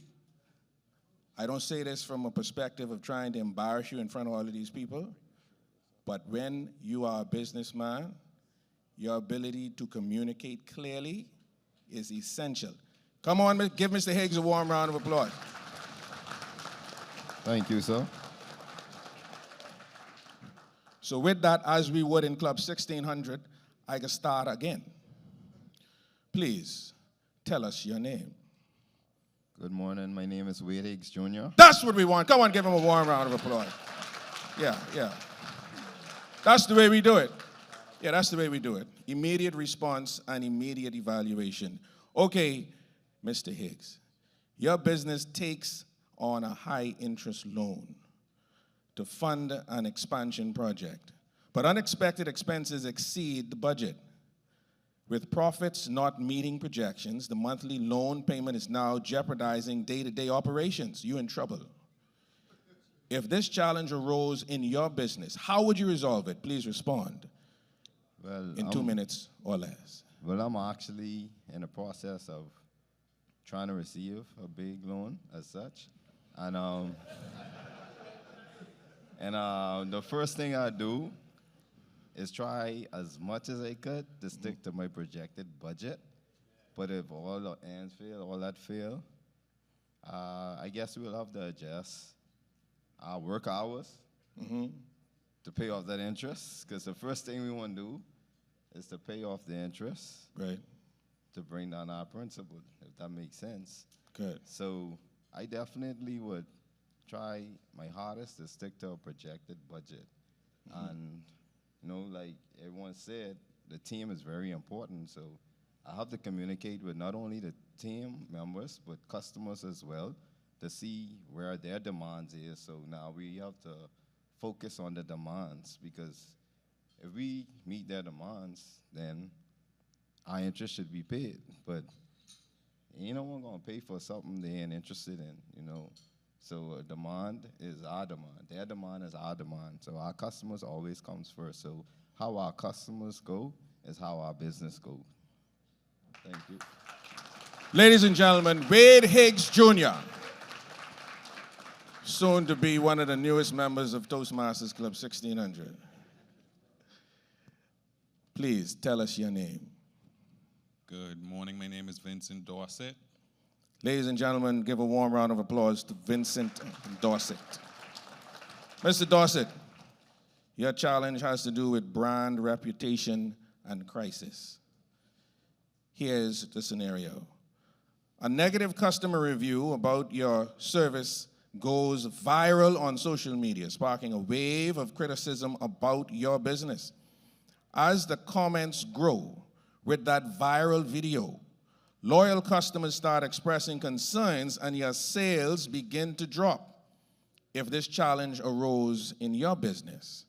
I don't say this from a perspective of trying to embarrass you in front of all of these people, but when you are a businessman, your ability to communicate clearly is essential. Come on, give Mr. Higgs a warm round of applause. Thank you, sir. So with that, as we would in Club 1600, I can start again. Please, tell us your name. Good morning. My name is Wade Higgs Jr. That's what we want. Come on, give him a warm round of applause. Yeah. That's the way we do it. Yeah, that's the way we do it. Immediate response and immediate evaluation. Okay, Mr. Higgs, your business takes on a high-interest loan to fund an expansion project, but unexpected expenses exceed the budget. With profits not meeting projections, the monthly loan payment is now jeopardizing day-to-day operations. You're in trouble. If this challenge arose in your business, how would you resolve it? Please respond Well, in 2 minutes or less. Well, I'm actually in the process of trying to receive a big loan as such. And the first thing I do is try as much as I could to stick to my projected budget. But if all the ends fail, all that fail, I guess we'll have to adjust our work hours to pay off that interest. Because the first thing we want to do is to pay off the interest. Right. To bring down our principal, if that makes sense. Good. So I definitely would try my hardest to stick to a projected budget. And, like everyone said, the team is very important. So I have to communicate with not only the team members, but customers as well to see where their demands is. So now we have to focus on the demands, because if we meet their demands, then our interest should be paid. But ain't no one gonna pay for something they ain't interested in, So a demand is our demand. Their demand is our demand. So our customers always comes first. So how our customers go is how our business goes. Thank you. Ladies and gentlemen, Wade Higgs Jr., soon to be one of the newest members of Toastmasters Club 1600. Please tell us your name. Good morning. My name is Vincent Dorset. Ladies and gentlemen, give a warm round of applause to Vincent Dorset. Mr. Dorset, your challenge has to do with brand reputation and crisis. Here's the scenario. A negative customer review about your service goes viral on social media, sparking a wave of criticism about your business. As the comments grow with that viral video, loyal customers start expressing concerns and your sales begin to drop. If this challenge arose in your business,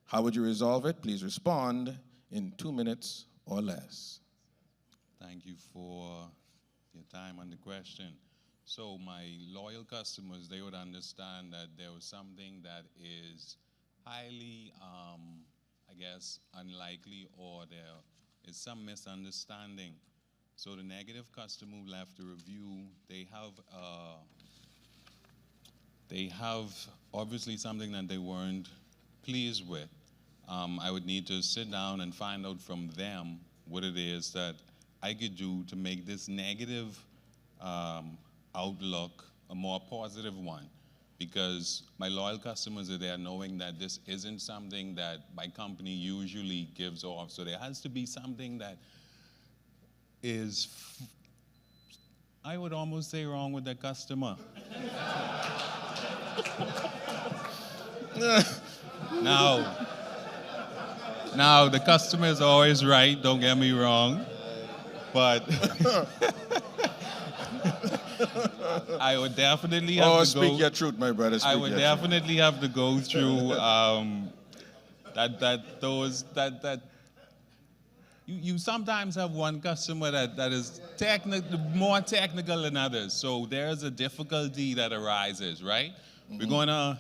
how would you resolve it? Please respond in 2 minutes or less. Thank you for your time on the question. So my loyal customers, they would understand that there was something that is highly, unlikely, or there is some misunderstanding. So the negative customer who left the review, they have obviously something that they weren't pleased with. I would need to sit down and find out from them what it is that I could do to make this negative outlook a more positive one. Because my loyal customers are there knowing that this isn't something that my company usually gives off. So there has to be something that is, I would almost say, wrong with the customer. Now, Now, the customer is always right, don't get me wrong, but I would definitely have to go. Speak your truth, my brother. I would definitely have to go through you sometimes have one customer that is more technical than others, so there's a difficulty that arises, right? We're gonna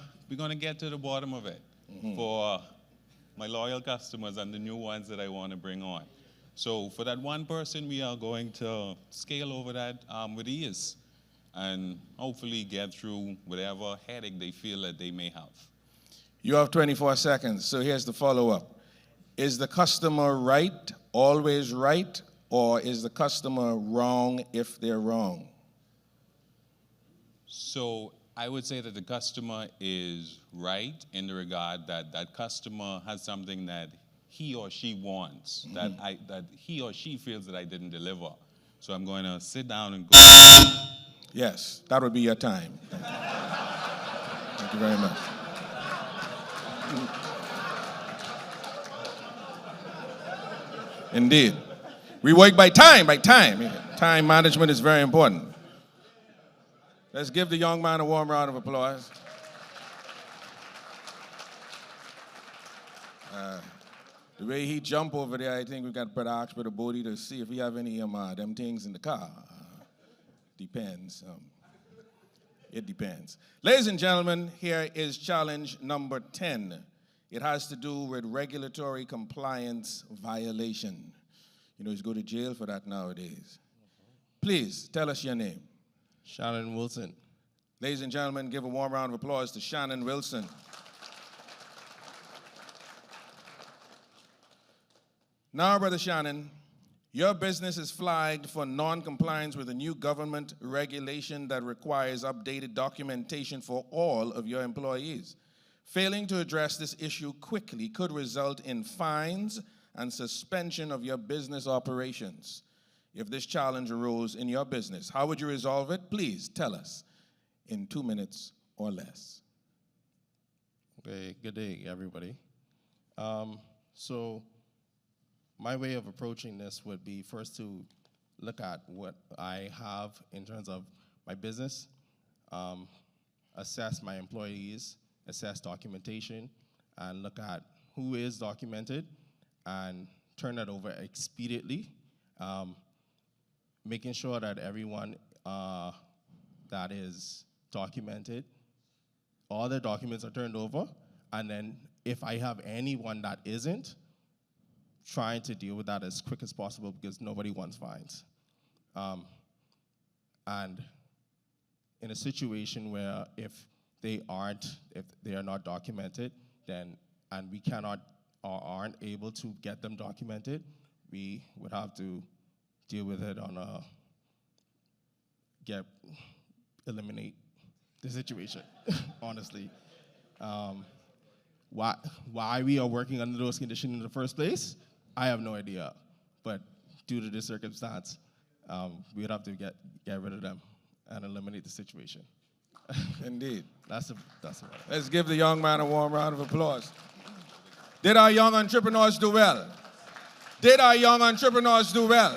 get to the bottom of it for my loyal customers and the new ones that I want to bring on. So for that one person, we are going to scale over that with ease and hopefully get through whatever headache they feel that they may have. You have 24 seconds, so here's the follow-up. Is the customer right, always right, or is the customer wrong if they're wrong? So I would say that the customer is right in the regard that that customer has something that he or she wants, that he or she feels that I didn't deliver. So I'm going to sit down and go. Yes, that would be your time. Thank you. Thank you very much. Indeed. We work by time, Time management is very important. Let's give the young man a warm round of applause. The way he jumped over there, I think we got to ask for the body to see if we have any them things in the car. Depends. It depends. Ladies and gentlemen, here is challenge number 10. It has to do with regulatory compliance violation. You know, you go to jail for that nowadays. Please, tell us your name. Shannon Wilson. Ladies and gentlemen, give a warm round of applause to Shannon Wilson. Now, Brother Shannon, your business is flagged for non-compliance with a new government regulation that requires updated documentation for all of your employees. Failing to address this issue quickly could result in fines and suspension of your business operations. If this challenge arose in your business, how would you resolve it? Please tell us in 2 minutes or less. Okay, good day, everybody. So my way of approaching this would be first to look at what I have in terms of my business, assess my employees, assess documentation, and look at who is documented and turn that over expediently, making sure that everyone that is documented, all the documents are turned over, and then if I have anyone that isn't, trying to deal with that as quick as possible because nobody wants fines. And in a situation where if they are not documented, then, and we cannot or aren't able to get them documented, we would have to deal with it on eliminate the situation, honestly. Why we are working under those conditions in the first place, I have no idea. But due to this circumstance, we would have to get rid of them and eliminate the situation. Indeed. That's Let's give the young man a warm round of applause. Did our young entrepreneurs do well? Did our young entrepreneurs do well?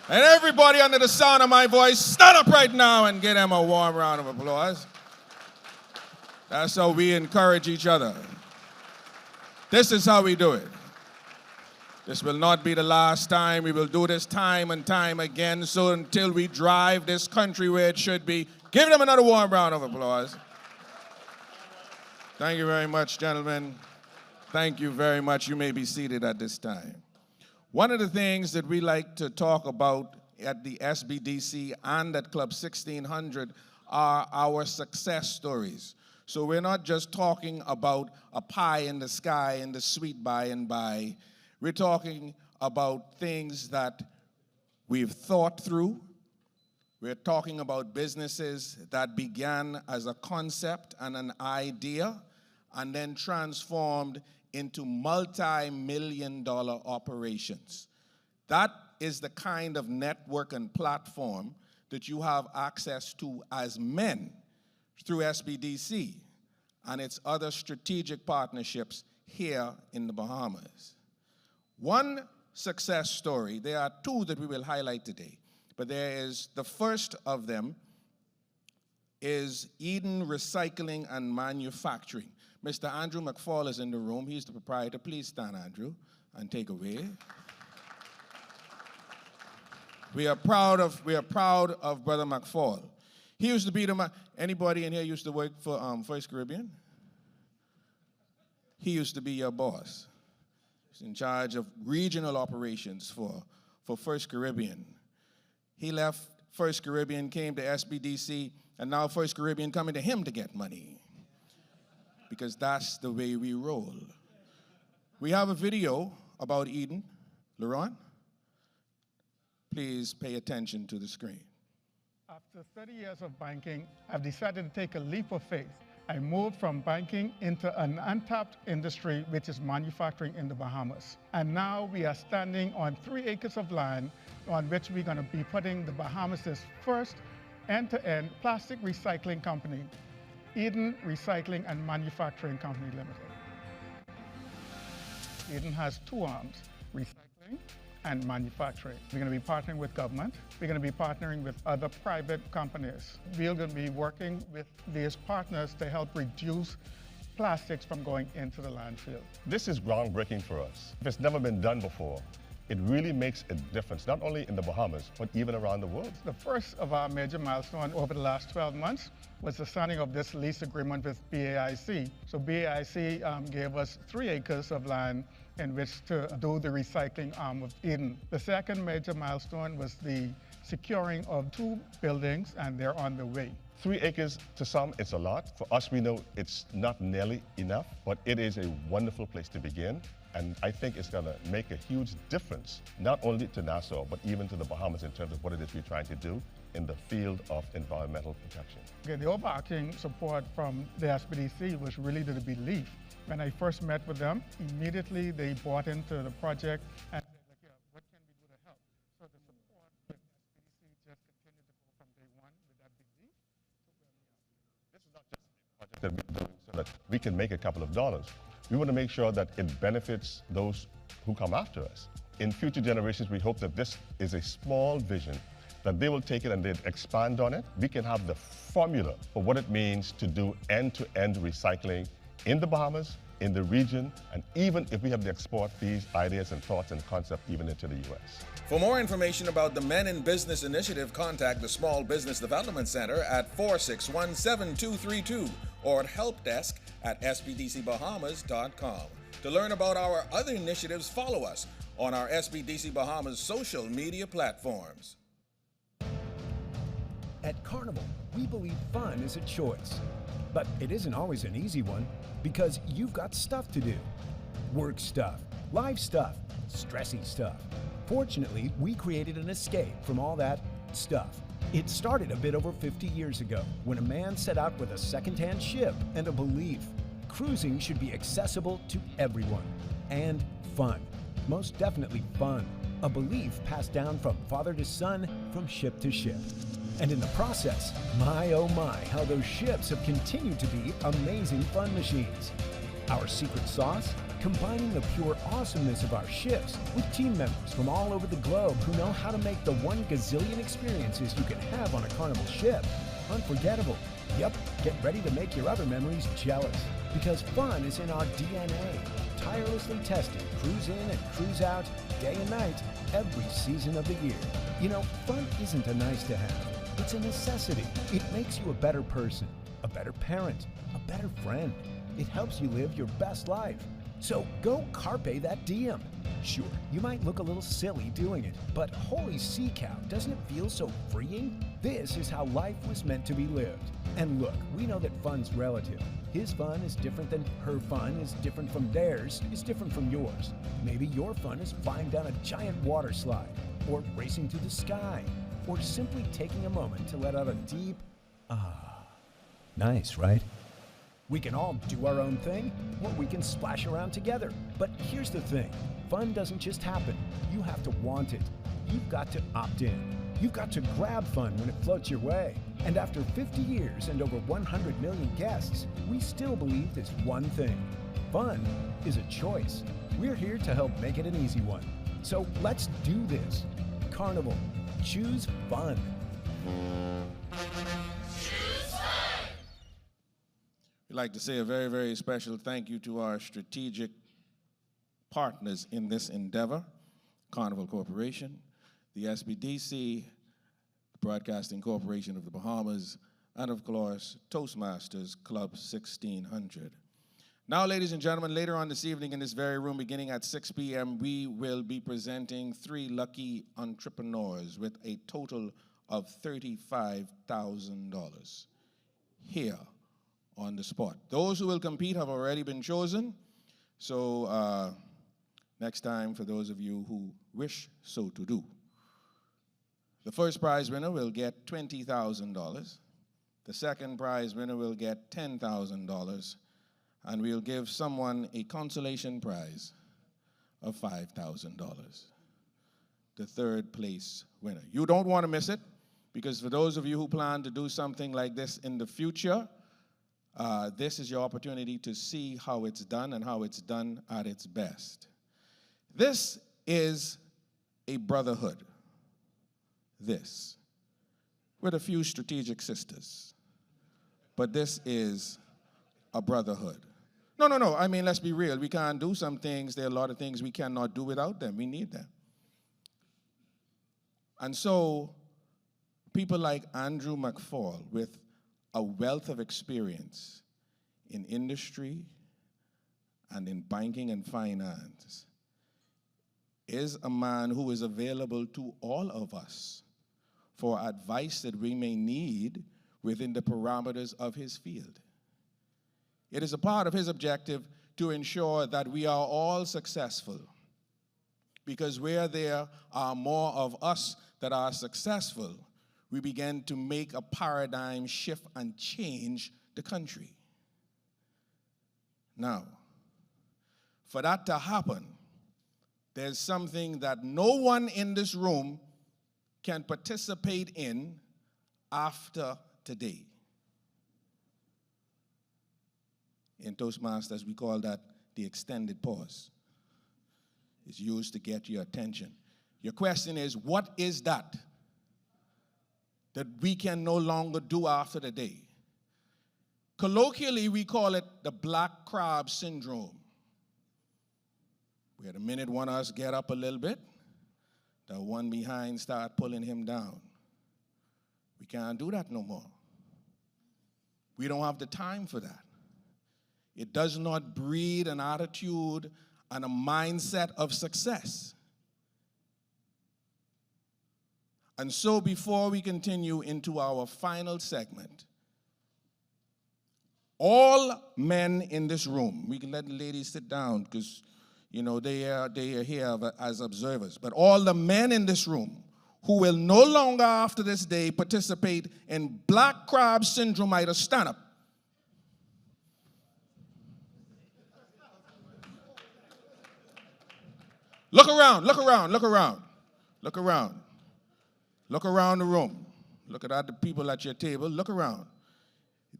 And everybody under the sound of my voice, stand up right now and give them a warm round of applause. That's how we encourage each other. This is how we do it. This will not be the last time. We will do this time and time again, so until we drive this country where it should be. Give them another warm round of applause. Thank you very much, gentlemen. Thank you very much. You may be seated at this time. One of the things that we like to talk about at the SBDC and at Club 1600 are our success stories. So we're not just talking about a pie in the sky and the sweet by and by. We're talking about things that we've thought through. We're talking about businesses that began as a concept and an idea and then transformed into multi-million-dollar operations. That is the kind of network and platform that you have access to as men through SBDC and its other strategic partnerships here in the Bahamas. One success story, there are two that we will highlight today, but there is the first of them is Eden Recycling and Manufacturing. Mr. Andrew McFall is in the room. He's the proprietor. Please stand, Andrew, and take away. We are proud of Brother McFall. He used to be anybody in here used to work for First Caribbean? He used to be your boss. He's in charge of regional operations for First Caribbean. He left First Caribbean, came to SBDC, and now First Caribbean coming to him to get money. Because that's the way we roll. We have a video about Eden. Laurent, please pay attention to the screen. After 30 years of banking, I've decided to take a leap of faith. I moved from banking into an untapped industry, which is manufacturing in the Bahamas. And now we are standing on 3 acres of land on which we're going to be putting the Bahamas' first end-to-end plastic recycling company, Eden Recycling and Manufacturing Company Limited. Eden has 2 arms, recycling and manufacturing. We're going to be partnering with government. We're going to be partnering with other private companies. We're going to be working with these partners to help reduce plastics from going into the landfill. This is groundbreaking for us. If it's never been done before, it really makes a difference, not only in the Bahamas, but even around the world. The first of our major milestones over the last 12 months was the signing of this lease agreement with BAIC. So BAIC gave us 3 acres of land in which to do the recycling arm of Eden. The second major milestone was the securing of 2 buildings, and they're on the way. 3 acres to some, it's a lot. For us, we know it's not nearly enough, but it is a wonderful place to begin. And I think it's going to make a huge difference, not only to Nassau, but even to the Bahamas in terms of what it is we're trying to do in the field of environmental protection. Okay, the overarching support from the SBDC was really the belief. When I first met with them, immediately they bought into the project and said, like, yeah, what can we do to help? So the support with SBDC just continued to go from day one with that belief to where we are. This is not just a project that we're doing so that we can make a couple of dollars. We want to make sure that it benefits those who come after us. In future generations, we hope that this is a small vision, that they will take it and they'll expand on it. We can have the formula for what it means to do end-to-end recycling in the Bahamas, in the region, and even if we have to export these ideas and thoughts and concepts even into the U.S. For more information about the Men in Business initiative, contact the Small Business Development Center at 461-7232 or at helpdesk@sbdcbahamas.com. To learn about our other initiatives, follow us on our SBDC Bahamas social media platforms. At Carnival, we believe fun is a choice. But it isn't always an easy one, because you've got stuff to do. Work stuff, life stuff, stressy stuff. Fortunately, we created an escape from all that stuff. It started a bit over 50 years ago, when a man set out with a second-hand ship and a belief. Cruising should be accessible to everyone. And fun. Most definitely fun. A belief passed down from father to son, from ship to ship. And in the process, my oh my, how those ships have continued to be amazing fun machines. Our secret sauce? Combining the pure awesomeness of our ships with team members from all over the globe who know how to make the 1 gazillion experiences you can have on a Carnival ship unforgettable. Yep, get ready to make your other memories jealous, because fun is in our DNA. Tirelessly tested, cruise in and cruise out, day and night, every season of the year. You know, fun isn't a nice to have. It's a necessity. It makes you a better person, a better parent, a better friend. It helps you live your best life. So go carpe that diem. Sure, you might look a little silly doing it, but holy sea cow, doesn't it feel so freeing? This is how life was meant to be lived. And look, we know that fun's relative. His fun is different than her fun is different from theirs, is different from yours. Maybe your fun is flying down a giant water slide, or racing through the sky, or simply taking a moment to let out a deep, ah. Nice, right? We can all do our own thing, or we can splash around together. But here's the thing, fun doesn't just happen. You have to want it. You've got to opt in. You've got to grab fun when it floats your way. And after 50 years and over 100 million guests, we still believe this one thing. fun is a choice. We're here to help make it an easy one. So let's do this. Carnival, choose fun. We'd like to say a very, very special thank you to our strategic partners in this endeavor, Carnival Corporation, the SBDC, Broadcasting Corporation of the Bahamas, and of course, Toastmasters Club 1600. Now, ladies and gentlemen, later on this evening in this very room, beginning at 6 p.m., we will be presenting 3 lucky entrepreneurs with a total of $35,000 here on the spot. Those who will compete have already been chosen, so next time, for those of you who wish so to do. The first prize winner will get $20,000. The second prize winner will get $10,000. And we'll give someone a consolation prize of $5,000. The third place winner. You don't want to miss it, because for those of you who plan to do something like this in the future, this is your opportunity to see how it's done and how it's done at its best. This is a brotherhood. This, with a few strategic sisters. But this is a brotherhood. No. I mean, let's be real. We can't do some things. There are a lot of things we cannot do without them. We need them. And so, people like Andrew McFall, with a wealth of experience in industry and in banking and finance, is a man who is available to all of us for advice that we may need within the parameters of his field. It is a part of his objective to ensure that we are all successful, because where there are more of us that are successful, we begin to make a paradigm shift and change the country. Now, for that to happen, there's something that no one in this room can participate in after today. In Toastmasters, we call that the extended pause. It's used to get your attention. Your question is, what is that we can no longer do after the day? Colloquially, we call it the black crab syndrome, where the minute one of us get up a little bit, the one behind start pulling him down. We can't do that no more. We don't have the time for that. It does not breed an attitude and a mindset of success. And so before we continue into our final segment, all men in this room, we can let the ladies sit down because, you know, they are here as observers, but all the men in this room who will no longer after this day participate in black crab syndrome, either stand up. Look around, look around, look around, look around. Look around the room. Look at the people at your table. Look around.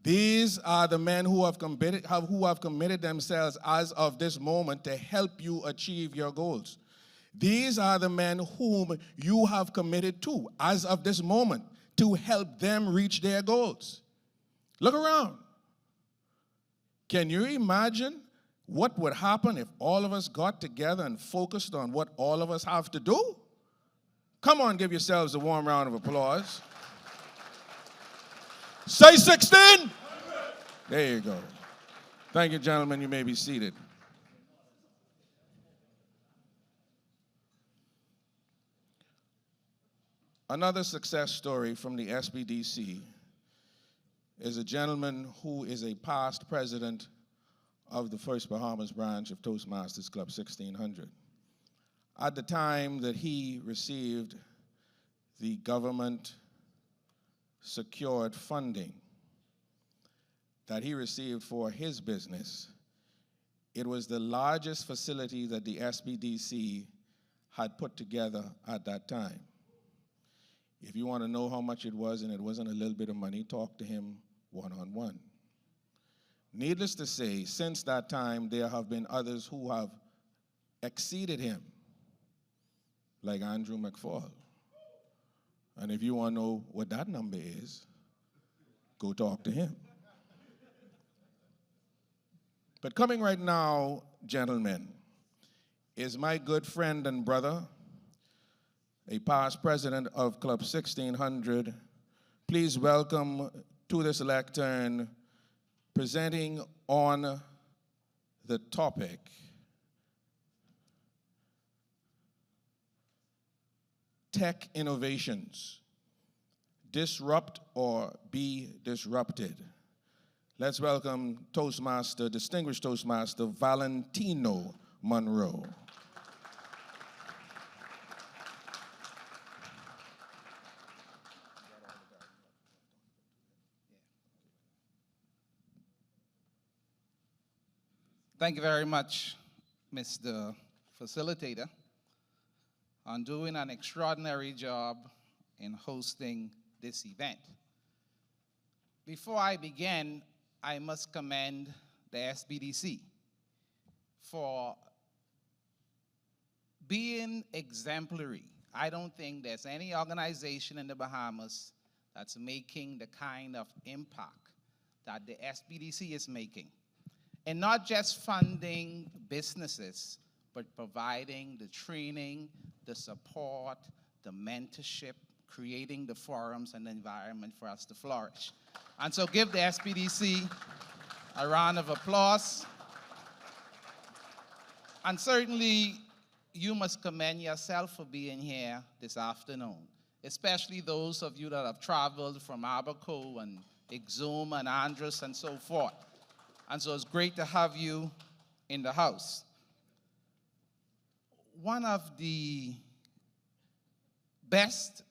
These are the men who have committed themselves as of this moment to help you achieve your goals. These are the men whom you have committed to as of this moment to help them reach their goals. Look around. Can you imagine what would happen if all of us got together and focused on what all of us have to do? Come on, give yourselves a warm round of applause. Say 16. There you go. Thank you, gentlemen. You may be seated. Another success story from the SBDC is a gentleman who is a past president of the First Bahamas branch of Toastmasters Club 1600. At the time that he received the government-secured funding that he received for his business, it was the largest facility that the SBDC had put together at that time. If you want to know how much it was, and it wasn't a little bit of money, talk to him one-on-one. Needless to say, since that time, there have been others who have exceeded him, like Andrew McFall. And if you want to know what that number is, go talk to him. But coming right now, gentlemen, is my good friend and brother, a past president of Club 1600. Please welcome to this lectern, presenting on the topic, tech innovations, disrupt or be disrupted. Let's welcome Toastmaster, distinguished Toastmaster Valentino Monroe. Thank you very much, Mr. Facilitator, on doing an extraordinary job in hosting this event. Before I begin, I must commend the SBDC for being exemplary. I don't think there's any organization in the Bahamas that's making the kind of impact that the SBDC is making. And not just funding businesses, but providing the training, the support, the mentorship, creating the forums and the environment for us to flourish. And so give the SBDC a round of applause. And certainly, you must commend yourself for being here this afternoon, especially those of you that have traveled from Abaco and Exuma and Andros and so forth. And so it's great to have you in the house. One of the best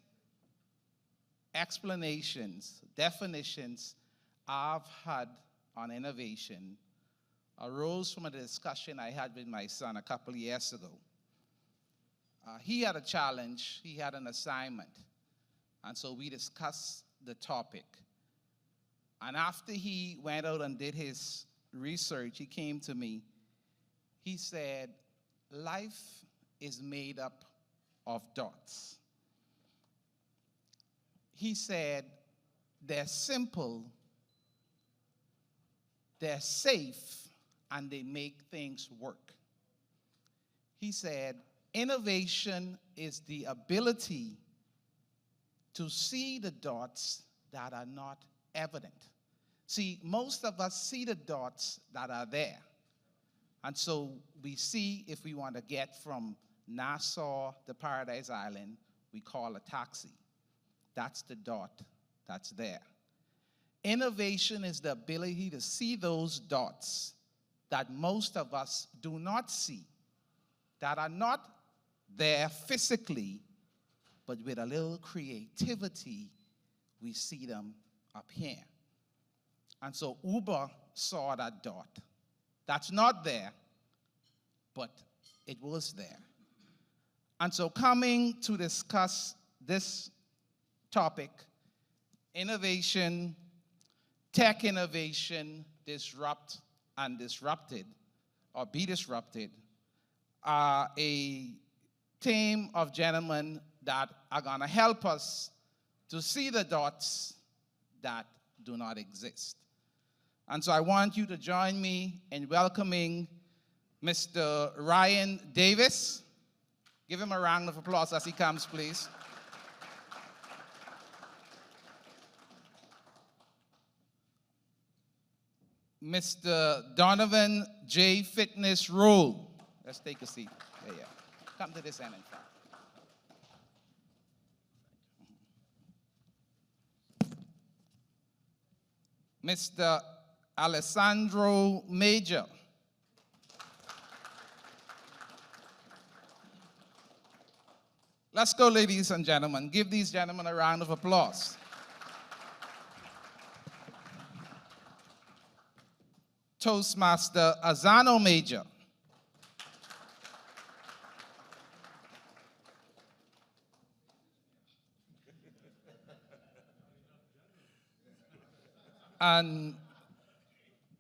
explanations, definitions I've had on innovation arose from a discussion I had with my son a couple of years ago. He had a challenge, he had an assignment, and so we discussed the topic. And after he went out and did his research, he came to me. He said, life is made up of dots. He said, they're simple, they're safe, and they make things work. He said, innovation is the ability to see the dots that are not evident. See, most of us see the dots that are there. And so we see if we want to get from Nassau to Paradise Island, we call a taxi. That's the dot that's there. Innovation is the ability to see those dots that most of us do not see, that are not there physically, but with a little creativity, we see them up here. And so Uber saw that dot. That's not there, but it was there. And so coming to discuss this topic, innovation, tech innovation, disrupt and disrupted, or be disrupted, are a team of gentlemen that are gonna help us to see the dots that do not exist. And so I want you to join me in welcoming Mr. Ryan Davis. Give him a round of applause as he comes, please. Mr. Donovan J. Fitness Rule. Let's take a seat. There you are. Come to this end in front. Mr. Alessandro Major. Let's go, ladies and gentlemen. Give these gentlemen a round of applause. Toastmaster Azano Major. And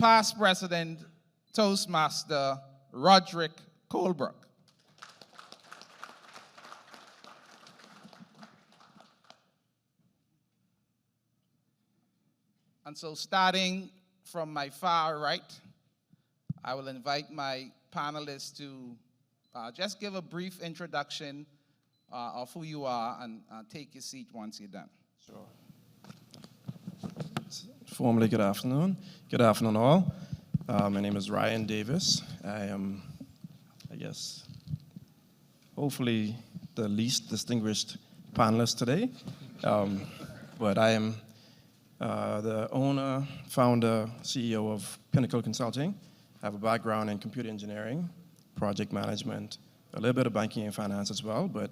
past president, Toastmaster Roderick Colebrook. And so starting from my far right, I will invite my panelists to just give a brief introduction of who you are and take your seat once you're done. Sure. Formally, good afternoon. Good afternoon, all. My name is Ryan Davis. I am, I guess, hopefully the least distinguished panelist today. But I am the owner, founder, CEO of Pinnacle Consulting. I have a background in computer engineering, project management, a little bit of banking and finance as well, but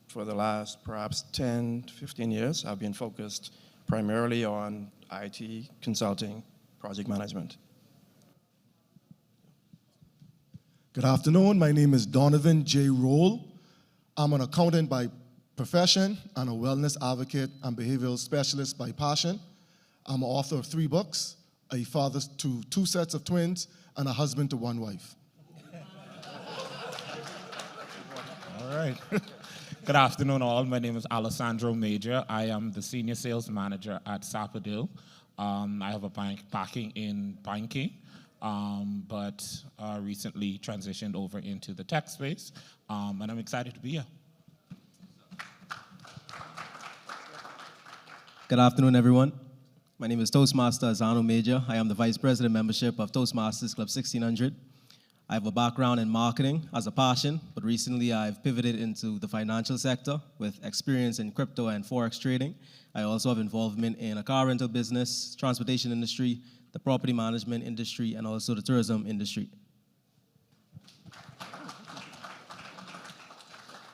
for the last perhaps 10 to 15 years, I've been focused primarily on IT, consulting, project management. Good afternoon. My name is Donovan J. Roll. I'm an accountant by profession and a wellness advocate and behavioral specialist by passion. I'm an author of 3 books, a father to 2 sets of twins, and a husband to 1 wife. All right. Good afternoon, all. My name is Alessandro Major. I am the senior sales manager at Sappadil. I have a backing in banking, but recently transitioned over into the tech space, and I'm excited to be here. Good afternoon, everyone. My name is Toastmaster Azano Major. I am the Vice President membership of Toastmasters Club 1600. I have a background in marketing as a passion, but recently I've pivoted into the financial sector with experience in crypto and forex trading. I also have involvement in a car rental business, transportation industry, the property management industry, and also the tourism industry.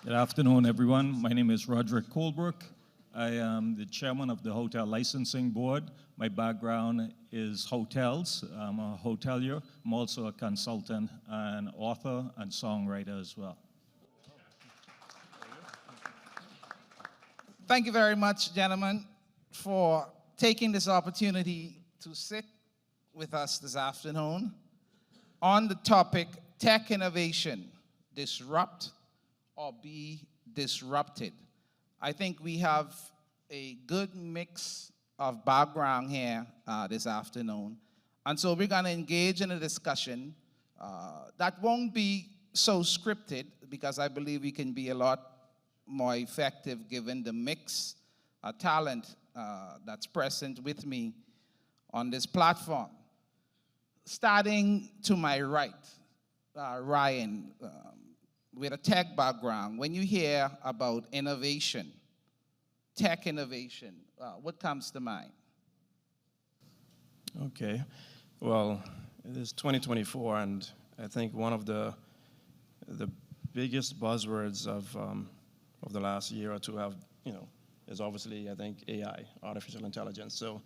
Good afternoon, everyone. My name is Roderick Colebrook. I am the chairman of the Hotel Licensing Board. My background is hotels. I'm a hotelier. I'm also a consultant and author and songwriter as well. Thank you very much, gentlemen, for taking this opportunity to sit with us this afternoon on the topic tech innovation, disrupt or be disrupted. I think we have a good mix of background here this afternoon. And so we're going to engage in a discussion that won't be so scripted, because I believe we can be a lot more effective given the mix of talent that's present with me on this platform. Starting to my right, Ryan, with a tech background, when you hear about innovation, tech innovation, what comes to mind? Okay, well, it is 2024, and I think one of the biggest buzzwords of the last year or two is obviously, I think, AI, artificial intelligence. So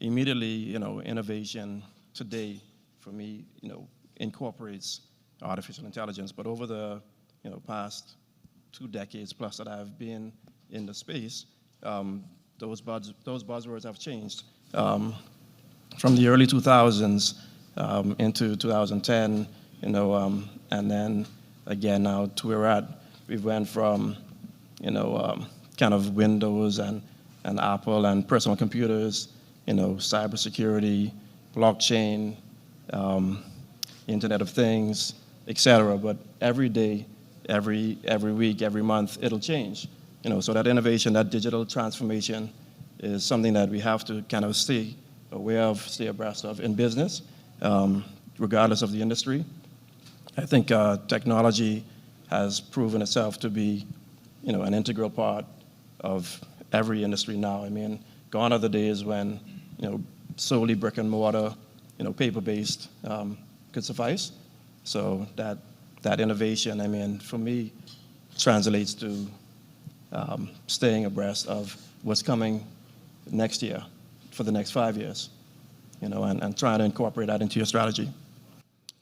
immediately, innovation today for me, incorporates artificial intelligence. But over the past 2 decades plus that I've been in the space, those buzzwords have changed. From the early 2000s into 2010, and then again now to where we're at, we went from, kind of Windows and Apple and personal computers, cybersecurity, blockchain, Internet of Things, etc. But every day, every week, every month, it'll change. So that innovation, that digital transformation is something that we have to kind of stay aware of, stay abreast of in business, regardless of the industry. I think technology has proven itself to be, an integral part of every industry now. I mean, gone are the days when, solely brick and mortar, paper-based could suffice. So that innovation, I mean, for me, translates to staying abreast of what's coming next year for the next 5 years, and trying to incorporate that into your strategy.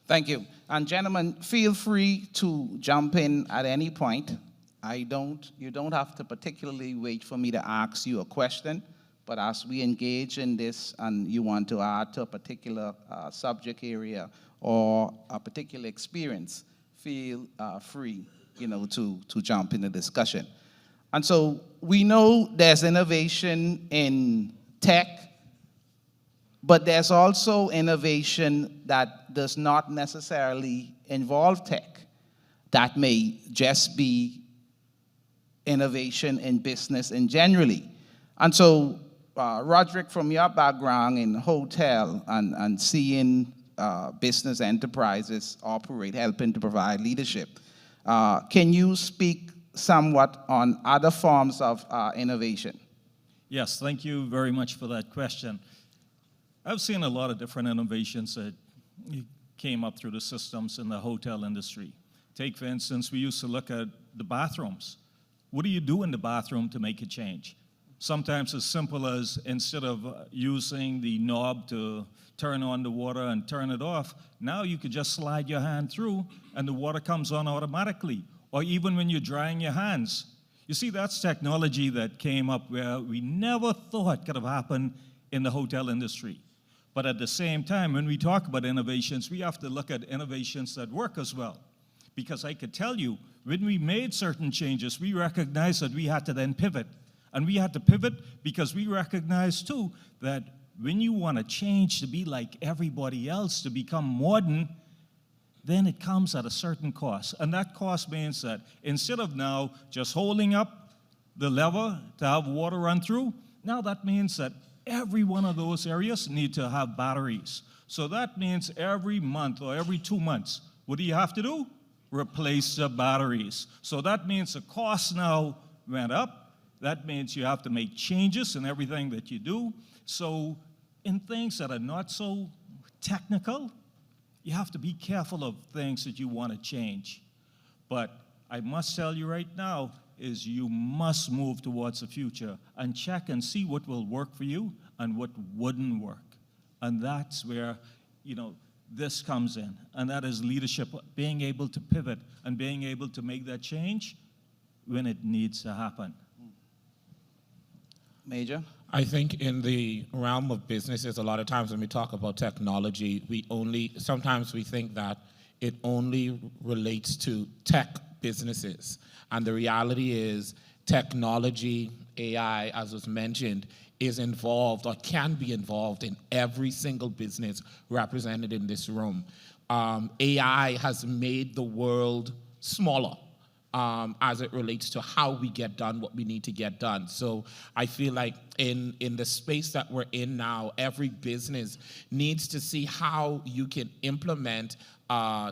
Thank you. And gentlemen, feel free to jump in at any point. You don't have to particularly wait for me to ask you a question, But as we engage in this and you want to add to a particular subject area or a particular experience, feel free, to jump in the discussion. And so we know there's innovation in tech, but there's also innovation that does not necessarily involve tech. That may just be innovation in business and generally. And so, Roderick, from your background in hotel and seeing business enterprises operate, helping to provide leadership, can you speak somewhat on other forms of innovation? Yes, thank you very much for that question. I've seen a lot of different innovations that came up through the systems in the hotel industry. Take, for instance, we used to look at the bathrooms. What do you do in the bathroom to make a change? Sometimes as simple as instead of using the knob to turn on the water and turn it off, now you could just slide your hand through and the water comes on automatically. Or even when you're drying your hands. You see, that's technology that came up where we never thought could have happened in the hotel industry. But at the same time, when we talk about innovations, we have to look at innovations that work as well. Because I could tell you, when we made certain changes, we recognized that we had to then pivot. And we had to pivot because we recognized too that when you want to change to be like everybody else, to become modern, then it comes at a certain cost. And that cost means that instead of now just holding up the lever to have water run through, now that means that every one of those areas need to have batteries. So that means every month or every 2 months, what do you have to do? Replace the batteries. So that means the cost now went up. That means you have to make changes in everything that you do. So in things that are not so technical, you have to be careful of things that you want to change. But I must tell you right now is you must move towards the future and check and see what will work for you and what wouldn't work. And that's where, this comes in. And that is leadership, being able to pivot and being able to make that change when it needs to happen. Major? I think in the realm of businesses, a lot of times when we talk about technology, sometimes we think that it only relates to tech businesses. And the reality is technology, AI, as was mentioned, is involved or can be involved in every single business represented in this room. AI has made the world smaller. As it relates to how we get done what we need to get done. So I feel like in the space that we're in now, every business needs to see how you can implement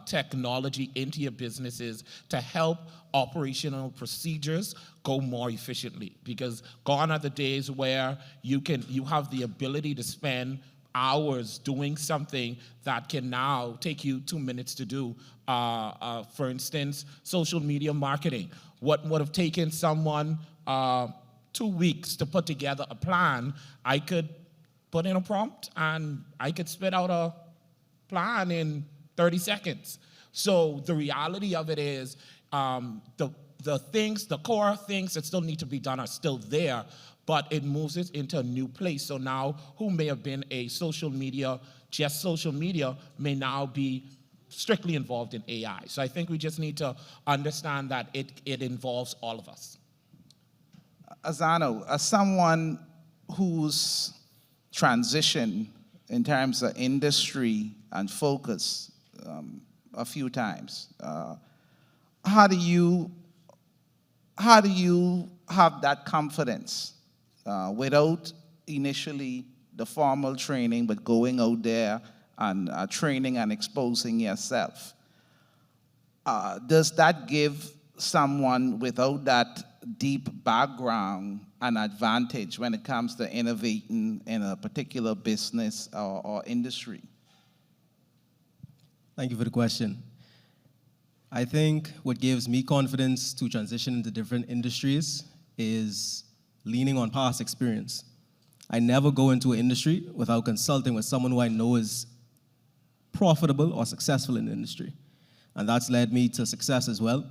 technology into your businesses to help operational procedures go more efficiently. Because gone are the days where you have the ability to spend hours doing something that can now take you 2 minutes to do. For instance, social media marketing. What would have taken someone 2 weeks to put together a plan, I could put in a prompt and I could spit out a plan in 30 seconds. So the reality of it is the core things that still need to be done are still there, but it moves it into a new place. So now who may have been a just social media may now be strictly involved in AI. So I think we just need to understand that it involves all of us. Azano, as someone who's transitioned in terms of industry and focus a few times, how do you have that confidence without initially the formal training, but going out there and training and exposing yourself? Does that give someone without that deep background an advantage when it comes to innovating in a particular business or industry? Thank you for the question. I think what gives me confidence to transition into different industries is leaning on past experience. I never go into an industry without consulting with someone who I know is profitable or successful in the industry. And that's led me to success as well.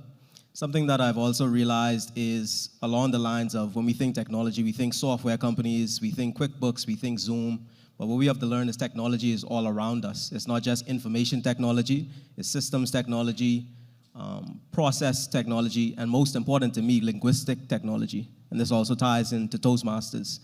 Something that I've also realized is along the lines of when we think technology, we think software companies, we think QuickBooks, we think Zoom. But what we have to learn is technology is all around us. It's not just information technology, it's systems technology, process technology, and most important to me, linguistic technology. And this also ties into Toastmasters.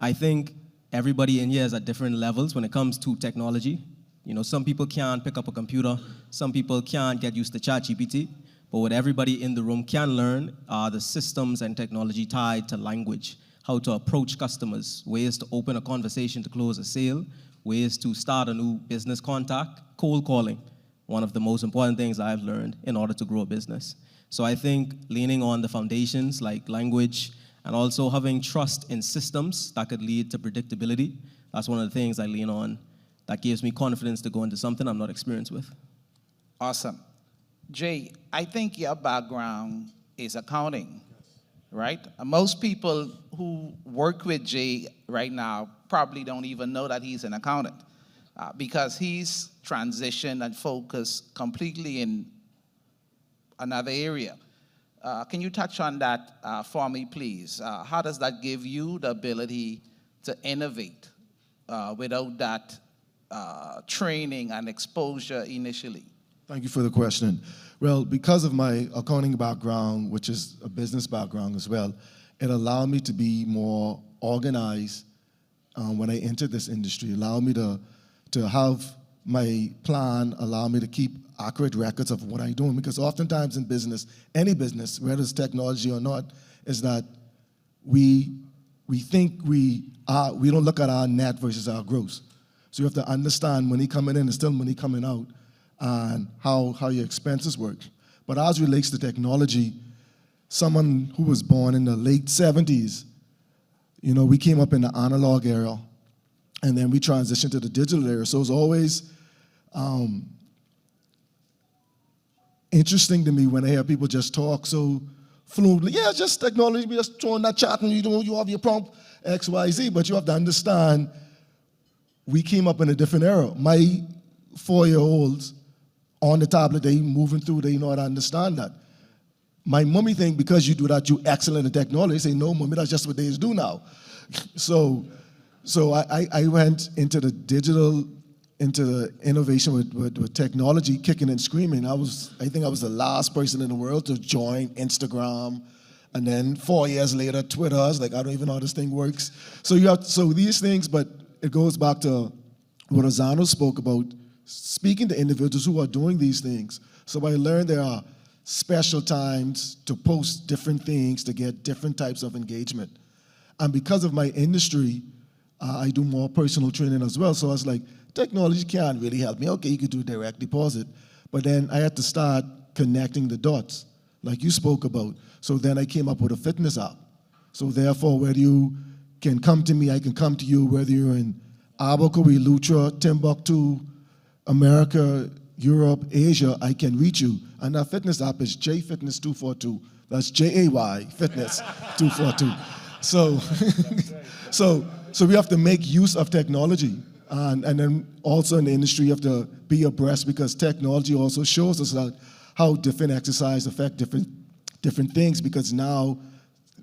I think everybody in here is at different levels when it comes to technology. You know, some people can't pick up a computer, some people can't get used to ChatGPT, but what everybody in the room can learn are the systems and technology tied to language, how to approach customers, ways to open a conversation to close a sale, ways to start a new business contact, cold calling, one of the most important things I've learned in order to grow a business. So I think leaning on the foundations like language and also having trust in systems that could lead to predictability, that's one of the things I lean on that gives me confidence to go into something I'm not experienced with. Awesome. Jay, I think your background is accounting, right? Most people who work with Jay right now probably don't even know that he's an accountant because he's transitioned and focused completely in another area. Can you touch on that for me, please? How does that give you the ability to innovate without that training and exposure initially? Thank you for the question. Well, because of my accounting background, which is a business background as well, it allowed me to be more organized when I entered this industry. It allowed me to have my plan, allow me to keep accurate records of what I'm doing. Because oftentimes in business, any business, whether it's technology or not, is that we think we don't look at our net versus our gross. So you have to understand money coming in and still money coming out, and how your expenses work. But as relates to technology, someone who was born in the late 70s, you know, we came up in the analog era, and then we transitioned to the digital era. So it's always interesting to me when I hear people just talk so fluently. Yeah, it's just technology, we just throwing that chat and you have your prompt X, Y, Z, but you have to understand we came up in a different era. My 4-year-olds on the tablet, they moving through, they know how to understand that. My mommy think because you do that, you excellent in technology. They say, no, mommy, that's just what they do now. So I went into the digital, into the innovation with technology, kicking and screaming. I think I was the last person in the world to join Instagram. And then 4 years later, Twitter. I was like, I don't even know how this thing works. So these things, but it goes back to what Azano spoke about, speaking to individuals who are doing these things. So I learned there are special times to post different things to get different types of engagement. And because of my industry, I do more personal training as well. So I was like, technology can't really help me. Okay, you could do direct deposit. But then I had to start connecting the dots, like you spoke about. So then I came up with a fitness app. So therefore, whether you can come to me, I can come to you, whether you're in Albuquerque, Lutra, Timbuktu, America, Europe, Asia, I can reach you. And that fitness app is J Fitness 242. That's J-A-Y Fitness 242. So we have to make use of technology. And then also in the industry, you have to be abreast because technology also shows us how different exercise affect different things, because now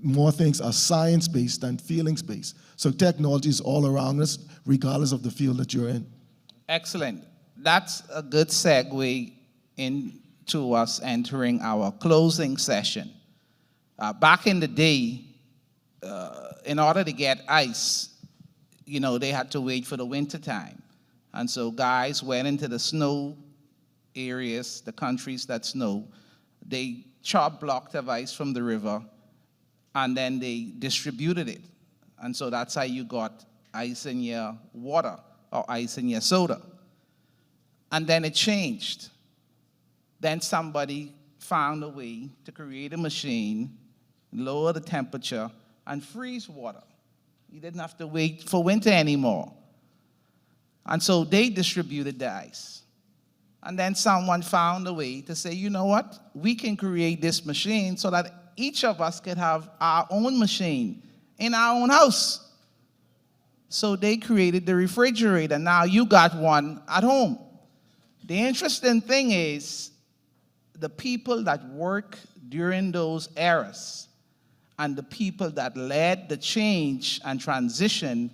more things are science-based than feelings-based. So technology is all around us, regardless of the field that you're in. Excellent. That's a good segue into us entering our closing session. Back in the day, in order to get ice, they had to wait for the winter time. And so guys went into the snow areas, the countries that snow. They chopped blocks of ice from the river, and then they distributed it. And so that's how you got ice in your water or ice in your soda. And then it changed. Then somebody found a way to create a machine, lower the temperature, and freeze water. You didn't have to wait for winter anymore. And so they distributed the ice. And then someone found a way to say, you know what? We can create this machine so that each of us could have our own machine in our own house. So they created the refrigerator. Now you got one at home. The interesting thing is the people that work during those eras, and the people that led the change and transition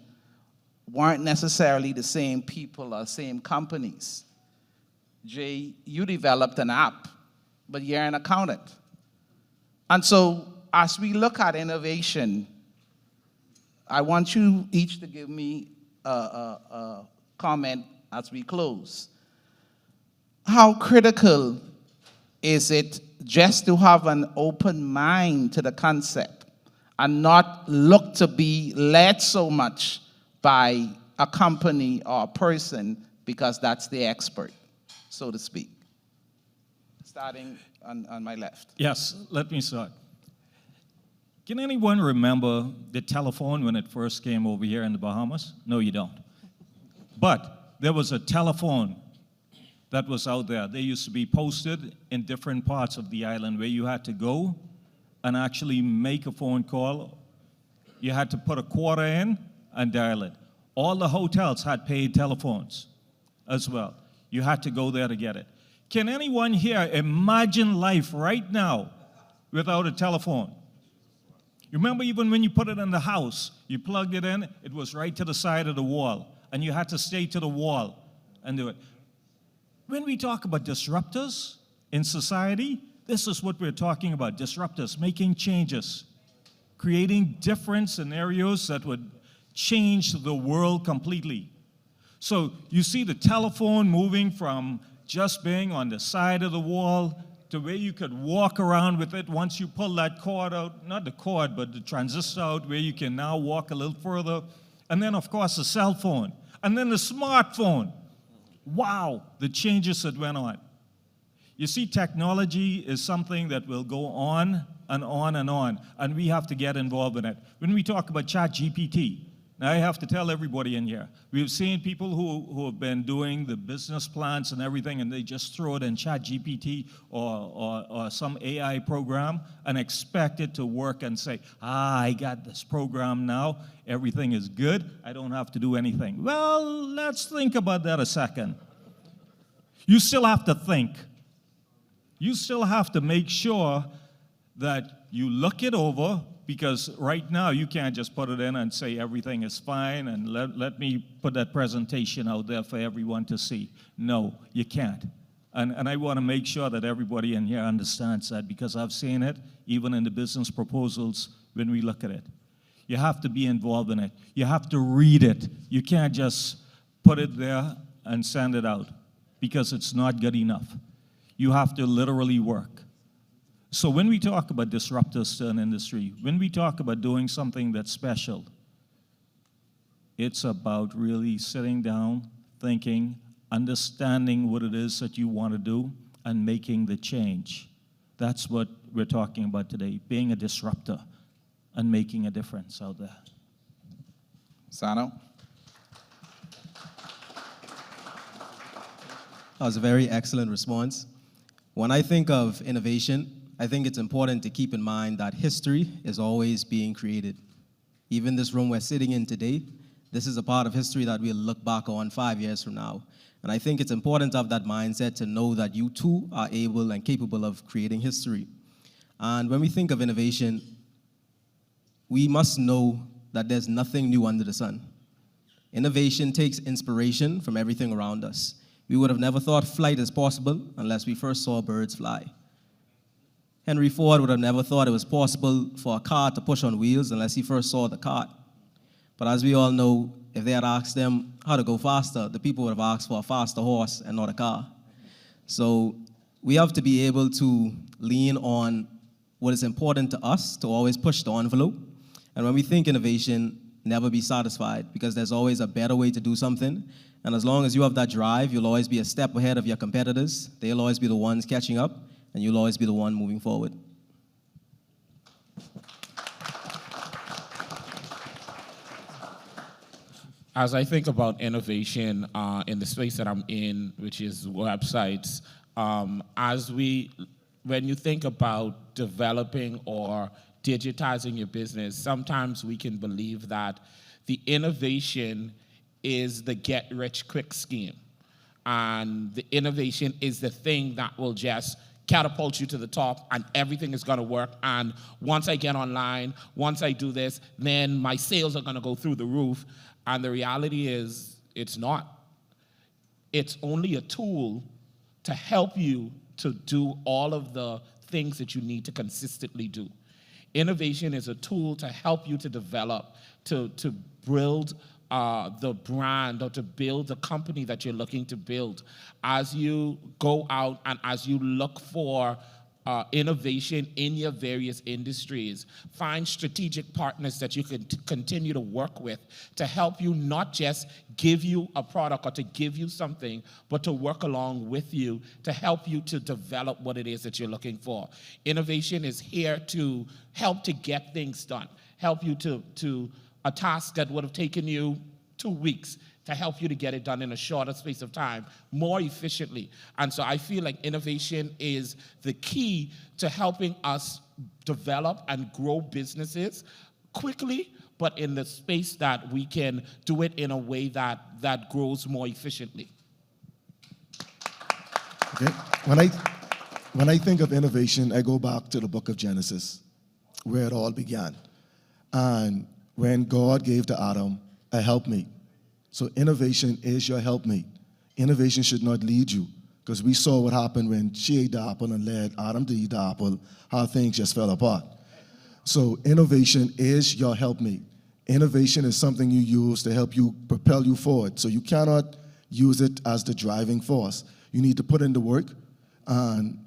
weren't necessarily the same people or same companies. Jay, you developed an app, but you're an accountant. And so as we look at innovation, I want you each to give me a comment as we close. How critical is it just to have an open mind to the concept and not look to be led so much by a company or a person because that's the expert, so to speak? Starting on my left. Yes, let me start. Can anyone remember the telephone when it first came over here in the Bahamas? No, you don't. But there was a telephone that was out there. They used to be posted in different parts of the island where you had to go and actually make a phone call. You had to put a quarter in and dial it. All the hotels had paid telephones as well. You had to go there to get it. Can anyone here imagine life right now without a telephone? You remember even when you put it in the house, you plugged it in, it was right to the side of the wall, and you had to stay to the wall and do it. When we talk about disruptors in society, this is what we're talking about, disruptors, making changes, creating different scenarios that would change the world completely. So you see the telephone moving from just being on the side of the wall to where you could walk around with it once you pull that cord out, not the cord, but the transistor out where you can now walk a little further. And then, of course, the cell phone. And then the smartphone. Wow, the changes that went on. You see, technology is something that will go on and on and on, and we have to get involved in it. When we talk about ChatGPT, now I have to tell everybody in here, we've seen people who have been doing the business plans and everything, and they just throw it in ChatGPT or some AI program and expect it to work and say, I got this program now, everything is good, I don't have to do anything. Well, let's think about that a second. You still have to think. You still have to make sure that you look it over, because right now you can't just put it in and say everything is fine and let me put that presentation out there for everyone to see. No, you can't. And I want to make sure that everybody in here understands that, because I've seen it even in the business proposals when we look at it. You have to be involved in it. You have to read it. You can't just put it there and send it out, because it's not good enough. You have to literally work. So when we talk about disruptors to an industry, when we talk about doing something that's special, it's about really sitting down, thinking, understanding what it is that you want to do, and making the change. That's what we're talking about today, being a disruptor and making a difference out there. Sano? That was a very excellent response. When I think of innovation, I think it's important to keep in mind that history is always being created. Even this room we're sitting in today, this is a part of history that we'll look back on 5 years from now. And I think it's important to have that mindset to know that you too are able and capable of creating history. And when we think of innovation, we must know that there's nothing new under the sun. Innovation takes inspiration from everything around us. We would have never thought flight is possible unless we first saw birds fly. Henry Ford would have never thought it was possible for a car to push on wheels unless he first saw the cart. But as we all know, if they had asked them how to go faster, the people would have asked for a faster horse and not a car. So we have to be able to lean on what is important to us, to always push the envelope. And when we think innovation, never be satisfied, because there's always a better way to do something. And as long as you have that drive, you'll always be a step ahead of your competitors. They'll always be the ones catching up, and you'll always be the one moving forward. As I think about innovation in the space that I'm in, which is websites, when you think about developing or digitizing your business, sometimes we can believe that the innovation is the get-rich-quick scheme. And the innovation is the thing that will just catapult you to the top and everything is going to work. And once I get online, once I do this, then my sales are going to go through the roof. And the reality is it's not. It's only a tool to help you to do all of the things that you need to consistently do. Innovation is a tool to help you to develop, to build the brand or to build the company that you're looking to build. As you go out and as you look for innovation in your various industries, find strategic partners that you can continue to work with to help you not just give you a product or to give you something, but to work along with you to help you to develop what it is that you're looking for. Innovation is here to help to get things done, help you to a task that would have taken you 2 weeks to help you to get it done in a shorter space of time, more efficiently. And so I feel like innovation is the key to helping us develop and grow businesses quickly, but in the space that we can do it in a way that grows more efficiently. Okay. When I think of innovation, I go back to the book of Genesis, where it all began. And when God gave to Adam a helpmate. So innovation is your helpmate. Innovation should not lead you, because we saw what happened when she ate the apple and led Adam to eat the apple, how things just fell apart. So innovation is your helpmate. Innovation is something you use to help you propel you forward. So you cannot use it as the driving force. You need to put in the work. And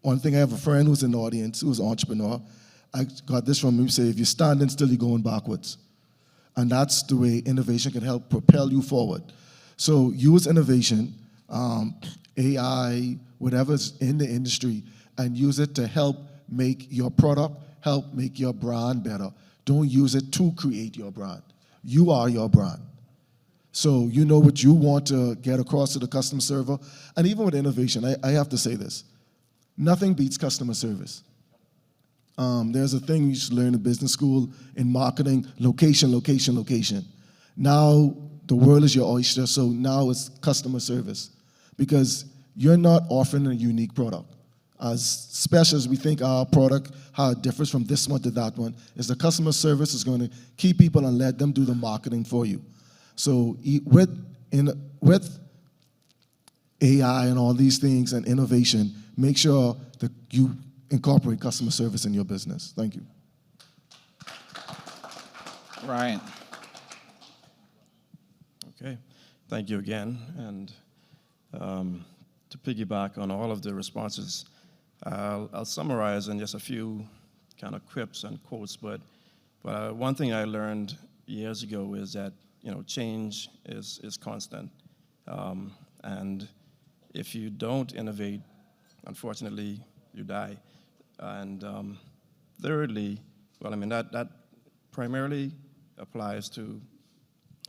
one thing, I have a friend who's in the audience, who's an entrepreneur. I got this from him, say, if you're standing still, you're going backwards. And that's the way innovation can help propel you forward. So use innovation, AI, whatever's in the industry, and use it to help make your product, help make your brand better. Don't use it to create your brand. You are your brand. So you know what you want to get across to the customer server. And even with innovation, I have to say this. Nothing beats customer service. There's a thing we used to learn in business school, in marketing, location, location, location. Now the world is your oyster, so now it's customer service. Because you're not offering a unique product. As special as we think our product, how it differs from this one to that one, is the customer service is going to keep people and let them do the marketing for you. So with AI and all these things and innovation, make sure that you incorporate customer service in your business. Thank you. Ryan. Okay, thank you again. And to piggyback on all of the responses, I'll summarize in just a few kind of quips and quotes. But one thing I learned years ago is that change is constant, and if you don't innovate, unfortunately, you die. And thirdly, well, I mean that primarily applies to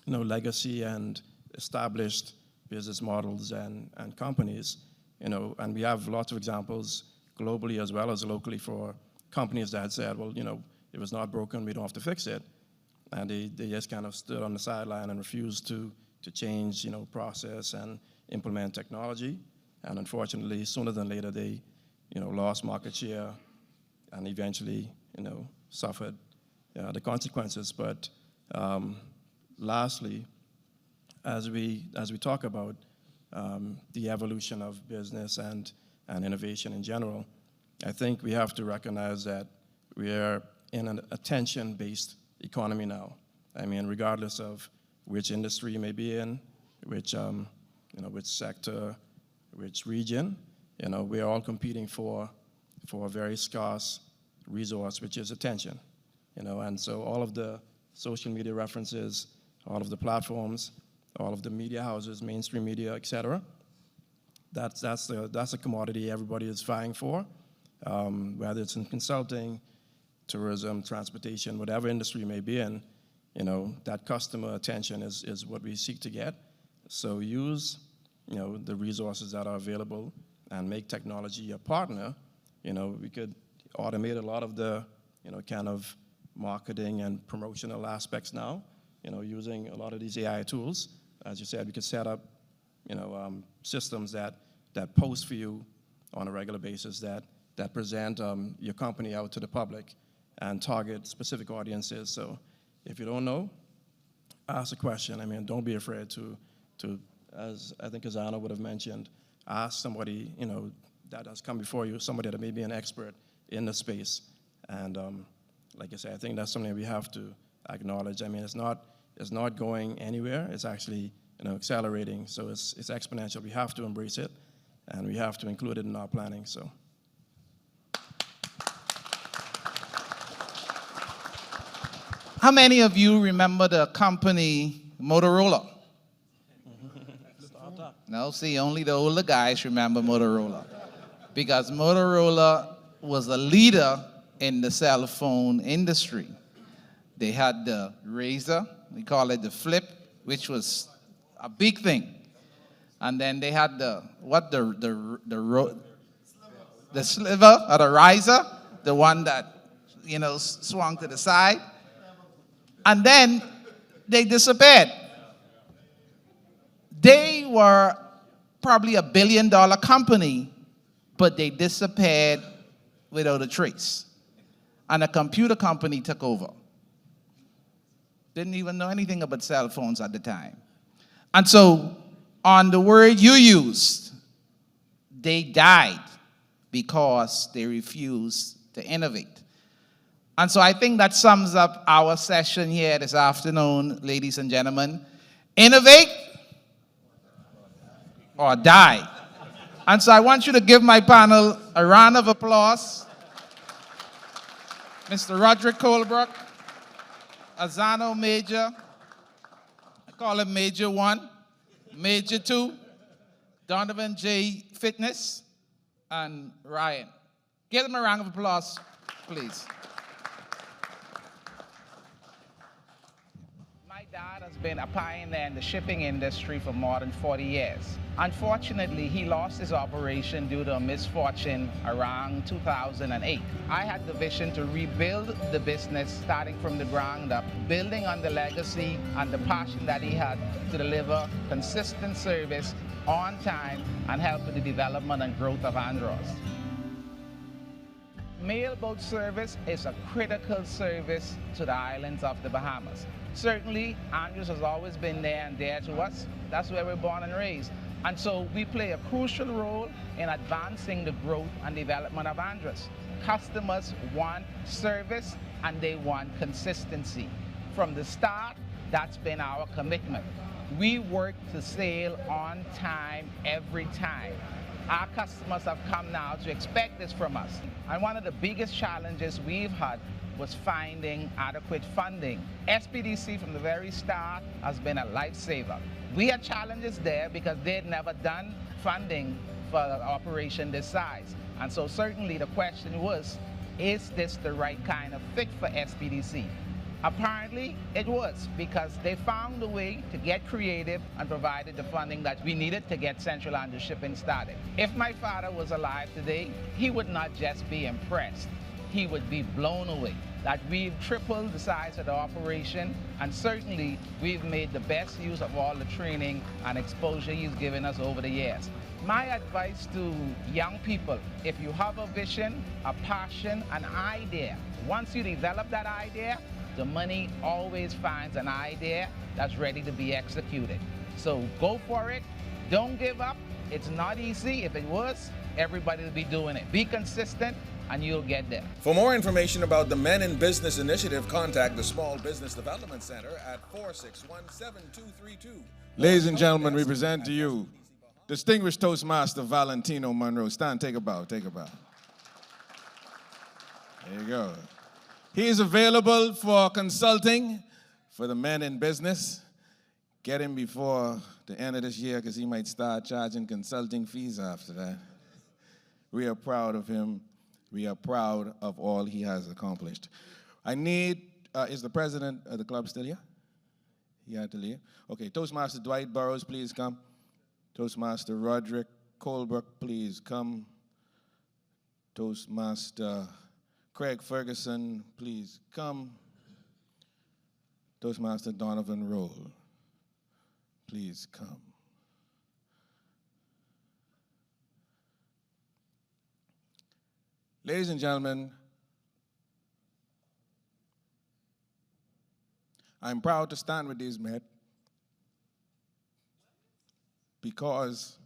legacy and established business models and companies, and we have lots of examples globally as well as locally for companies that said, well, if it's not broken, we don't have to fix it. And they just kind of stood on the sideline and refused to change, process and implement technology. And unfortunately, sooner than later, they, lost market share and eventually, suffered the consequences. But lastly, as we talk about the evolution of business and innovation in general, I think we have to recognize that we are in an attention-based economy now. I mean, regardless of which industry you may be in, which sector, which region, we are all competing for a very scarce resource, which is attention. And so all of the social media references, all of the platforms, all of the media houses, mainstream media, et cetera, that's a commodity everybody is vying for, whether it's in consulting, tourism, transportation, whatever industry you may be in, that customer attention is what we seek to get. So use, the resources that are available and make technology a partner. We could automate a lot of the, kind of marketing and promotional aspects now, using a lot of these AI tools. As you said, we could set up, systems that post for you on a regular basis that present your company out to the public and target specific audiences. So if you don't know, ask a question. I mean, don't be afraid to as I think as Anna would have mentioned, ask somebody, you know, that has come before you, somebody that may be an expert in the space. And like I said, I think that's something we have to acknowledge. I mean, it's not going anywhere. It's actually, you know, accelerating. So it's exponential. We have to embrace it, and we have to include it in our planning. So. How many of you remember the company Motorola? No, see, only the older guys remember Motorola. Because Motorola was a leader in the cell phone industry. They had the Razor, we call it the Flip, which was a big thing. And then they had the Sliver or the Riser, the one that, you know, swung to the side. And then they disappeared. They were probably $1 billion company, but they disappeared without a trace. And a computer company took over. Didn't even know anything about cell phones at the time. And so, on the word you used, they died because they refused to innovate. And so I think that sums up our session here this afternoon, ladies and gentlemen. Innovate or die. And so I want you to give my panel a round of applause. Mr. Roderick Colebrook, Azano Major, I call him Major 1, Major 2, Donovan J. Fitness, and Ryan. Give them a round of applause, please. My dad has been a pioneer in the shipping industry for more than 40 years. Unfortunately, he lost his operation due to a misfortune around 2008. I had the vision to rebuild the business starting from the ground up, building on the legacy and the passion that he had to deliver consistent service on time and help with the development and growth of Andros. Mailboat service is a critical service to the islands of the Bahamas. Certainly, Andros has always been there and dear to us. That's where we're born and raised. And so we play a crucial role in advancing the growth and development of Andros. Customers want service and they want consistency. From the start, that's been our commitment. We work to sail on time every time. Our customers have come now to expect this from us. And one of the biggest challenges we've had was finding adequate funding. SBDC from the very start has been a lifesaver. We had challenges there because they'd never done funding for an operation this size. And so certainly the question was, is this the right kind of fit for SBDC? Apparently it was, because they found a way to get creative and provided the funding that we needed to get Central Andros shipping started. If my father was alive today, he would not just be impressed, he would be blown away that we've tripled the size of the operation, and certainly we've made the best use of all the training and exposure he's given us over the years. My advice to young people, if you have a vision, a passion, an idea, once you develop that idea, the money always finds an idea that's ready to be executed. So go for it, don't give up. It's not easy. If it was, everybody would be doing it. Be consistent and you'll get there. For more information about the Men in Business Initiative, contact the Small Business Development Center at 461-7232. Ladies and gentlemen, we present to you distinguished Toastmaster Valentino Monroe. Stand, take a bow, take a bow. There you go. He is available for consulting for the men in business. Get him before the end of this year because he might start charging consulting fees after that. We are proud of him. We are proud of all he has accomplished. I need, is the president of the club still here? He had to leave. Okay, Toastmaster Dwight Burrows, please come. Toastmaster Roderick Colebrook, please come. Toastmaster Craig Ferguson, please come. Toastmaster Donovan Roll, please come. Ladies and gentlemen, I'm proud to stand with these men because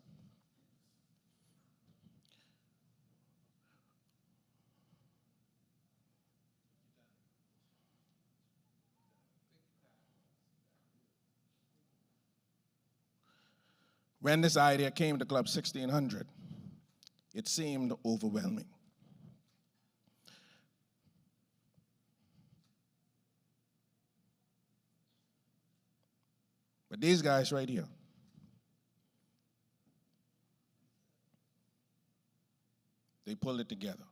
when this idea came to Club 1600, it seemed overwhelming. But these guys right here, they pulled it together.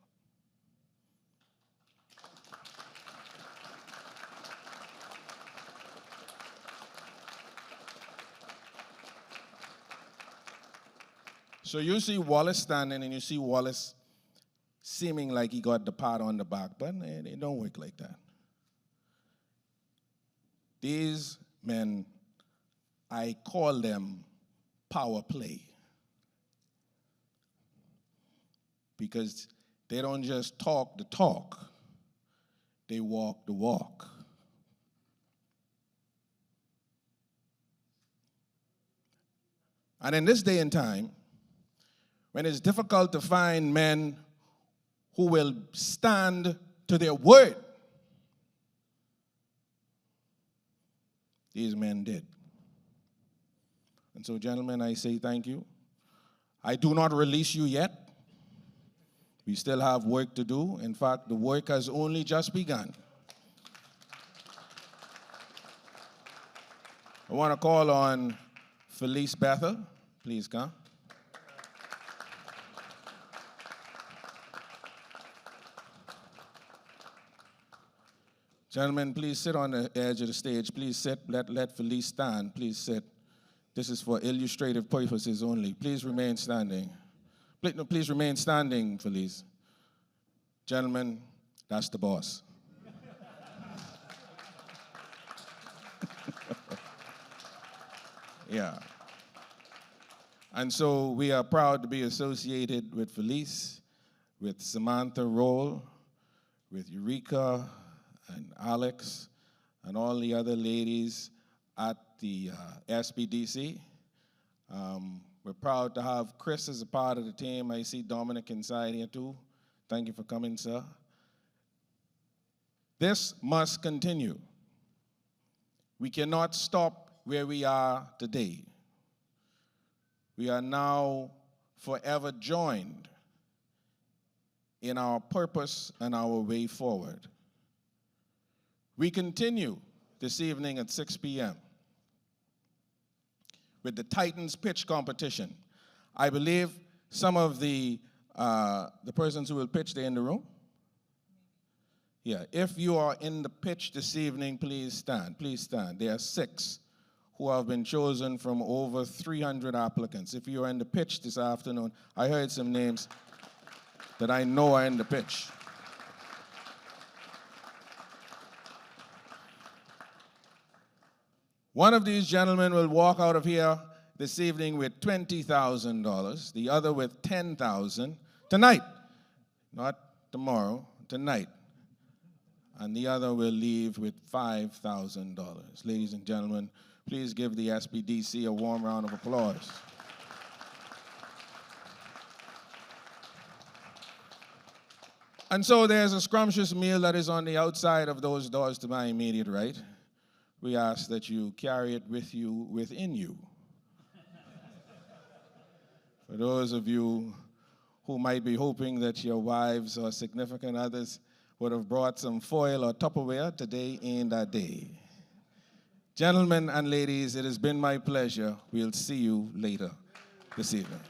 So you see Wallace standing and you see Wallace seeming like he got the pat on the back, but it don't work like that. These men, I call them power play. Because they don't just talk the talk, they walk the walk. And in this day and time, when it's difficult to find men who will stand to their word, these men did. And so, gentlemen, I say thank you. I do not release you yet. We still have work to do. In fact, the work has only just begun. I want to call on Felice Bethel. Please come. Gentlemen, please sit on the edge of the stage. Please sit. Let Felice stand. Please sit. This is for illustrative purposes only. Please remain standing. Please remain standing, Felice. Gentlemen, that's the boss. Yeah. And so we are proud to be associated with Felice, with Samantha Roll, with Eureka, and Alex, and all the other ladies at the SBDC. We're proud to have Chris as a part of the team. I see Dominic inside here too. Thank you for coming, sir. This must continue. We cannot stop where we are today. We are now forever joined in our purpose and our way forward. We continue this evening at 6 p.m. with the Titans pitch competition. I believe some of the persons who will pitch, they're in the room. Yeah, if you are in the pitch this evening, please stand. Please stand. There are 6 who have been chosen from over 300 applicants. If you are in the pitch this afternoon, I heard some names that I know are in the pitch. One of these gentlemen will walk out of here this evening with $20,000, the other with $10,000 tonight, not tomorrow, tonight. And the other will leave with $5,000. Ladies and gentlemen, please give the SBDC a warm round of applause. And so there's a scrumptious meal that is on the outside of those doors to my immediate right. We ask that you carry it with you within you. For those of you who might be hoping that your wives or significant others would have brought some foil or Tupperware, today ain't that day. Gentlemen and ladies, it has been my pleasure. We'll see you later this evening.